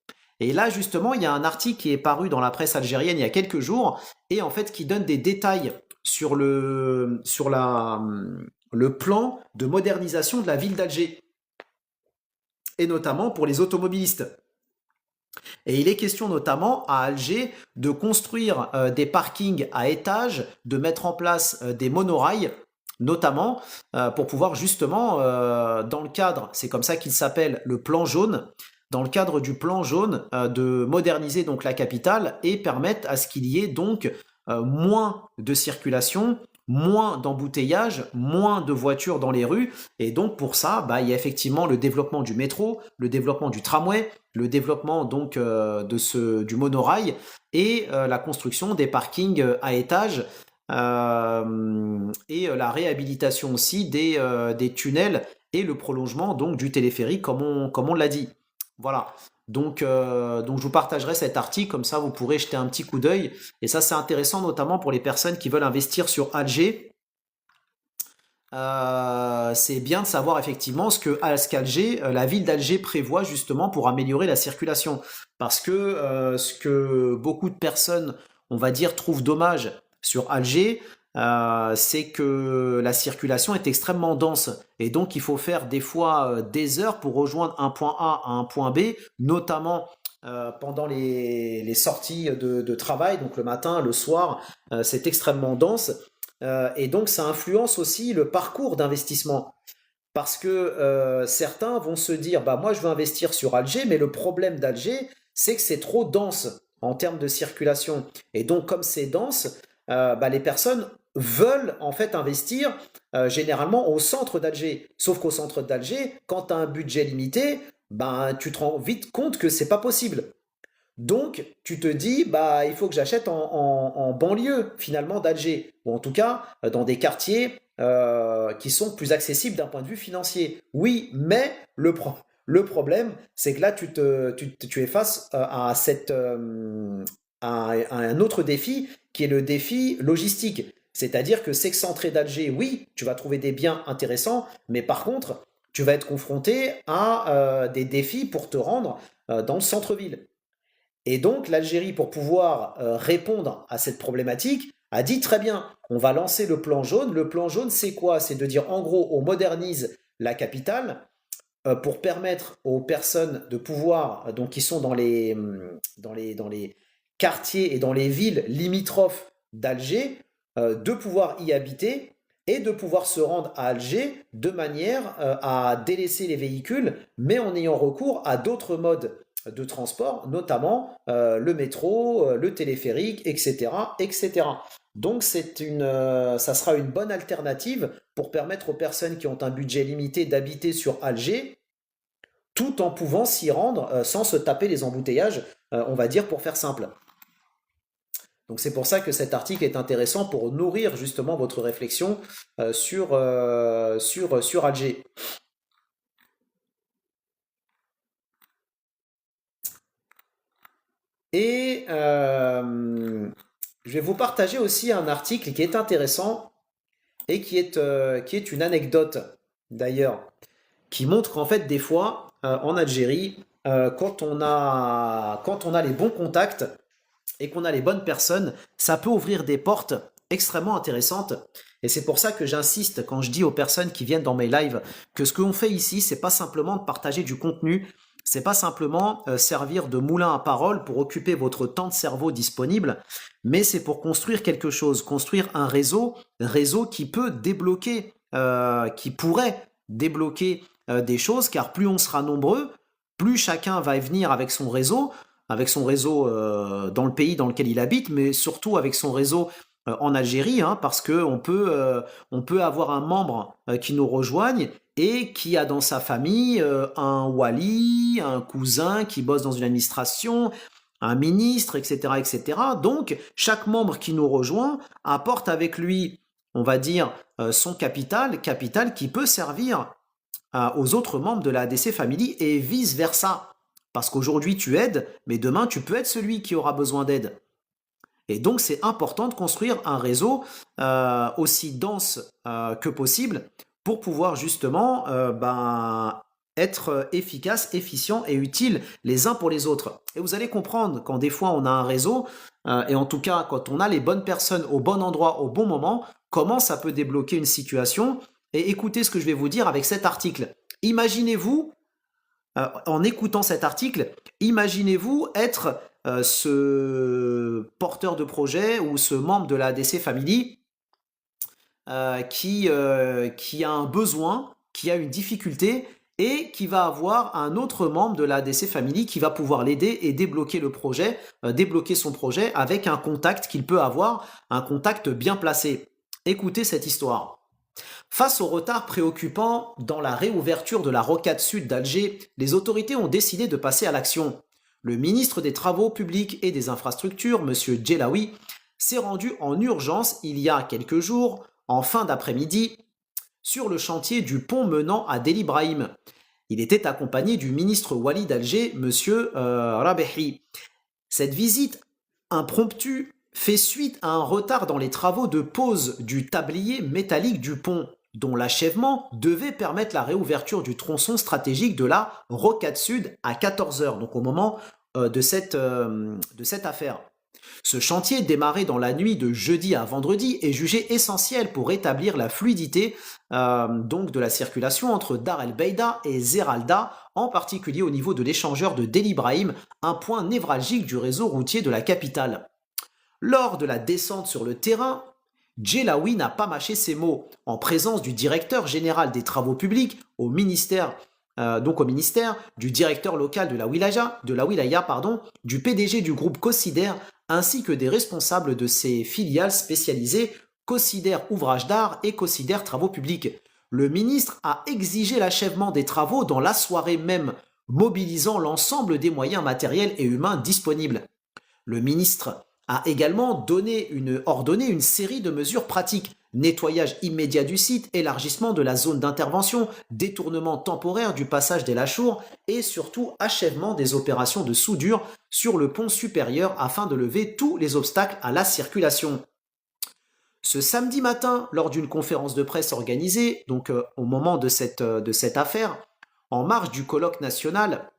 S1: Et là, justement, il y a un article qui est paru dans la presse algérienne il y a quelques jours et en fait qui donne des détails sur le plan de modernisation de la ville d'Alger et notamment pour les automobilistes. Et il est question notamment à Alger de construire des parkings à étages, de mettre en place des monorails, notamment pour pouvoir justement, dans le cadre, c'est comme ça qu'il s'appelle, le plan jaune, dans le cadre du plan jaune, de moderniser donc la capitale et permettre à ce qu'il y ait donc moins de circulation, moins d'embouteillages, moins de voitures dans les rues. Et donc pour ça, bah, il y a effectivement le développement du métro, le développement du tramway, le développement donc du monorail et la construction des parkings à étages et la réhabilitation aussi des tunnels et le prolongement donc du téléphérique comme on l'a dit. Voilà. Donc je vous partagerai cet article, comme ça vous pourrez jeter un petit coup d'œil. Et ça c'est intéressant notamment pour les personnes qui veulent investir sur Alger. C'est bien de savoir effectivement ce qu'Alger, la ville d'Alger prévoit justement pour améliorer la circulation. Parce que ce que beaucoup de personnes, on va dire, trouvent dommage sur Alger, c'est que la circulation est extrêmement dense. Et donc il faut faire des fois des heures pour rejoindre un point A à un point B, notamment pendant les sorties de travail, donc le matin, le soir, c'est extrêmement dense. Et donc ça influence aussi le parcours d'investissement. Parce que certains vont se dire, bah moi je veux investir sur Alger, mais le problème d'Alger, c'est que c'est trop dense en termes de circulation. Et donc comme c'est dense, bah, les personnes veulent en fait investir généralement au centre d'Alger. Sauf qu'au centre d'Alger, quand tu as un budget limité, ben, tu te rends vite compte que c'est pas possible. Donc, tu te dis, bah, il faut que j'achète en banlieue, finalement, d'Alger, ou en tout cas, dans des quartiers qui sont plus accessibles d'un point de vue financier. Oui, mais le problème, c'est que là, tu es face à un autre défi, qui est le défi logistique. C'est-à-dire que s'excentrer d'Alger, oui, tu vas trouver des biens intéressants, mais par contre, tu vas être confronté à des défis pour te rendre dans le centre-ville. Et donc l'Algérie, pour pouvoir répondre à cette problématique, a dit très bien, on va lancer le plan jaune. Le plan jaune, c'est quoi? C'est de dire en gros, on modernise la capitale pour permettre aux personnes de pouvoir, donc qui sont dans les quartiers et dans les villes limitrophes d'Alger, de pouvoir y habiter et de pouvoir se rendre à Alger de manière à délaisser les véhicules, mais en ayant recours à d'autres modes de transport, notamment le métro, le téléphérique, etc., etc. Donc ça sera une bonne alternative pour permettre aux personnes qui ont un budget limité d'habiter sur Alger, tout en pouvant s'y rendre sans se taper les embouteillages, on va dire pour faire simple. Donc c'est pour ça que cet article est intéressant pour nourrir justement votre réflexion sur Alger. Et je vais vous partager aussi un article qui est intéressant et qui est une anecdote d'ailleurs, qui montre qu'en fait des fois en Algérie, quand on a les bons contacts et qu'on a les bonnes personnes, ça peut ouvrir des portes extrêmement intéressantes. Et c'est pour ça que j'insiste quand je dis aux personnes qui viennent dans mes lives que ce qu'on fait ici, c'est pas simplement de partager du contenu, c'est pas simplement servir de moulin à parole pour occuper votre temps de cerveau disponible, mais c'est pour construire quelque chose, construire un réseau qui peut débloquer, qui pourrait débloquer des choses, car plus on sera nombreux, plus chacun va venir avec son réseau dans le pays dans lequel il habite, mais surtout avec son réseau en Algérie, hein, parce on peut avoir un membre qui nous rejoigne et qui a dans sa famille un wali, un cousin qui bosse dans une administration, un ministre, etc., etc. Donc, chaque membre qui nous rejoint apporte avec lui, on va dire, son capital qui peut servir aux autres membres de la ADC Family et vice-versa. Parce qu'aujourd'hui, tu aides, mais demain, tu peux être celui qui aura besoin d'aide. Et donc, c'est important de construire un réseau aussi dense que possible pour pouvoir justement être efficace, efficient et utile les uns pour les autres. Et vous allez comprendre quand des fois on a un réseau, et en tout cas quand on a les bonnes personnes au bon endroit au bon moment, comment ça peut débloquer une situation. Et écoutez ce que je vais vous dire avec cet article. Imaginez-vous, en écoutant cet article, imaginez-vous être ce porteur de projet ou ce membre de la ADC Family qui a un besoin, qui a une difficulté et qui va avoir un autre membre de la ADC Family qui va pouvoir l'aider et débloquer le projet, débloquer son projet avec un contact qu'il peut avoir, un contact bien placé. Écoutez cette histoire. Face au retard préoccupant dans la réouverture de la rocade sud d'Alger, les autorités ont décidé de passer à l'action. Le ministre des Travaux publics et des Infrastructures, M. Djelawi, s'est rendu en urgence il y a quelques jours, en fin d'après-midi, sur le chantier du pont menant à Deli Brahim. Il était accompagné du ministre Wali d'Alger, M. Rabehi. Cette visite impromptue fait suite à un retard dans les travaux de pose du tablier métallique du pont, dont l'achèvement devait permettre la réouverture du tronçon stratégique de la Rocade Sud à 14 heures, donc au moment de cette affaire. Ce chantier, démarré dans la nuit de jeudi à vendredi, est jugé essentiel pour rétablir la fluidité donc de la circulation entre Dar el Beida et Zeralda, en particulier au niveau de l'échangeur de Deli Brahim, un point névralgique du réseau routier de la capitale. Lors de la descente sur le terrain, Djelawi n'a pas mâché ses mots. En présence du directeur général des travaux publics au ministère, du directeur local de la wilaya, du PDG du groupe Cosider, ainsi que des responsables de ses filiales spécialisées Cosider Ouvrage d'Art et Cosider Travaux Publics. Le ministre a exigé l'achèvement des travaux dans la soirée même, mobilisant l'ensemble des moyens matériels et humains disponibles. Le ministre a également ordonné une série de mesures pratiques: nettoyage immédiat du site, élargissement de la zone d'intervention, détournement temporaire du passage des Lachours et surtout achèvement des opérations de soudure sur le pont supérieur afin de lever tous les obstacles à la circulation. Ce samedi matin, lors d'une conférence de presse organisée, donc au moment de cette affaire, en marge du colloque national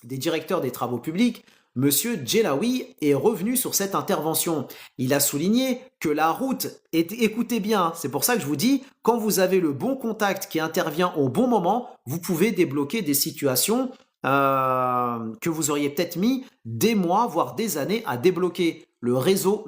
S1: des directeurs des travaux publics, Monsieur Djelawi est revenu sur cette intervention. Il a souligné que la route écoutez bien, c'est pour ça que je vous dis, quand vous avez le bon contact qui intervient au bon moment, vous pouvez débloquer des situations que vous auriez peut-être mis des mois, voire des années à débloquer. Le réseau.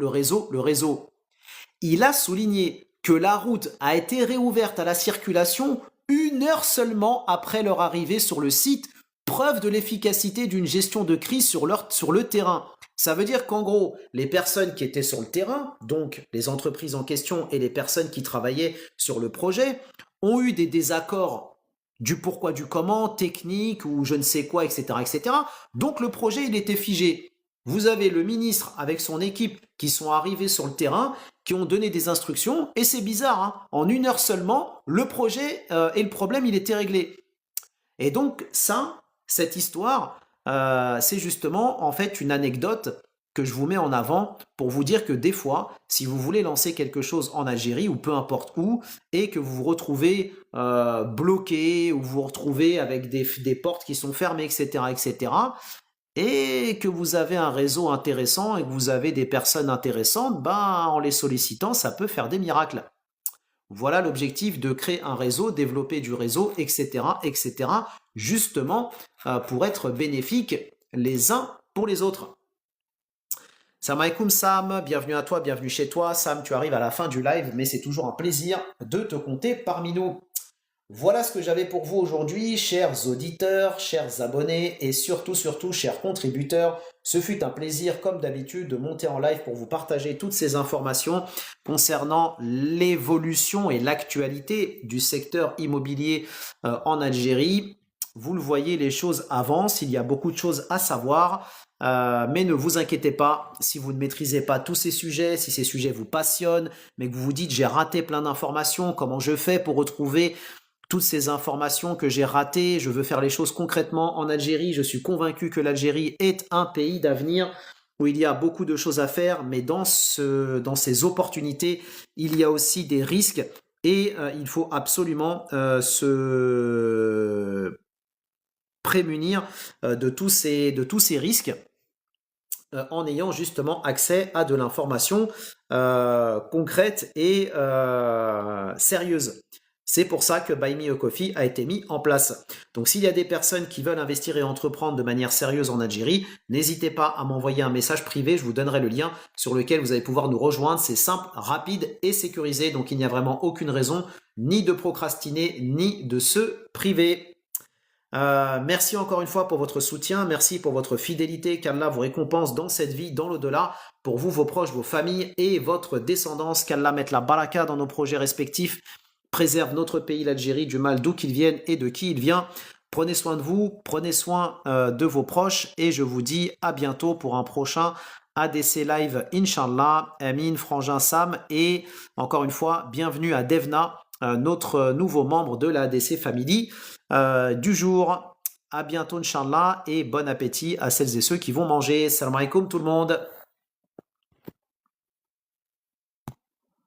S1: Il a souligné que la route a été réouverte à la circulation 1 heure seulement après leur arrivée sur le site, preuve de l'efficacité d'une gestion de crise sur le terrain. Ça veut dire qu'en gros, les personnes qui étaient sur le terrain, donc les entreprises en question et les personnes qui travaillaient sur le projet, ont eu des désaccords du pourquoi, du comment, technique ou je ne sais quoi, etc., etc. Donc le projet, il était figé. Vous avez le ministre avec son équipe qui sont arrivés sur le terrain, qui ont donné des instructions, et c'est bizarre, hein, en 1 heure seulement, le projet et le problème, il était réglé. Et donc cette histoire, c'est justement en fait une anecdote que je vous mets en avant pour vous dire que des fois, si vous voulez lancer quelque chose en Algérie ou peu importe où, et que vous vous retrouvez bloqué ou vous vous retrouvez avec des portes qui sont fermées, etc., etc., et que vous avez un réseau intéressant et que vous avez des personnes intéressantes, en les sollicitant, ça peut faire des miracles. Voilà l'objectif de créer un réseau, développer du réseau, etc., etc., justement pour être bénéfiques les uns pour les autres. Salam alaikum Sam, bienvenue à toi, bienvenue chez toi. Sam, tu arrives à la fin du live, mais c'est toujours un plaisir de te compter parmi nous. Voilà ce que j'avais pour vous aujourd'hui, chers auditeurs, chers abonnés et surtout, chers contributeurs. Ce fut un plaisir, comme d'habitude, de monter en live pour vous partager toutes ces informations concernant l'évolution et l'actualité du secteur immobilier en Algérie. Vous le voyez, les choses avancent, il y a beaucoup de choses à savoir. Mais ne vous inquiétez pas, si vous ne maîtrisez pas tous ces sujets, si ces sujets vous passionnent, mais que vous vous dites j'ai raté plein d'informations, comment je fais pour retrouver toutes ces informations que j'ai ratées, je veux faire les choses concrètement en Algérie, je suis convaincu que l'Algérie est un pays d'avenir où il y a beaucoup de choses à faire, mais dans ces opportunités, il y a aussi des risques et il faut absolument se prémunir de tous ces risques en ayant justement accès à de l'information concrète et sérieuse. C'est pour ça que Buy Me a Coffee a été mis en place. Donc s'il y a des personnes qui veulent investir et entreprendre de manière sérieuse en Algérie, n'hésitez pas à m'envoyer un message privé, je vous donnerai le lien sur lequel vous allez pouvoir nous rejoindre. C'est simple, rapide et sécurisé, donc il n'y a vraiment aucune raison ni de procrastiner, ni de se priver. Merci encore une fois pour votre soutien, merci pour votre fidélité, qu'Allah vous récompense dans cette vie, dans l'au-delà, pour vous, vos proches, vos familles et votre descendance, qu'Allah mette la baraka dans nos projets respectifs, préserve notre pays, l'Algérie, du mal d'où qu'il vienne et de qui il vient. Prenez soin de vous, prenez soin de vos proches et je vous dis à bientôt pour un prochain ADC Live, Inch'Allah. Amin, Frangin Sam et encore une fois, bienvenue à Devna, notre nouveau membre de la ADC Family du jour. À bientôt, Inch'Allah, et bon appétit à celles et ceux qui vont manger. Salam alaikum tout le monde.